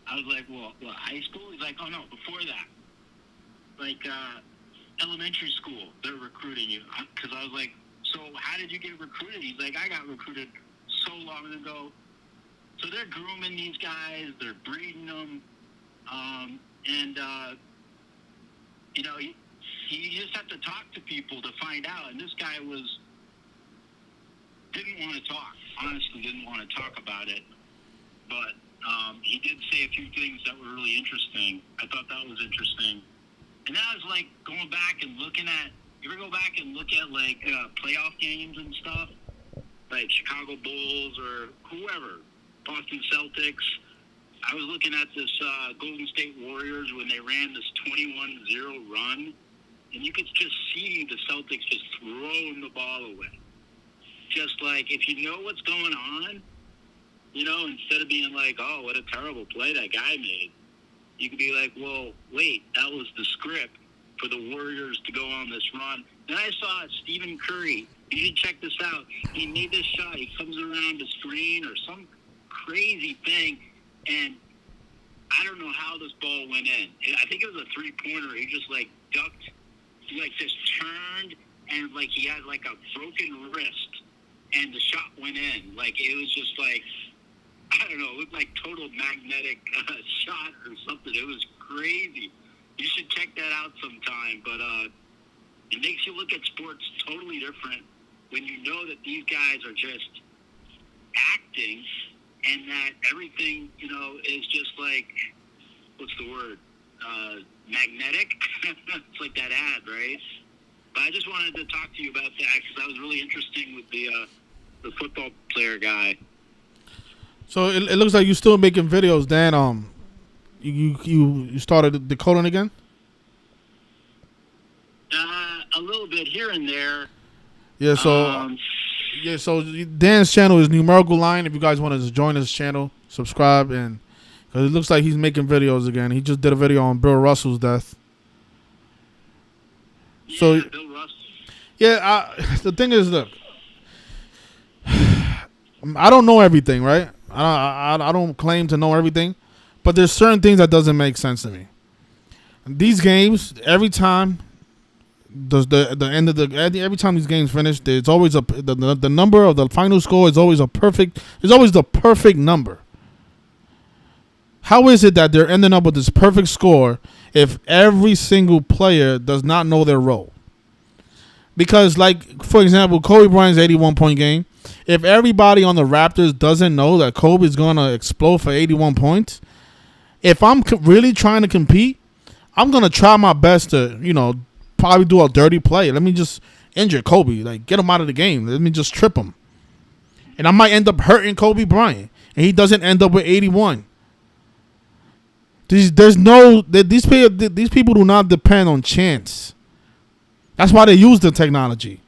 Speaker 6: I was like, well, what, high school? He's like, oh no, before that. Like, elementary school, they're recruiting you. Because I was like, so how did you get recruited? He's like, I got recruited so long ago. So they're grooming these guys, they're breeding them, you just have to talk to people to find out. And this guy didn't want to talk. Honestly, didn't want to talk about it. But he did say a few things that were really interesting. I thought that was interesting. And then I was like going back and looking at. You ever go back and look at like playoff games and stuff, like Chicago Bulls or whoever, Boston Celtics? I was looking at this Golden State Warriors when they ran this 21-0 run, and you could just see the Celtics just throwing the ball away. Just like, if you know what's going on, instead of being like, oh, what a terrible play that guy made, you could be like, well, wait, that was the script for the Warriors to go on this run. Then I saw Stephen Curry. You should check this out. He made this shot. He comes around the screen or some crazy thing, and I don't know how this ball went in. I think it was a three-pointer. He just, like, ducked, like, just turned, and, like, he had, like, a broken wrist, and the shot went in. Like, it was just, like, I don't know, it looked like total magnetic shot or something. It was crazy. You should check that out sometime. But it makes you look at sports totally different when you know that these guys are just acting and that everything, is just like, what's the word? Magnetic? It's like that ad, right? But I just wanted to talk to you about that because that was really interesting with the football player guy.
Speaker 1: So it looks like you're still making videos, Dan. You started decoding again?
Speaker 6: A little bit here and there.
Speaker 1: Yeah. So Dan's channel is Numerical Line. If you guys want to join his channel, subscribe, and because it looks like he's making videos again. He just did a video on Bill Russell's death.
Speaker 6: Yeah,
Speaker 1: So
Speaker 6: Bill Russell.
Speaker 1: yeah, the thing is, look, I don't know everything, right? I don't claim to know everything, but there's certain things that doesn't make sense to me. These games, every time every time these games finish, there's always the number of the final score is always the perfect number. How is it that they're ending up with this perfect score if every single player does not know their role? Because, like, for example, Kobe Bryant's 81-point game, if everybody on the Raptors doesn't know that Kobe's going to explode for 81 points, if I'm really trying to compete, I'm going to try my best to, probably do a dirty play. Let me just injure Kobe. Like, get him out of the game. Let me just trip him. And I might end up hurting Kobe Bryant, and he doesn't end up with 81. These people do not depend on chance. That's why they use the technology.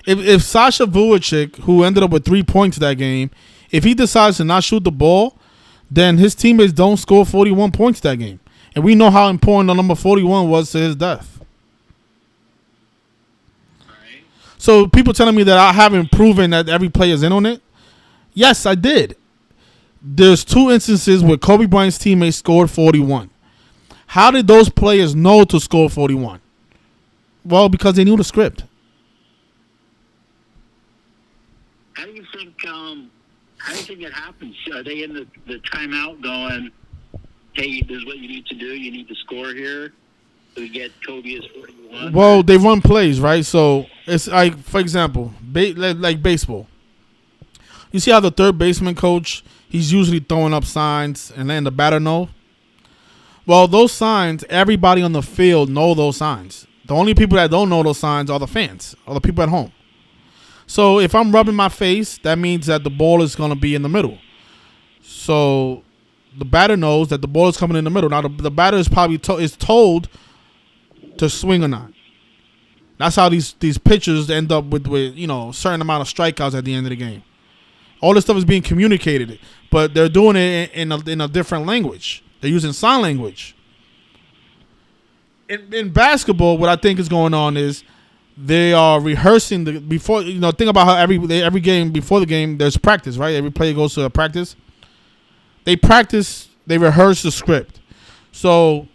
Speaker 1: If Sasha Vujacic, who ended up with 3 points that game, if he decides to not shoot the ball, then his teammates don't score 41 points that game. And we know how important the number 41 was to his death.
Speaker 6: Right.
Speaker 1: So people telling me that I haven't proven that every player is in on it. Yes, I did. There's 2 instances where Kobe Bryant's teammates scored 41. How did those players know to score 41? Well, because they knew the script.
Speaker 6: How do you think it happens? Are they in the timeout going, hey, this is what you need to do. You need to score here. So we get Kobe as 41.
Speaker 1: Well, they run plays, right? So it's like, for example, like baseball. You see how the third baseman coach, he's usually throwing up signs and letting the batter know? Well, those signs, everybody on the field know those signs. The only people that don't know those signs are the fans or the people at home. So if I'm rubbing my face, that means that the ball is going to be in the middle. So the batter knows that the ball is coming in the middle. Now, the batter is probably is told to swing or not. That's how these pitchers end up with a certain amount of strikeouts at the end of the game. All this stuff is being communicated, but they're doing it in a different language. They're using sign language. In basketball, what I think is going on is they are rehearsing before. Think about how every game before the game there's practice, right? Every player goes to a practice. They practice. They rehearse the script. So,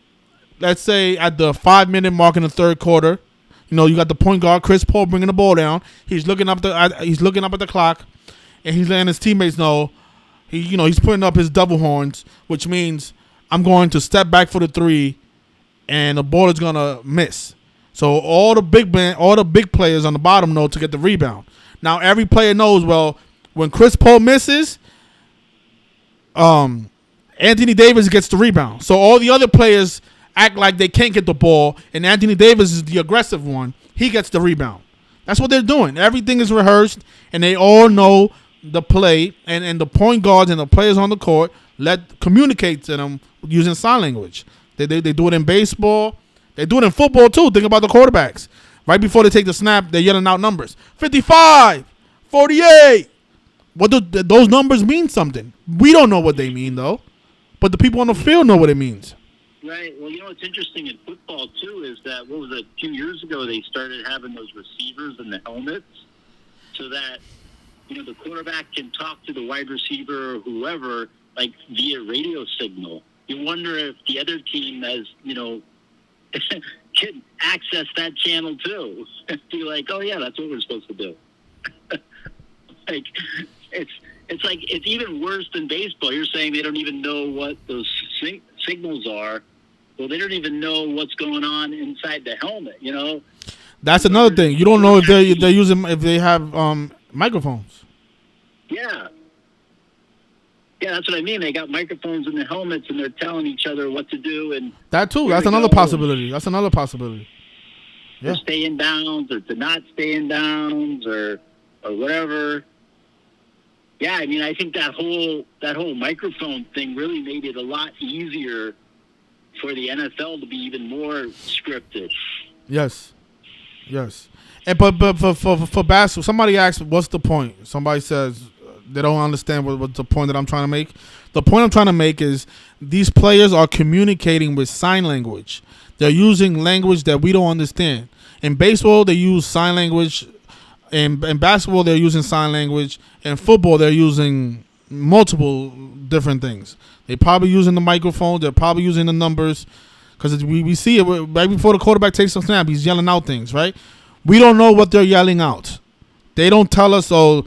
Speaker 1: let's say at the 5-minute mark in the third quarter, you got the point guard Chris Paul bringing the ball down. He's looking up at the clock, and he's letting his teammates know. He's putting up his double horns, which means I'm going to step back for the three, and the ball is gonna miss. So all the big players on the bottom know to get the rebound. Now every player knows, well, when Chris Paul misses, Anthony Davis gets the rebound. So all the other players act like they can't get the ball, and Anthony Davis is the aggressive one. He gets the rebound. That's what they're doing. Everything is rehearsed, and they all know the play, and the point guards and the players on the court communicate to them using sign language. They do it in baseball. They do it in football too. Think about the quarterbacks. Right before they take the snap, they're yelling out numbers. 55, 48. What do those numbers mean something? We don't know what they mean though, but the people on the field know what it means.
Speaker 6: Right. Well, what's interesting in football too is that a few years ago they started having those receivers in the helmets, so that the quarterback can talk to the wide receiver or whoever like via radio signal. You wonder if the other team has can access that channel too. Be like, oh yeah, that's what we're supposed to do. Like it's even worse than baseball. You're saying they don't even know what those signals are. Well, they don't even know what's going on inside the helmet.
Speaker 1: That's another thing. You don't know if if they have microphones.
Speaker 6: Yeah. Yeah, that's what I mean. They got microphones in the helmets, and they're telling each other what to do. And
Speaker 1: that too. That's another possibility. Yeah.
Speaker 6: To stay in bounds or to not stay in bounds or whatever. Yeah, I mean, I think that whole microphone thing really made it a lot easier for the NFL to be even more scripted.
Speaker 1: Yes. And but for basketball, somebody asked, "What's the point?" Somebody says they don't understand what's the point that I'm trying to make. The point I'm trying to make is these players are communicating with sign language. They're using language that we don't understand. In baseball, they use sign language. In basketball, they're using sign language. In football, they're using multiple different things. They're probably using the microphone. They're probably using the numbers. Because we see it right before the quarterback takes a snap. He's yelling out things, right? We don't know what they're yelling out. They don't tell us. So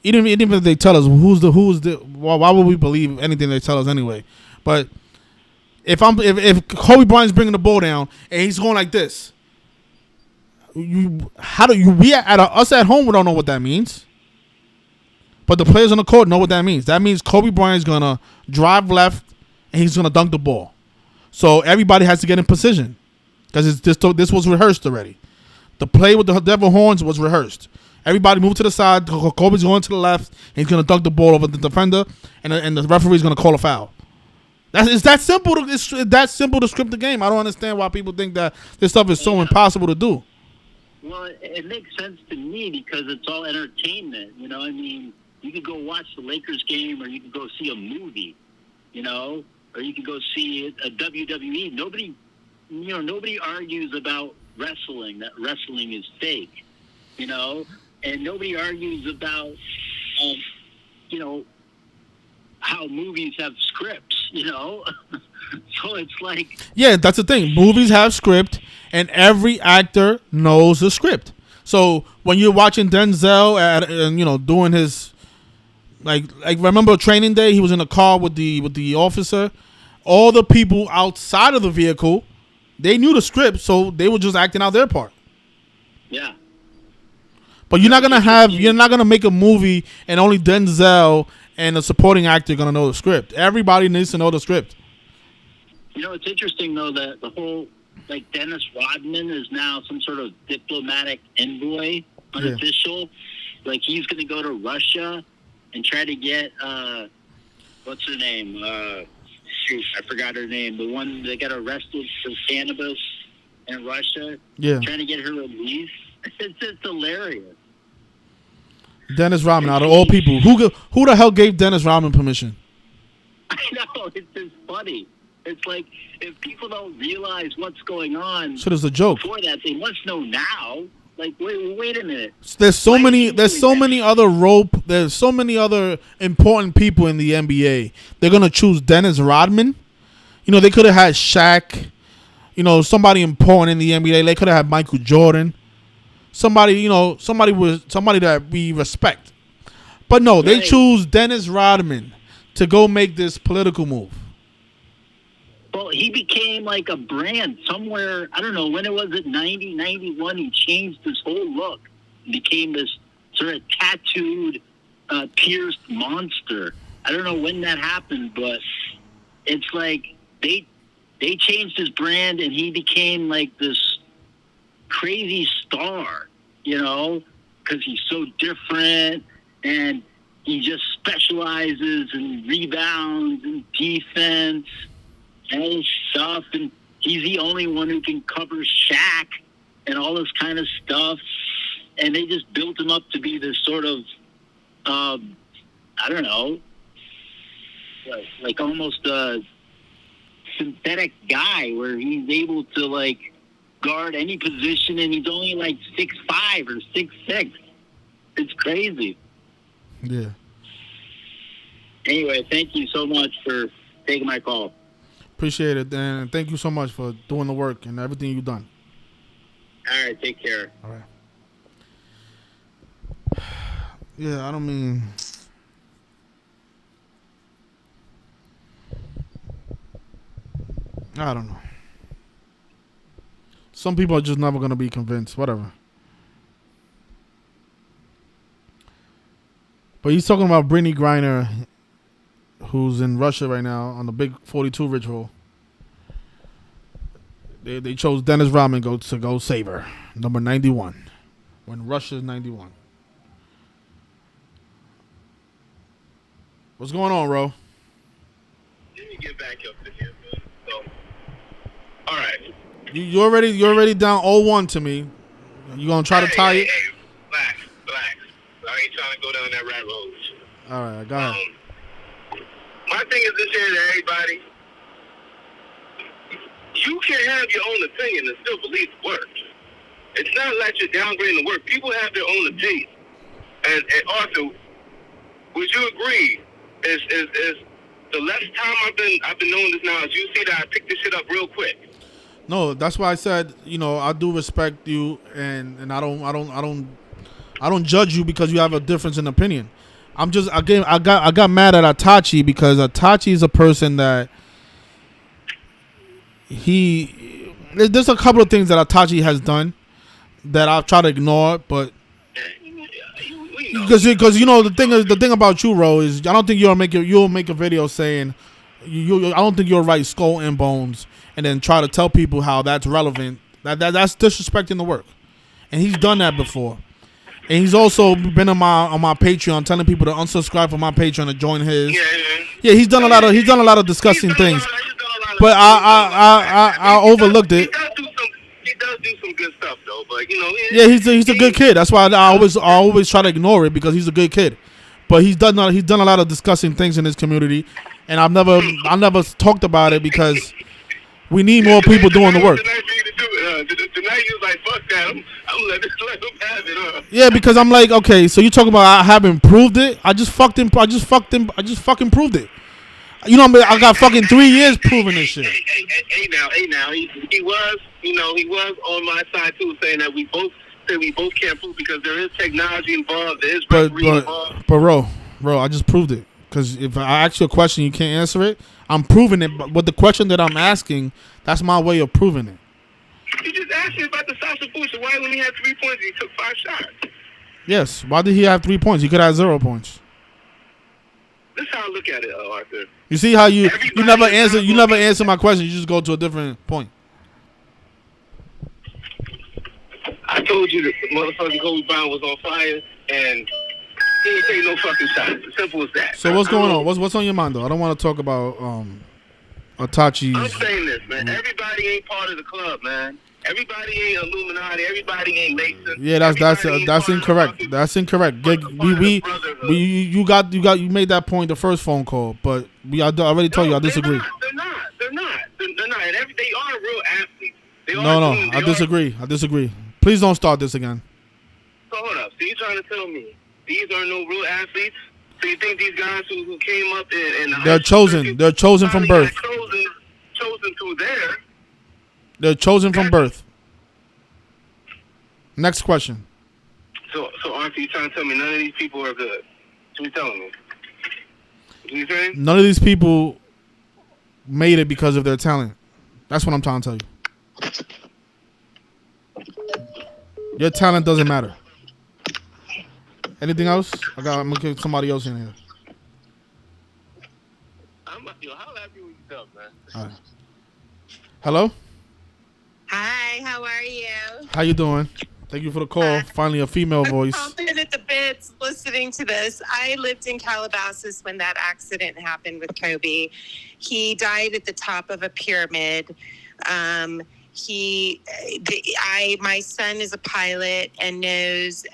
Speaker 1: even if they tell us who's the why would we believe anything they tell us anyway? But if Kobe Bryant's bringing the ball down and he's going like this, us at home we don't know what that means. But the players on the court know what that means. That means Kobe Bryant's gonna drive left and he's gonna dunk the ball. So everybody has to get in position because this was rehearsed already. The play with the devil horns was rehearsed. Everybody move to the side. Kobe's going to the left. And he's going to dunk the ball over the defender, and the referee's going to call a foul. It's that simple. It's that simple to script the game. I don't understand why people think that this stuff is so impossible to do.
Speaker 6: Well, it makes sense to me because it's all entertainment. I mean, you could go watch the Lakers game, or you could go see a movie. Or you could go see a WWE. Nobody argues about wrestling. That wrestling is fake. And nobody argues about, how movies have scripts, So it's like...
Speaker 1: Yeah, that's the thing. Movies have script, and every actor knows the script. So when you're watching Denzel doing his... Like remember Training Day? He was in a car with the officer. All the people outside of the vehicle, they knew the script, so they were just acting out their part.
Speaker 6: Yeah.
Speaker 1: But you're not gonna make a movie and only Denzel and a supporting actor are gonna know the script. Everybody needs to know the script.
Speaker 6: It's interesting though that the whole Dennis Rodman is now some sort of diplomatic envoy, unofficial. Yeah. Like he's gonna go to Russia and try to get what's her name? I forgot her name. The one that got arrested for cannabis in Russia.
Speaker 1: Yeah.
Speaker 6: Trying to get her released. It's just hilarious.
Speaker 1: Dennis Rodman, out of all people, who the hell gave Dennis Rodman permission?
Speaker 6: I know, it's just funny. It's like if people don't realize what's going on,
Speaker 1: so there's a joke
Speaker 6: before that, they must know now. Like, wait a minute.
Speaker 1: There's so
Speaker 6: Why is
Speaker 1: many.
Speaker 6: he
Speaker 1: There's
Speaker 6: doing
Speaker 1: so
Speaker 6: that?
Speaker 1: many other rope. There's so many other important people in the NBA. They're gonna choose Dennis Rodman. You know, they could have had Shaq. You know, somebody important in the NBA. They could have had Michael Jordan. Somebody, you know, somebody that we respect. But no, they
Speaker 6: Right.
Speaker 1: choose Dennis Rodman to go make this political move.
Speaker 6: Well, he became like a brand somewhere. I don't know when it was. At 90, 91, he changed his whole look. He became this sort of tattooed, pierced monster. I don't know when that happened, but it's like they changed his brand, and he became like this crazy star. You know, because he's so different, and he just specializes in rebounds and defense. And all this stuff, and he's the only one who can cover Shaq and all this kind of stuff. And they just built him up to be this sort of, I don't know, like almost a synthetic guy where he's able to like guard any position, and he's only like 6'5" or 6'6". It's crazy.
Speaker 1: Yeah.
Speaker 6: Anyway, thank you so much for taking my call.
Speaker 1: Appreciate it, and thank you so much for doing the work and everything you've done.
Speaker 6: All right, take care.
Speaker 1: All right. Yeah, I don't mean. I don't know. Some people are just never gonna be convinced. Whatever. But he's talking about Brittany Griner, who's in Russia right now on the big 42 ritual. They chose Dennis Rodman to go save her, number 91, when Russia's 91. What's going on, Ro?
Speaker 4: Let me get back up to here, man. So, all right.
Speaker 1: You're already down 0-1 to me. You gonna try to tie it?
Speaker 4: Hey, relax. I ain't trying to go down that rabbit hole.
Speaker 1: All right, go ahead.
Speaker 4: My thing is this here to everybody. You can have your own opinion and still believe the work. It's not like you're downgrading the work. People have their own opinion. And also, would you agree? Is the less time I've been knowing this now, as you see that I picked this shit up real quick.
Speaker 1: No, that's why I said, you know, I do respect you, and I don't judge you because you have a difference in opinion. I got mad at Itachi because Itachi is a person that there's a couple of things that Itachi has done that I've tried to ignore, but because you know the thing about you, Ro, is I don't think you'll make a video saying I don't think you'll write skull and bones and then try to tell people how that's relevant. That's disrespecting the work, and he's done that before. And he's also been on my Patreon telling people to unsubscribe from my Patreon to join his. Yeah, he's done a lot of disgusting things. But I overlooked it.
Speaker 4: He does do some good stuff though, but you know.
Speaker 1: Yeah, he's a good kid. That's why I always try to ignore it because he's a good kid. But he's done a lot of disgusting things in his community, and I never talked about it because we need more people doing the work.
Speaker 4: Tonight you was like, fuck that. I'm let him have it.
Speaker 1: Yeah, because I'm like, okay, so you talking about I haven't proved it? I just fucking proved it. You know, I got fucking 3 years proving this shit.
Speaker 4: Hey now, he was on my side too, saying that we both can't prove because there is technology involved, there is referee involved.
Speaker 1: But Ro, I just proved it. Because if I ask you a question, you can't answer it. I'm proving it, but with the question that I'm asking, that's my way of proving it.
Speaker 4: You just asked me about the Sasha Fusha. Why when he had 3 points, he took 5 shots?
Speaker 1: Yes. Why did he have 3 points? He could have 0 points.
Speaker 4: This is how I look at it, Arthur.
Speaker 1: You see how you never answer my question. You just go to a different point.
Speaker 4: I told you that motherfucking Kobe Bryant was on fire, and he ain't take no fucking shots. As simple as that.
Speaker 1: So what's going on? What's on your mind, though? I don't want to talk about Itachi's.
Speaker 4: I'm saying this, man. Everybody ain't part of the club, man. Everybody ain't Illuminati. Everybody ain't Mason.
Speaker 1: Yeah, that's incorrect. That's incorrect. You made that point the first phone call, but I already told you I disagree.
Speaker 4: They're not. And they are real athletes.
Speaker 1: I disagree. Please don't start this again.
Speaker 4: So you trying to tell me these are no real athletes? So you think these guys who came up in
Speaker 1: They're chosen. They're chosen from birth.
Speaker 4: Chosen through there.
Speaker 1: They're chosen from birth. Next question.
Speaker 4: So aren't you trying to tell me none of these people are good? What you telling me? What you saying?
Speaker 1: None of these people made it because of their talent. That's what I'm trying to tell you. Your talent doesn't matter. Anything else? I'm gonna get somebody else in here.
Speaker 4: How happy with yourself, man?
Speaker 1: All right. Hello?
Speaker 7: Hi, how are you?
Speaker 1: How you doing? Thank you for the call. Finally, a female voice.
Speaker 7: I'm pumping at the bits listening to this. I lived in Calabasas when that accident happened with Kobe. He died at the top of a pyramid. My son is a pilot and knows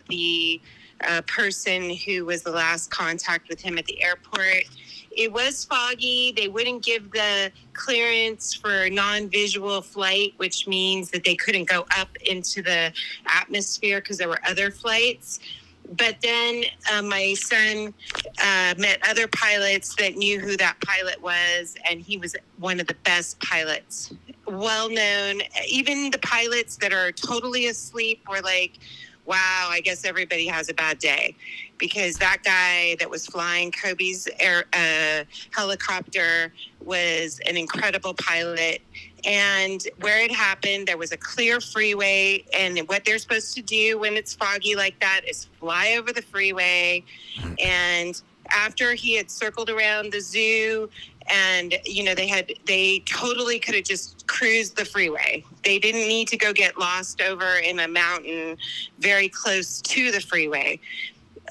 Speaker 7: the person who was the last contact with him at the airport. It was foggy. They wouldn't give the clearance for non-visual flight, which means that they couldn't go up into the atmosphere because there were other flights. But then my son met other pilots that knew who that pilot was, and he was one of the best pilots. Well known. Even the pilots that are totally asleep were like, wow, I guess everybody has a bad day. Because that guy that was flying Kobe's helicopter was an incredible pilot. And where it happened, there was a clear freeway. And what they're supposed to do when it's foggy like that is fly over the freeway. And after he had circled around the zoo, and they totally could have just cruised the freeway. They didn't need to go get lost over in a mountain very close to the freeway.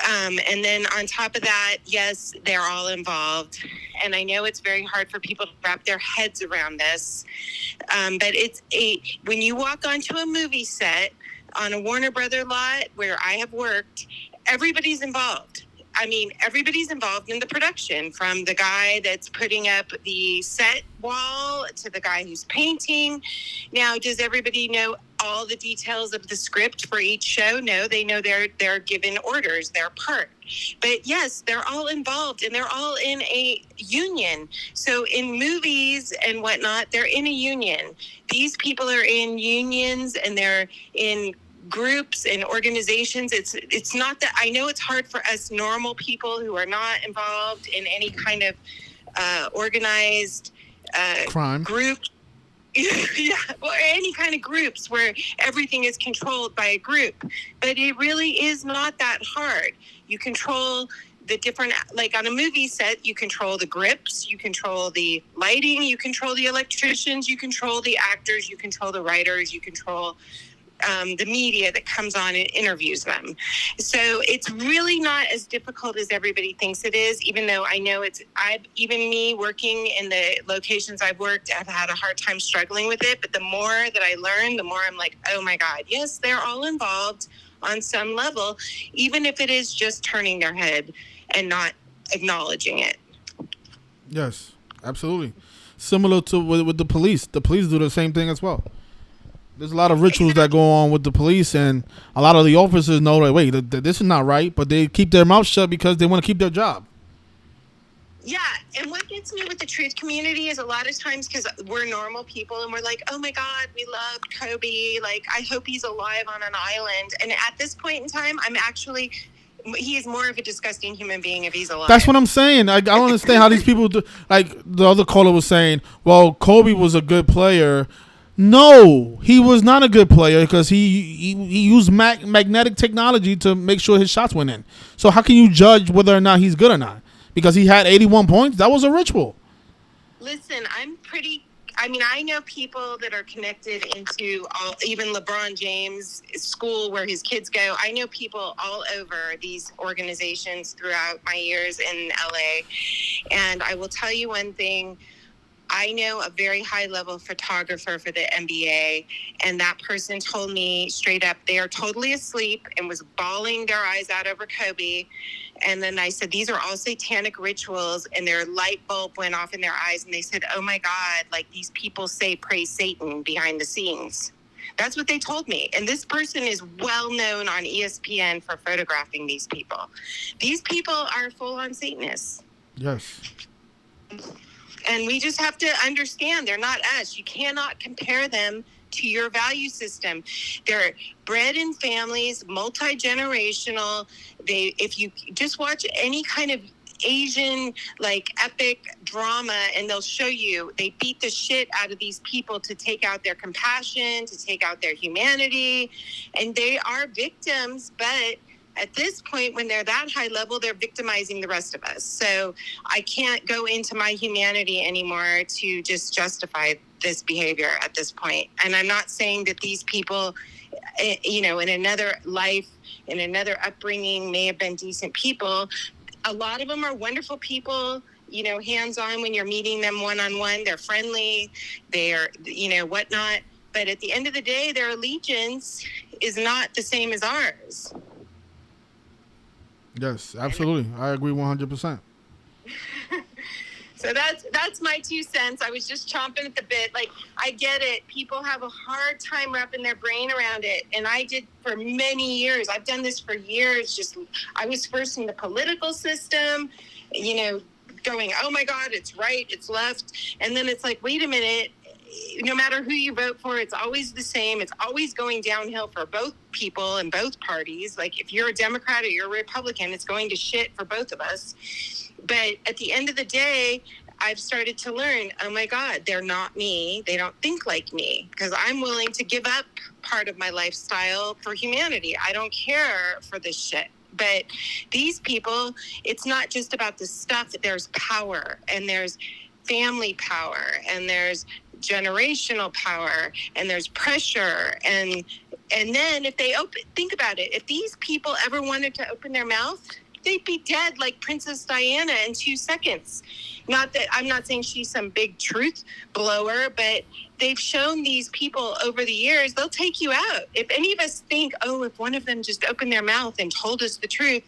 Speaker 7: And then on top of that, yes, they're all involved. And I know it's very hard for people to wrap their heads around this. But when you walk onto a movie set on a Warner Brother lot where I have worked, everybody's involved. I mean, everybody's involved in the production, from the guy that's putting up the set wall to the guy who's painting. Now, does everybody know all the details of the script for each show? No, they know they're given orders, their part. But yes, they're all involved, and they're all in a union. So in movies and whatnot, they're in a union. These people are in unions, and they're in groups and organizations. It's not that, I know it's hard for us normal people who are not involved in any kind of organized
Speaker 1: crime
Speaker 7: group. Yeah, or any kind of groups where everything is controlled by a group. But it really is not that hard. You control the different, like on a movie set, you control the grips, you control the lighting, you control the electricians, you control the actors, you control the writers, you control the media that comes on and interviews them. So it's really not as difficult as everybody thinks it is, even though I know even me working in the locations I've worked, I've had a hard time struggling with it. But the more that I learn, the more I'm like, oh my God, yes, they're all involved on some level, even if it is just turning their head and not acknowledging it.
Speaker 1: Yes, absolutely. Similar to with the police. The police do the same thing as well. There's a lot of rituals that go on with the police, and a lot of the officers know that, wait, this is not right, but they keep their mouth shut because they want to keep their job.
Speaker 7: Yeah, and what gets me with the truth community is a lot of times, because we're normal people and we're like, oh my God, we love Kobe. Like, I hope he's alive on an island. And at this point in time, he is more of a disgusting human being if he's alive.
Speaker 1: That's what I'm saying. I don't understand how these people do. Like the other caller was saying, well, Kobe was a good player. No, he was not a good player because he used magnetic technology to make sure his shots went in. So how can you judge whether or not he's good or not? Because he had 81 points? That was a ritual.
Speaker 7: Listen, I know people that are connected into even LeBron James' school where his kids go. I know people all over these organizations throughout my years in LA. And I will tell you one thing. I know a very high-level photographer for the NBA, and that person told me straight up they are totally asleep and was bawling their eyes out over Kobe. And then I said, these are all satanic rituals, and their light bulb went off in their eyes, and they said, oh, my God, like these people say praise Satan behind the scenes. That's what they told me. And this person is well known on ESPN for photographing these people. These people are full-on Satanists.
Speaker 1: Yes.
Speaker 7: And we just have to understand they're not us. You cannot compare them to your value system. They're bred in families, multi-generational. If you just watch any kind of Asian like epic drama, and they'll show you they beat the shit out of these people to take out their compassion, to take out their humanity, and they are victims. But at this point, when they're that high level, they're victimizing the rest of us. So I can't go into my humanity anymore to just justify this behavior at this point. And I'm not saying that these people, you know, in another life, in another upbringing, may have been decent people. A lot of them are wonderful people, you know, hands-on when you're meeting them one-on-one. They're friendly, they're, you know, whatnot. But at the end of the day, their allegiance is not the same as ours.
Speaker 1: Yes, absolutely. I agree 100%.
Speaker 7: So that's my 2 cents. I was just chomping at the bit. Like, I get it. People have a hard time wrapping their brain around it. And I did for many years. I've done this for years. I was first in the political system, you know, going, oh my God, it's right, it's left. And then it's like, wait a minute. No matter who you vote for, it's always the same. It's always going downhill for both people and both parties. Like, if you're a Democrat or you're a Republican, it's going to shit for both of us. But at the end of the day, I've started to learn, oh my God, they're not me. They don't think like me, because I'm willing to give up part of my lifestyle for humanity. I don't care for this shit. But these people, it's not just about the stuff. There's power, and there's family power, and there's generational power, and there's pressure, and then if they think about it, if these people ever wanted to open their mouth, they'd be dead like Princess Diana in 2 seconds. Not that I'm not saying she's some big truth blower, but they've shown these people over the years, they'll take you out. If any of us think, oh, if one of them just opened their mouth and told us the truth,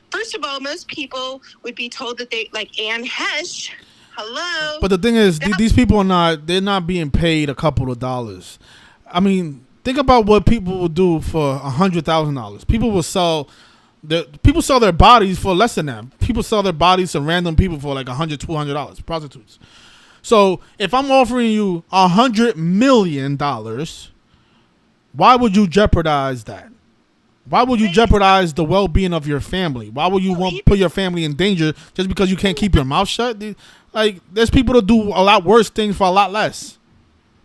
Speaker 7: first of all, most people would be told that they, like Anne Hesh, hello.
Speaker 1: But the thing is, these people they're not being paid a couple of dollars. I mean, think about what people will do for $100,000. People sell their bodies for less than that. People sell their bodies to random people for like $100, $200, prostitutes. So if I'm offering you $100 million, why would you jeopardize that? Why would you jeopardize the well-being of your family? Why would you want to put your family in danger just because you can't keep your mouth shut? Like, there's people that do a lot worse things for a lot less.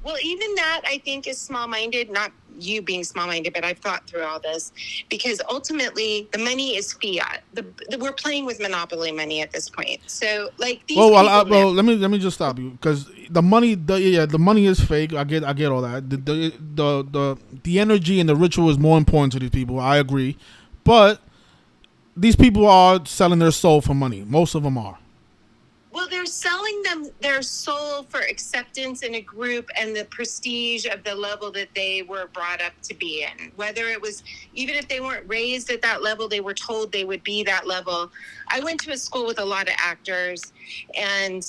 Speaker 7: Well, even that, I think, is small-minded. Not you being small-minded, but I've thought through all this. Because ultimately, the money is fiat. We're playing with monopoly money at this point. So, like, these
Speaker 1: let me just stop you, because the money is fake. I get all that. The energy and the ritual is more important to these people. I agree, but these people are selling their soul for money. Most of them are.
Speaker 7: Well, they're selling them their soul for acceptance in a group and the prestige of the level that they were brought up to be in. Whether it was, even if they weren't raised at that level, they were told they would be that level. I went to a school with a lot of actors, and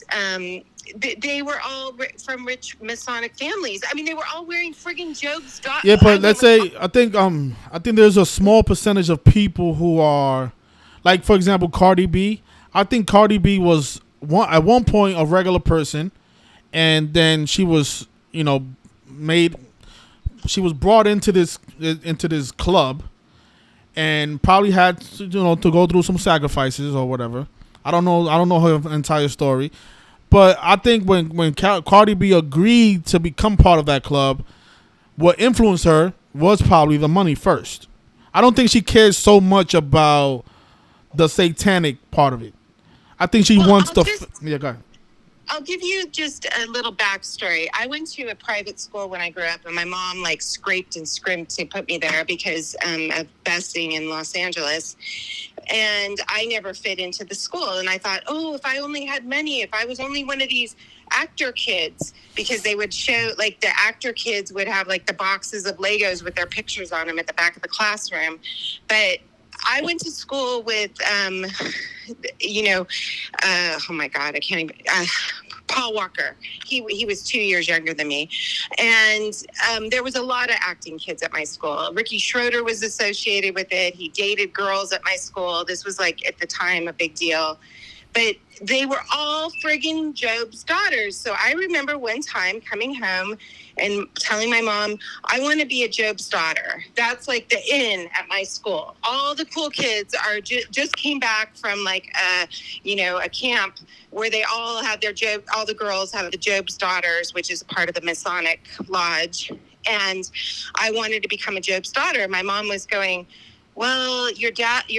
Speaker 7: they were all from rich Masonic families. I mean, they were all wearing friggin' Job's dot.
Speaker 1: Yeah, but let's say I think there's a small percentage of people who are, like, for example, Cardi B. I think Cardi B was at one point a regular person, and then she was, she was brought into this club, and probably had to go through some sacrifices or whatever. I don't know her entire story, but I think when Cardi B agreed to become part of that club, what influenced her was probably the money first. I don't think she cares so much about the satanic part of it. I think she wants to. Yeah, go ahead.
Speaker 7: I'll give you just a little backstory. I went to a private school when I grew up, and my mom scraped and scrimped to put me there because of busing in Los Angeles. And I never fit into the school. And I thought, oh, if I only had money, if I was only one of these actor kids, because they would show, the actor kids would have the boxes of Legos with their pictures on them at the back of the classroom. But I went to school with, oh my God, I can't even, Paul Walker. He was 2 years younger than me. And there was a lot of acting kids at my school. Ricky Schroeder was associated with it. He dated girls at my school. This was like at the time a big deal. But they were all friggin' Job's daughters. So I remember one time coming home and telling my mom, I want to be a Job's daughter. That's like the in at my school. All the cool kids are just came back from like a camp where they all have their Job. All the girls have the Job's daughters, which is part of the Masonic Lodge. And I wanted to become a Job's daughter. My mom was going, well, your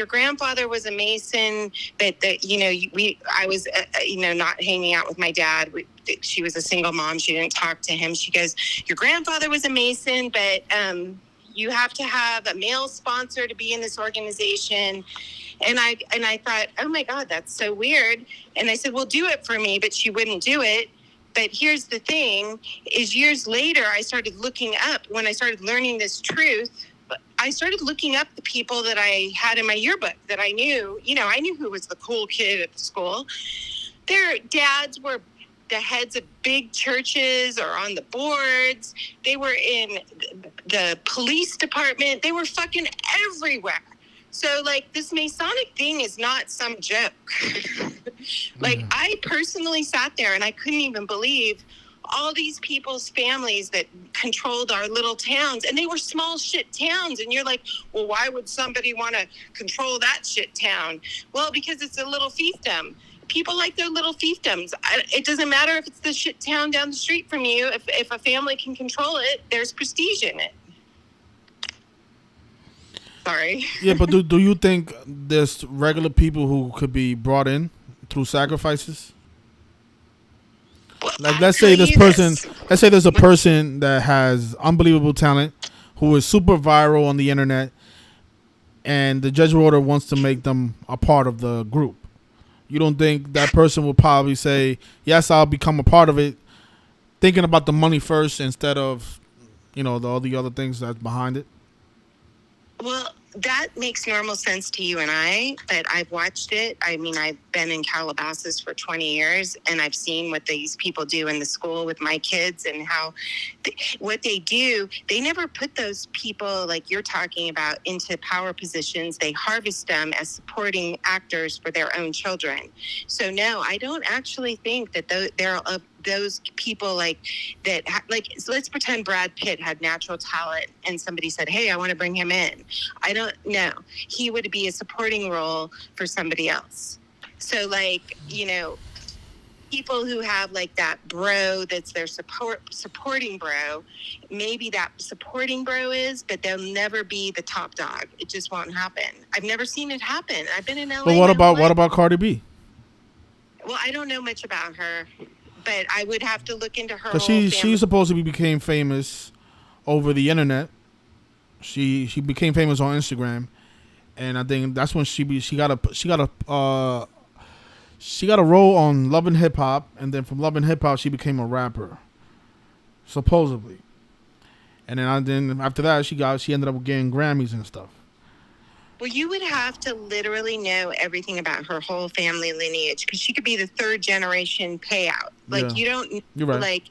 Speaker 7: grandfather was a Mason, but I was not hanging out with my dad. She was a single mom. She didn't talk to him. She goes, your grandfather was a Mason, but you have to have a male sponsor to be in this organization. And I thought, oh my God, that's so weird. And I said, well, do it for me, but she wouldn't do it. But here's the thing, is years later, I started looking up, when I started learning this truth, I started looking up the people that I had in my yearbook that I knew. I knew who was the cool kid at the school. Their dads were the heads of big churches or on the boards. They were in the police department. They were fucking everywhere. So, like, this Masonic thing is not some joke. I personally sat there and I couldn't even believe all these people's families that controlled our little towns, and they were small shit towns. And you're like, well, why would somebody want to control that shit town? Well, because it's a little fiefdom. People like their little fiefdoms. It doesn't matter if it's the shit town down the street from you. If a family can control it, there's prestige in it. Sorry.
Speaker 1: Yeah, but do you think there's regular people who could be brought in through sacrifices? Like, let's say there's a person that has unbelievable talent who is super viral on the internet, and the judge order wants to make them a part of the group. You don't think that person will probably say, yes, I'll become a part of it, thinking about the money first instead of, all the other things that's behind it?
Speaker 7: Well, that makes normal sense to you and I, but I've watched it. I mean, I've been in Calabasas for 20 years, and I've seen what these people do in the school with my kids and how what they do. They never put those people like you're talking about into power positions. They harvest them as supporting actors for their own children. So no, I don't actually think that there are those people like let's pretend Brad Pitt had natural talent and somebody said, hey, I want to bring him in. I don't know. He would be a supporting role for somebody else. So people who have like that bro that's their supporting bro, maybe that supporting bro is, but they'll never be the top dog. It just won't happen. I've never seen it happen. I've been in LA.
Speaker 1: But what about Cardi B?
Speaker 7: Well, I don't know much about her, but I would have to look into her.
Speaker 1: Because she supposedly became famous over the internet. She became famous on Instagram, and I think that's when she got a role on Love and Hip Hop, and then from Love and Hip Hop she became a rapper, supposedly. And then after that she ended up getting Grammys and stuff.
Speaker 7: Well, you would have to literally know everything about her whole family lineage, because she could be the third generation payout. You're right.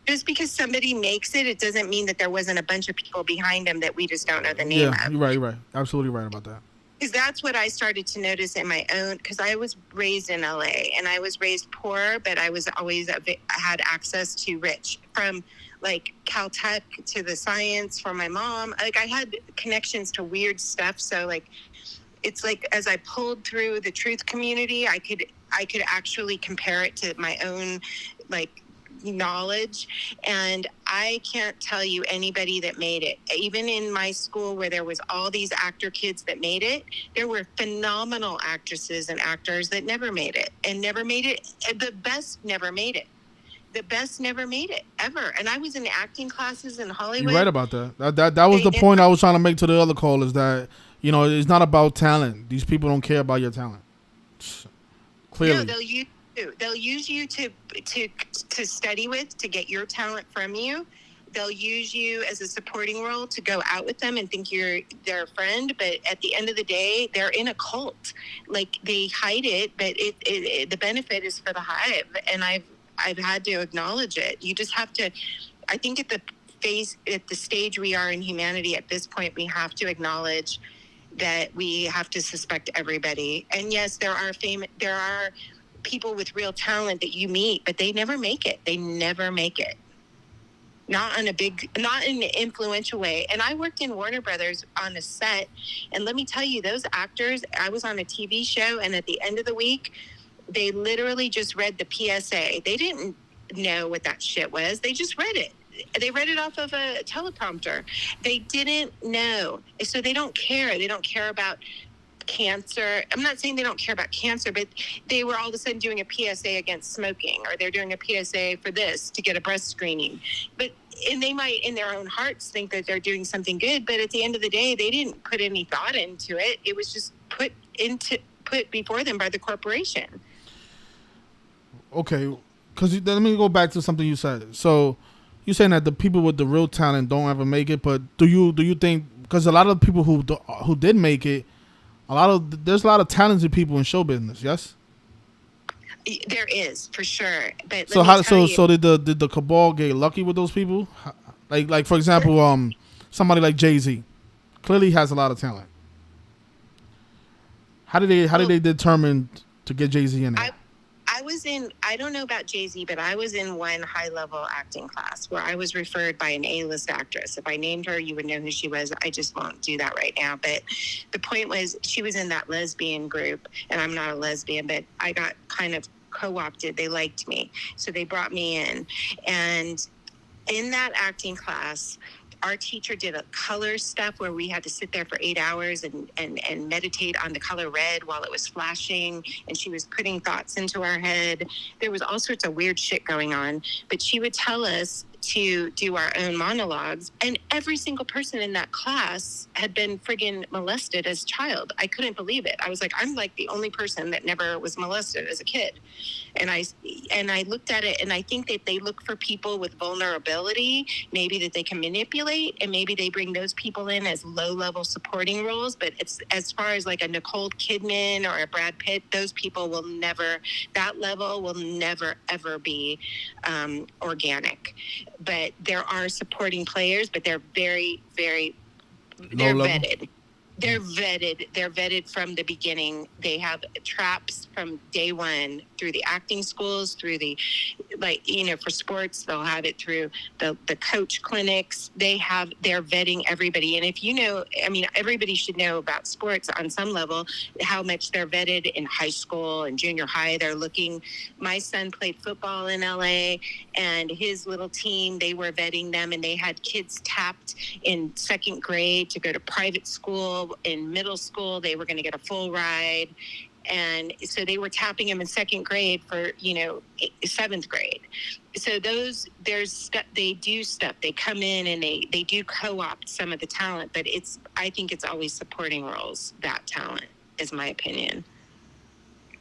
Speaker 7: Just because somebody makes it doesn't mean that there wasn't a bunch of people behind them that we just don't know the name of.
Speaker 1: You're right. Absolutely right about that.
Speaker 7: Because that's what I started to notice in my own, because I was raised in LA and I was raised poor, but I was always had access to rich, from like Caltech to the science from my mom. Like, I had connections to weird stuff. So like, it's like, as I pulled through the truth community, I could actually compare it to my own like knowledge. And I can't tell you anybody that made it. Even in my school where there was all these actor kids that made it, there were phenomenal actresses and actors that never made it. The best never made it. The best never made it ever. And I was in acting classes in Hollywood.
Speaker 1: You're right about that. That was the point I was trying to make to the other call, is that, it's not about talent. These people don't care about your talent. Clearly.
Speaker 7: No, they'll use you to study with, to get your talent from you. They'll use you as a supporting role to go out with them and think you're their friend. But at the end of the day, they're in a cult. Like, they hide it, but the benefit is for the hive. And I've had to acknowledge it. You just have to, I think at the stage we are in humanity at this point, we have to acknowledge that we have to suspect everybody. And yes, there are people with real talent that you meet, but they never make it. They never make it. Not in an influential way. And I worked in Warner Brothers on a set, and let me tell you, those actors, I was on a TV show, and at the end of the week, they literally just read the PSA. They didn't know what that shit was. They just read it. They read it off of a teleprompter. They didn't know. So they don't care. They don't care about cancer. I'm not saying they don't care about cancer, but they were all of a sudden doing a PSA against smoking, or they're doing a PSA for this to get a breast screening. And they might in their own hearts think that they're doing something good, but at the end of the day, they didn't put any thought into it. It was just put before them by the corporation.
Speaker 1: Okay, because let me go back to something you said. So you're saying that the people with the real talent don't ever make it, but do you think, because a lot of people who did make it, there's a lot of talented people in show business, yes?
Speaker 7: There is, for sure. But
Speaker 1: so did the cabal get lucky with those people? Like for example, somebody like Jay-Z clearly has a lot of talent. How did they determine to get Jay-Z in there?
Speaker 7: I don't know about Jay-Z, but I was in one high-level acting class where I was referred by an A-list actress. If I named her, you would know who she was. I just won't do that right now. But the point was, she was in that lesbian group, and I'm not a lesbian, but I got kind of co-opted. They liked me, so they brought me in. And in that acting class, our teacher did a color stuff where we had to sit there for 8 hours and meditate on the color red while it was flashing, and she was putting thoughts into our head. There was all sorts of weird shit going on, but she would tell us to do our own monologues, and every single person in that class had been friggin' molested as a child. I couldn't believe it. I was like, I'm like the only person that never was molested as a kid. And I looked at it, and I think that they look for people with vulnerability, maybe that they can manipulate, and maybe they bring those people in as low-level supporting roles. But it's, as far as like a Nicole Kidman or a Brad Pitt, those people will never, that level will never, ever be organic. But there are supporting players, but they're very, very, they're vetted. They're vetted from the beginning. They have traps from day one, through the acting schools, through the, for sports, they'll have it through the coach clinics. They're vetting everybody. And if everybody should know about sports on some level, how much they're vetted in high school and junior high. They're looking, my son played football in LA, and his little team, they were vetting them, and they had kids tapped in second grade to go to private school. In middle school, they were going to get a full ride. And so they were tapping them in second grade for, seventh grade. So they do stuff. They come in and they do co-opt some of the talent, but I think it's always supporting roles, that talent, is my opinion.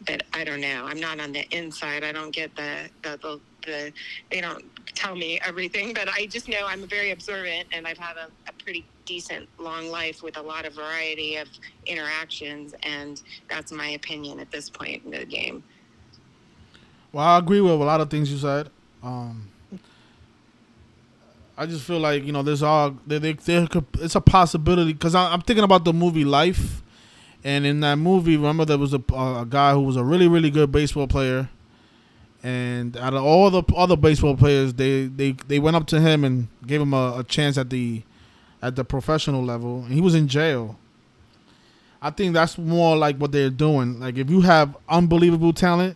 Speaker 7: But I don't know. I'm not on the inside. I don't get the they don't tell me everything, but I just know I'm very observant, and I've had a pretty decent long life with a lot of variety of interactions, and that's my opinion at this point in the game.
Speaker 1: Well, I agree with a lot of things you said. I just feel like it's a possibility, because I'm thinking about the movie Life, and in that movie, remember there was a guy who was a really, really good baseball player. And out of all the other baseball players, they went up to him and gave him a chance at the professional level, and he was in jail. I think that's more like what they're doing. Like, if you have unbelievable talent,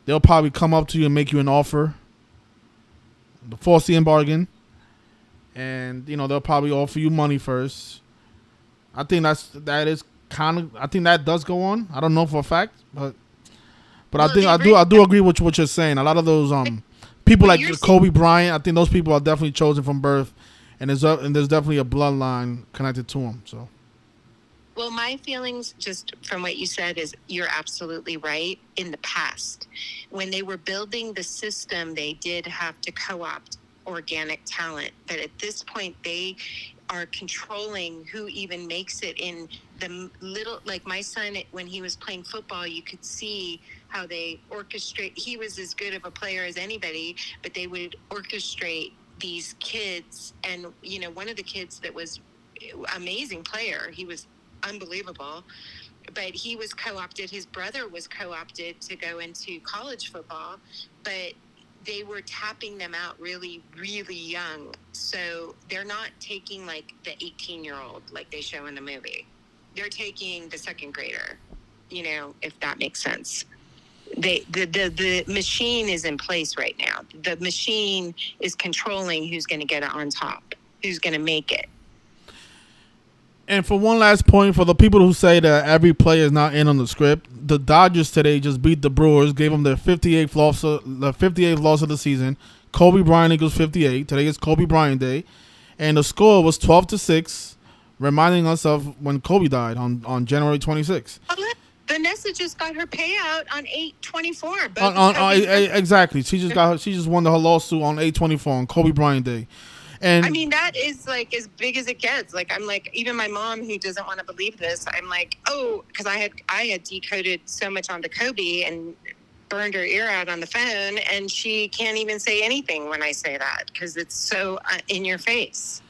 Speaker 1: they'll probably come up to you and make you an offer, the Faustian bargain, and they'll probably offer you money first. I think that does go on. I don't know for a fact, but I do agree with what you're saying. A lot of those people like Kobe Bryant, I think those people are definitely chosen from birth, and there's definitely a bloodline connected to them. So,
Speaker 7: well, my feelings, just from what you said, is you're absolutely right. In the past, when they were building the system, they did have to co-opt organic talent, but at this point, they are controlling who even makes it in the little, like my son, when he was playing football, you could see how they orchestrate. He was as good of a player as anybody, but they would orchestrate these kids. And, you know, one of the kids that was amazing player, he was unbelievable, but he was co-opted. His brother was co-opted to go into college football, but they were tapping them out really, really young. So they're not taking like the 18-year-old like they show in the movie. They're taking the second grader, you know, if that makes sense. The machine is in place right now. The machine is controlling who's going to get it on top, who's going to make it.
Speaker 1: And for one last point, for the people who say that every player is not in on the script, the Dodgers today just beat the Brewers, gave them their 58th loss of the season. Kobe Bryant equals 58. Today is Kobe Bryant Day, and the score was 12-6, reminding us of when Kobe died on January 26th.
Speaker 7: Vanessa just got her payout on 8/24.
Speaker 1: Exactly, she just won her lawsuit on 8/24 on Kobe Bryant Day. And
Speaker 7: I mean, that is like as big as it gets. Like, I'm like, even my mom, who doesn't want to believe this, I'm like, oh, because I had decoded so much onto Kobe and burned her ear out on the phone, and she can't even say anything when I say that because it's so in your face.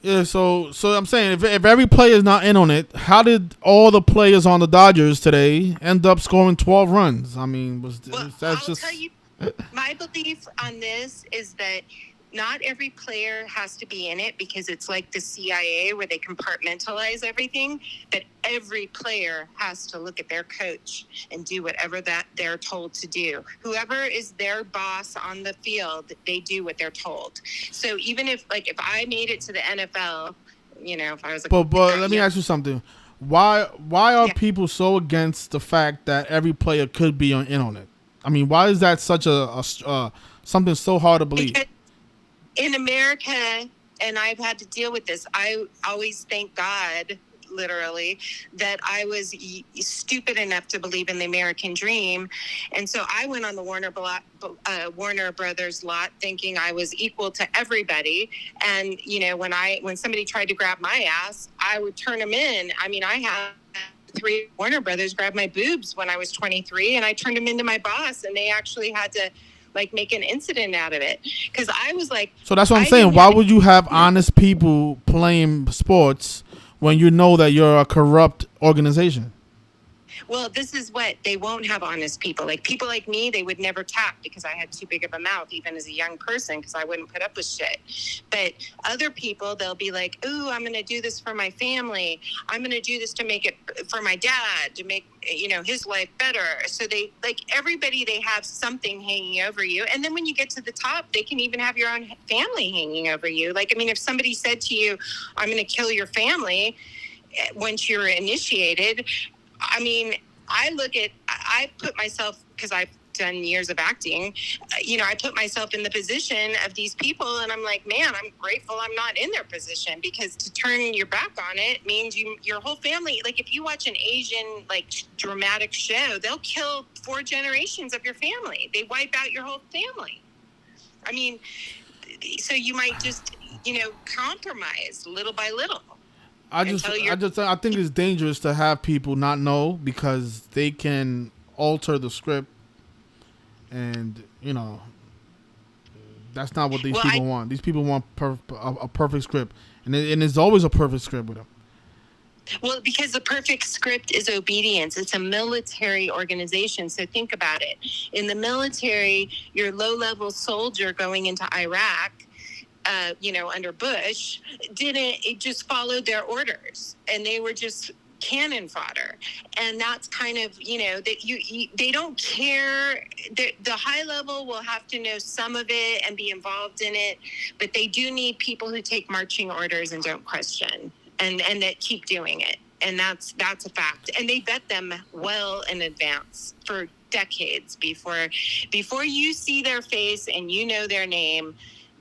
Speaker 1: Yeah, so I'm saying if every player is not in on it, how did all the players on the Dodgers today end up scoring 12 runs? I mean,
Speaker 7: I'll tell you, my belief on this is that not every player has to be in it because it's like the CIA where they compartmentalize everything, but every player has to look at their coach and do whatever that they're told to do. Whoever is their boss on the field, they do what they're told. So even if I made it to the NFL, you know, if I was
Speaker 1: But let me ask you something. Why are people so against the fact that every player could be in on it? I mean, why is that such a something so hard to believe?
Speaker 7: Because in America, and I've had to deal with this, I always thank God, literally, that I was stupid enough to believe in the American dream. And so I went on the Warner Brothers lot thinking I was equal to everybody. And, you know, when somebody tried to grab my ass, I would turn them in. I mean, I had 3 Warner Brothers grab my boobs when I was 23, and I turned them into my boss, and they actually had to make an incident out of it because I was like.
Speaker 1: So that's what I'm saying. Why would you have honest people playing sports when you know that you're a corrupt organization?
Speaker 7: Well, this is what they won't have honest people. Like people like me, they would never tap because I had too big of a mouth, even as a young person, because I wouldn't put up with shit. But other people, they'll be like, "Ooh, I'm going to do this for my family. I'm going to do this to make it for my dad, to make, you know, his life better." So they everybody, they have something hanging over you. And then when you get to the top, they can even have your own family hanging over you. Like, I mean, if somebody said to you, "I'm going to kill your family," once you're initiated. I mean, I put myself, because I've done years of acting, you know, I put myself in the position of these people, and I'm like, man, I'm grateful I'm not in their position, because to turn your back on it means your whole family, like if you watch an Asian, dramatic show, they'll kill 4 generations of your family. They wipe out your whole family. I mean, so you might just, you know, compromise little by little.
Speaker 1: I think it's dangerous to have people not know, because they can alter the script, and you know that's not what these people want. These people want a perfect script, and it's always a perfect script with them.
Speaker 7: Well, because the perfect script is obedience. It's a military organization. So think about it. In the military, your low-level soldier going into Iraq, you know, under Bush, it just followed their orders, and they were just cannon fodder. And that's kind of, you know, that they don't care. The high level will have to know some of it and be involved in it, but they do need people who take marching orders and don't question, and that keep doing it. And that's a fact. And they vet them well in advance for decades before you see their face and you know their name.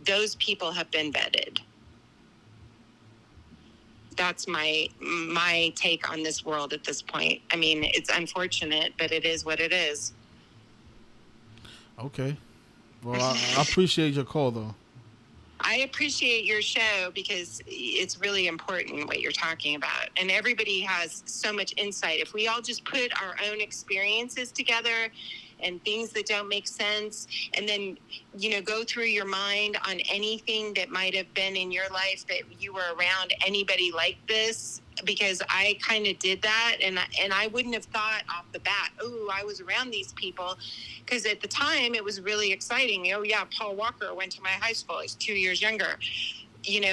Speaker 7: Those people have been vetted. That's my take on this world at this point. I mean, it's unfortunate, but it is what it is.
Speaker 1: Okay. Well, I appreciate your call, though.
Speaker 7: I I appreciate your show because it's really important what you're talking about. And everybody has so much insight. If we all just put our own experiences together and things that don't make sense, and then, go through your mind on anything that might have been in your life that you were around anybody like this, because I kind of did that, and I wouldn't have thought off the bat, oh, I was around these people, because at the time it was really exciting. Oh yeah, Paul Walker went to my high school. He's 2 years younger,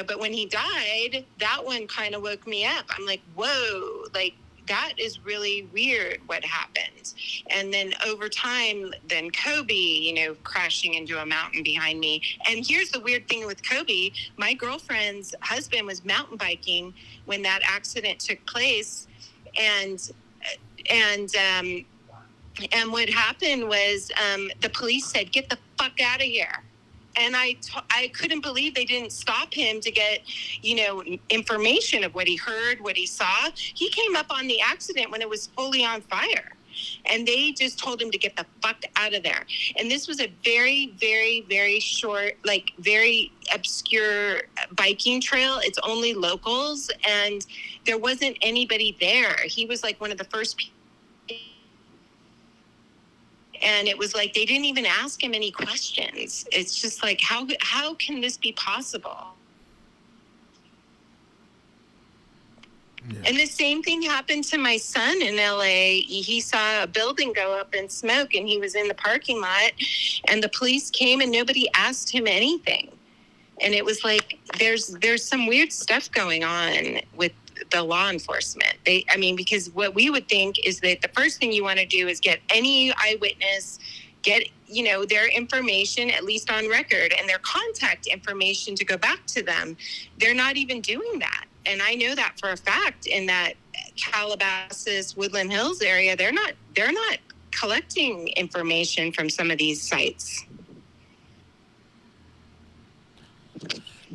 Speaker 7: but when he died, that one kind of woke me up. I'm like, whoa, like that is really weird what happened. And then over time, then Kobe, crashing into a mountain behind me. And here's the weird thing with Kobe. My girlfriend's husband was mountain biking when that accident took place. And what happened was the police said, get the fuck out of here. And I couldn't believe they didn't stop him to get, information of what he heard, what he saw. He came up on the accident when it was fully on fire. And they just told him to get the fuck out of there. And this was a very, very, very short, like very obscure biking trail. It's only locals. And there wasn't anybody there. He was like one of the first people. And it was like, they didn't even ask him any questions. It's just like, how can this be possible? Yeah. And the same thing happened to my son in LA. He saw a building go up in smoke and he was in the parking lot and the police came and nobody asked him anything. And it was like, there's some weird stuff going on with the law enforcement. Because what we would think is that the first thing you want to do is get any eyewitness, get, their information, at least on record, and their contact information to go back to them. They're not even doing that. And I know that for a fact in that Calabasas, Woodland Hills area, they're not collecting information from some of these sites.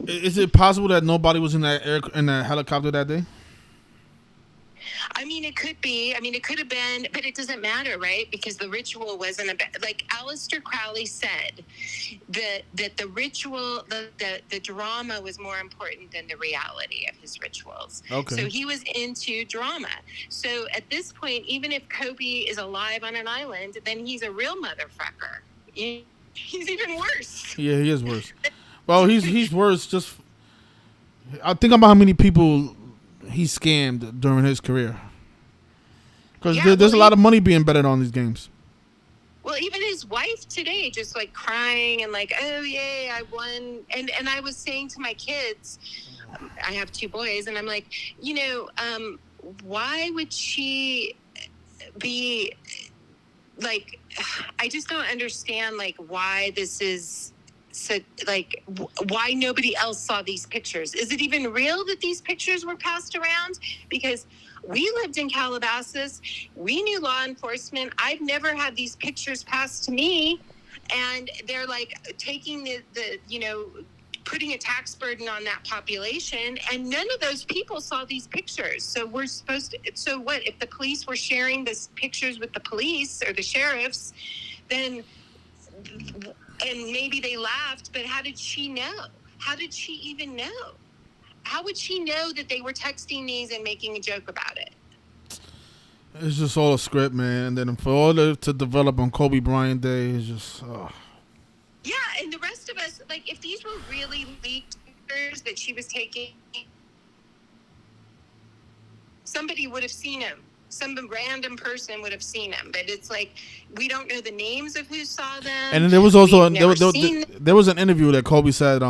Speaker 1: Is it possible that nobody was in that helicopter that day?
Speaker 7: It could be. It could have been, but it doesn't matter, right? Because the ritual wasn't like Aleister Crowley said that the ritual, the drama was more important than the reality of his rituals. Okay. So he was into drama. So at this point, even if Kobe is alive on an island, then he's a real motherfucker. He's even worse.
Speaker 1: Yeah, he is worse. Well, he's worse. Just I think about how many people he scammed during his career. Because there's a lot of money being betted on these games.
Speaker 7: Well, even his wife today, just like crying and like, oh yay, I won. And I was saying to my kids, I have 2 boys, and I'm like, why would she be like? I just don't understand like why this is. So, like, why nobody else saw these pictures? Is it even real that these pictures were passed around? Because we lived in Calabasas. We knew law enforcement. I've never had these pictures passed to me. And they're, like, taking the putting a tax burden on that population. And none of those people saw these pictures. So we're supposed to... So what? If the police were sharing these pictures with the police or the sheriffs, then... And maybe they laughed, but how did she know? How did she even know? How would she know that they were texting these and making a joke about it?
Speaker 1: It's just all a script, man. And then for all that to develop on Kobe Bryant Day, it's just...
Speaker 7: Yeah, and the rest of us, like, if these were really leaked pictures that she was taking, somebody would have seen them. Some random person would have seen them, but it's like we don't know the names of who saw them.
Speaker 1: And there was also there was an interview that Kobe said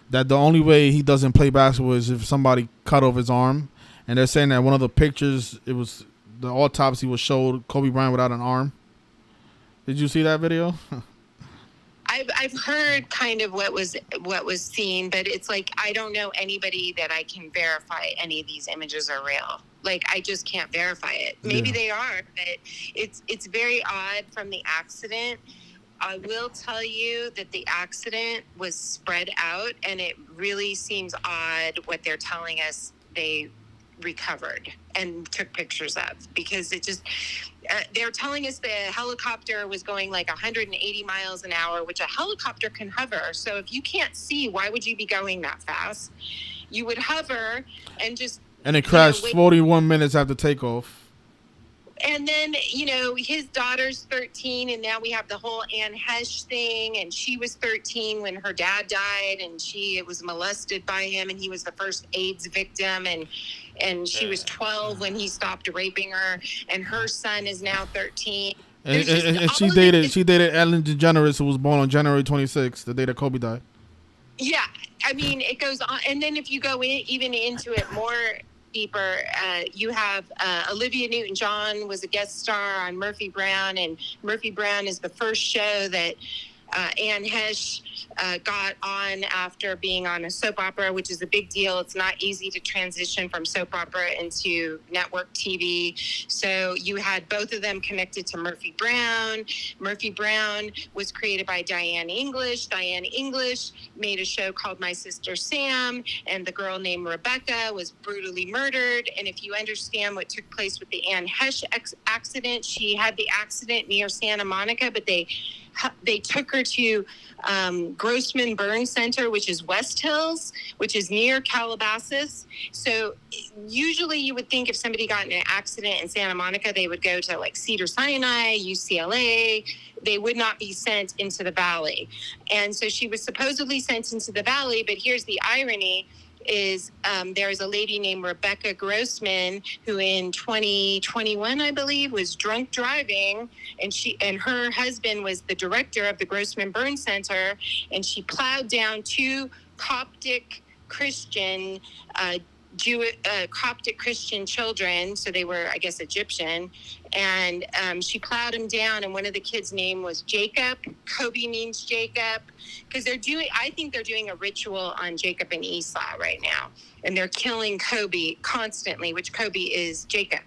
Speaker 1: that the only way he doesn't play basketball is if somebody cut off his arm, and they're saying that one of the pictures, it was the autopsy was showed Kobe Bryant without an arm. Did you see that video?
Speaker 7: I've heard kind of what was seen, but it's like I don't know anybody that I can verify any of these images are real. Like, I just can't verify it. Maybe they are, but it's very odd from the accident. I will tell you that the accident was spread out, and it really seems odd what they're telling us they recovered and took pictures of, because it just, they're telling us the helicopter was going like 180 miles an hour, which a helicopter can hover. So if you can't see, why would you be going that fast? You would hover and just...
Speaker 1: And it crashed 41 minutes after takeoff.
Speaker 7: And then, his daughter's 13, and now we have the whole Anne Hesh thing, and she was 13 when her dad died, and she was molested by him, and he was the first AIDS victim, and she was 12 when he stopped raping her, and her son is now 13.
Speaker 1: And she dated Ellen DeGeneres, who was born on January 26th, the day that Kobe died.
Speaker 7: Yeah, I mean, it goes on, and then if you go even into it more deeper, you have Olivia Newton-John was a guest star on Murphy Brown, and Murphy Brown is the first show that Anne Hesh got on after being on a soap opera, which is a big deal. It's not easy to transition from soap opera into network TV. So you had both of them connected to Murphy Brown. Murphy Brown was created by Diane English. Diane English made a show called My Sister Sam, and the girl named Rebecca was brutally murdered. And if you understand what took place with the Anne Hesh accident, she had the accident near Santa Monica, but they took her to Grossman Burn Center, which is West Hills, which is near Calabasas. So usually you would think if somebody got in an accident in Santa Monica, they would go to like Cedars-Sinai, UCLA. They would not be sent into the valley. And so she was supposedly sent into the valley, but here's the irony. Is there's a lady named Rebecca Grossman who in 2021, I believe, was drunk driving, and her husband was the director of the Grossman Burn Center, and she plowed down two Coptic Christian Coptic Christian children, so they were, I guess, Egyptian, and she plowed them down, and one of the kids' name was Jacob. Kobe means Jacob, because I think they're doing a ritual on Jacob and Esau right now, and they're killing Kobe constantly, which Kobe is Jacob,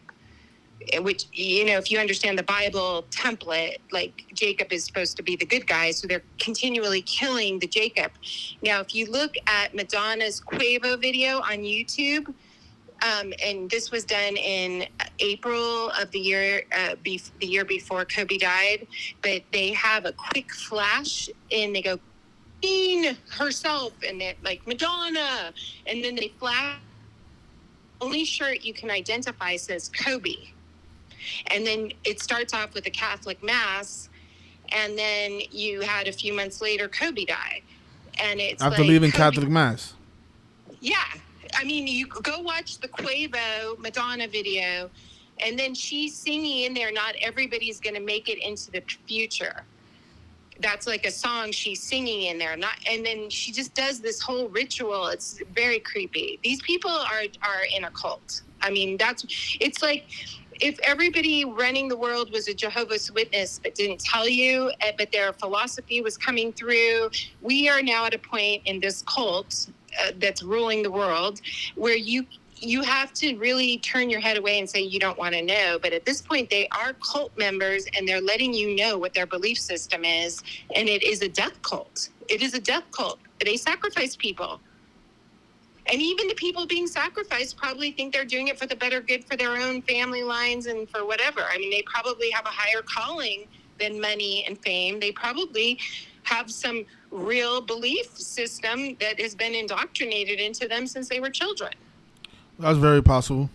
Speaker 7: which, if you understand the Bible template, like Jacob is supposed to be the good guy, so they're continually killing the Jacob. Now, if you look at Madonna's Quavo video on YouTube, and this was done in April of the year before Kobe died, but they have a quick flash and they go, Queen herself, and they're like Madonna, and then they flash. Only shirt you can identify says Kobe. And then it starts off with a Catholic mass, and then you had a few months later Kobe die, and it's
Speaker 1: after leaving Catholic mass.
Speaker 7: Yeah, I mean, you go watch the Quavo Madonna video, and then she's singing in there. Not everybody's going to make it into the future. That's like a song she's singing in there. And then she just does this whole ritual. It's very creepy. These people are in a cult. I mean, it's like if everybody running the world was a Jehovah's Witness but didn't tell you, but their philosophy was coming through. We are now at a point in this cult that's ruling the world where you have to really turn your head away and say you don't want to know. But at this point, they are cult members, and they're letting you know what their belief system is, and it is a death cult. It is a death cult. They sacrifice people. And even the people being sacrificed probably think they're doing it for the better good for their own family lines and for whatever. I mean, they probably have a higher calling than money and fame. They probably have some real belief system that has been indoctrinated into them since they were children.
Speaker 1: That's very possible.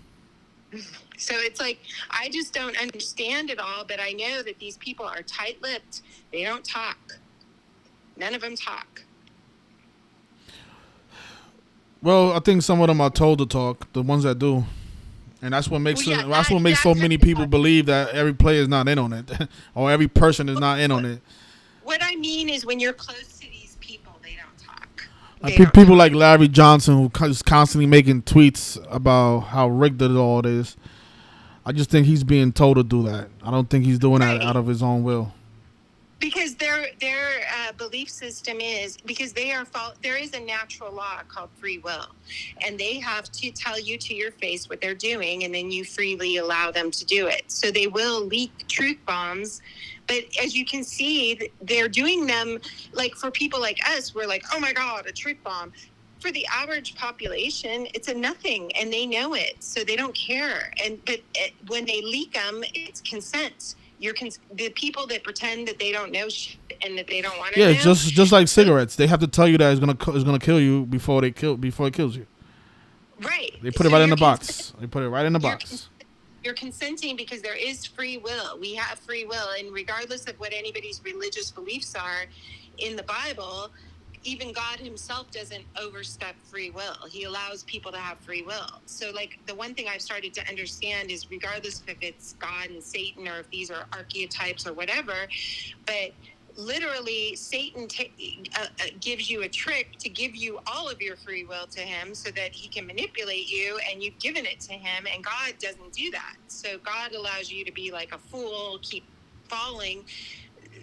Speaker 7: So it's like, I just don't understand it all, but I know that these people are tight-lipped. They don't talk. None of them talk.
Speaker 1: Well, I think some of them are told to talk, the ones that do. And that's what makes so many people believe that every player is not in on it or every person is not in on it.
Speaker 7: What I mean is when you're close to these people, they don't talk.
Speaker 1: People like Larry Johnson, who is constantly making tweets about how rigged it all is. I just think he's being told to do that. I don't think he's doing that out of his own will.
Speaker 7: Because their belief system is, because there is a natural law called free will, and they have to tell you to your face what they're doing, and then you freely allow them to do it. So they will leak truth bombs, but as you can see, they're doing them like for people like us. We're like, oh my God, a truth bomb. for the average population, it's a nothing, and they know it, so they don't care. But when they leak them, it's consent. The people that pretend that they don't know shit and that they don't want to know.
Speaker 1: Yeah, just like cigarettes, they have to tell you that it's gonna kill you before it kills you.
Speaker 7: Right.
Speaker 1: They put it right in the box. They put it right in the box.
Speaker 7: You're consenting because there is free will. We have free will, and regardless of what anybody's religious beliefs are in the Bible, even God himself doesn't overstep free will. He allows people to have free will. So, like, the one thing I've started to understand is, regardless if it's God and Satan or if these are archetypes or whatever, but literally Satan gives you a trick to give you all of your free will to him so that he can manipulate you, and you've given it to him, and God doesn't do that. So God allows you to be like a fool, keep falling.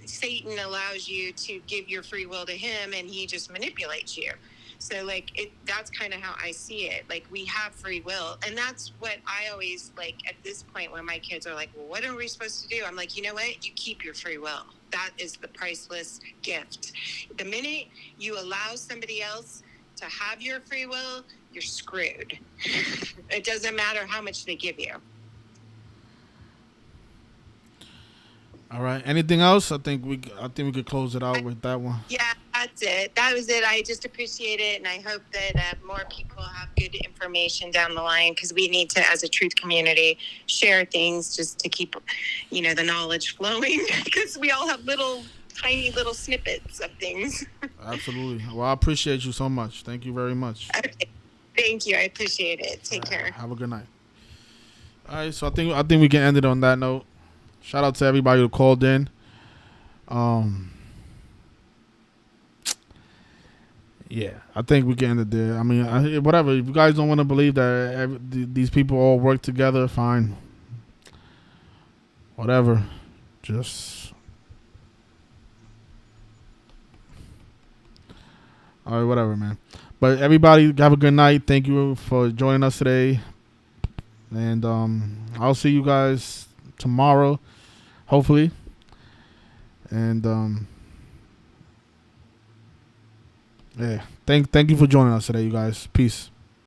Speaker 7: Satan allows you to give your free will to him, and he just manipulates you. So, like, that's kind of how I see it. Like, we have free will, and that's what I always, like, at this point when my kids are like, well, what are we supposed to do? I'm like, you know what? You keep your free will. That is the priceless gift. The minute you allow somebody else to have your free will, you're screwed. It doesn't matter how much they give you.
Speaker 1: All right. Anything else? I think we could close it out with that one.
Speaker 7: Yeah, that's it. That was it. I just appreciate it, and I hope that more people have good information down the line, because we need to, as a truth community, share things just to keep, the knowledge flowing, because we all have tiny little snippets of things.
Speaker 1: Absolutely. Well, I appreciate you so much. Thank you very much.
Speaker 7: Okay. Thank you. I appreciate it. Take care.
Speaker 1: Have a good night. All right. So I think we can end it on that note. Shout out to everybody who called in. Yeah, I think we can end it there. I mean, whatever. If you guys don't want to believe that these people all work together, fine. Whatever. Just. All right, whatever, man. But everybody, have a good night. Thank you for joining us today. And I'll see you guys tomorrow, hopefully. And yeah, thank you for joining us today, you guys. Peace.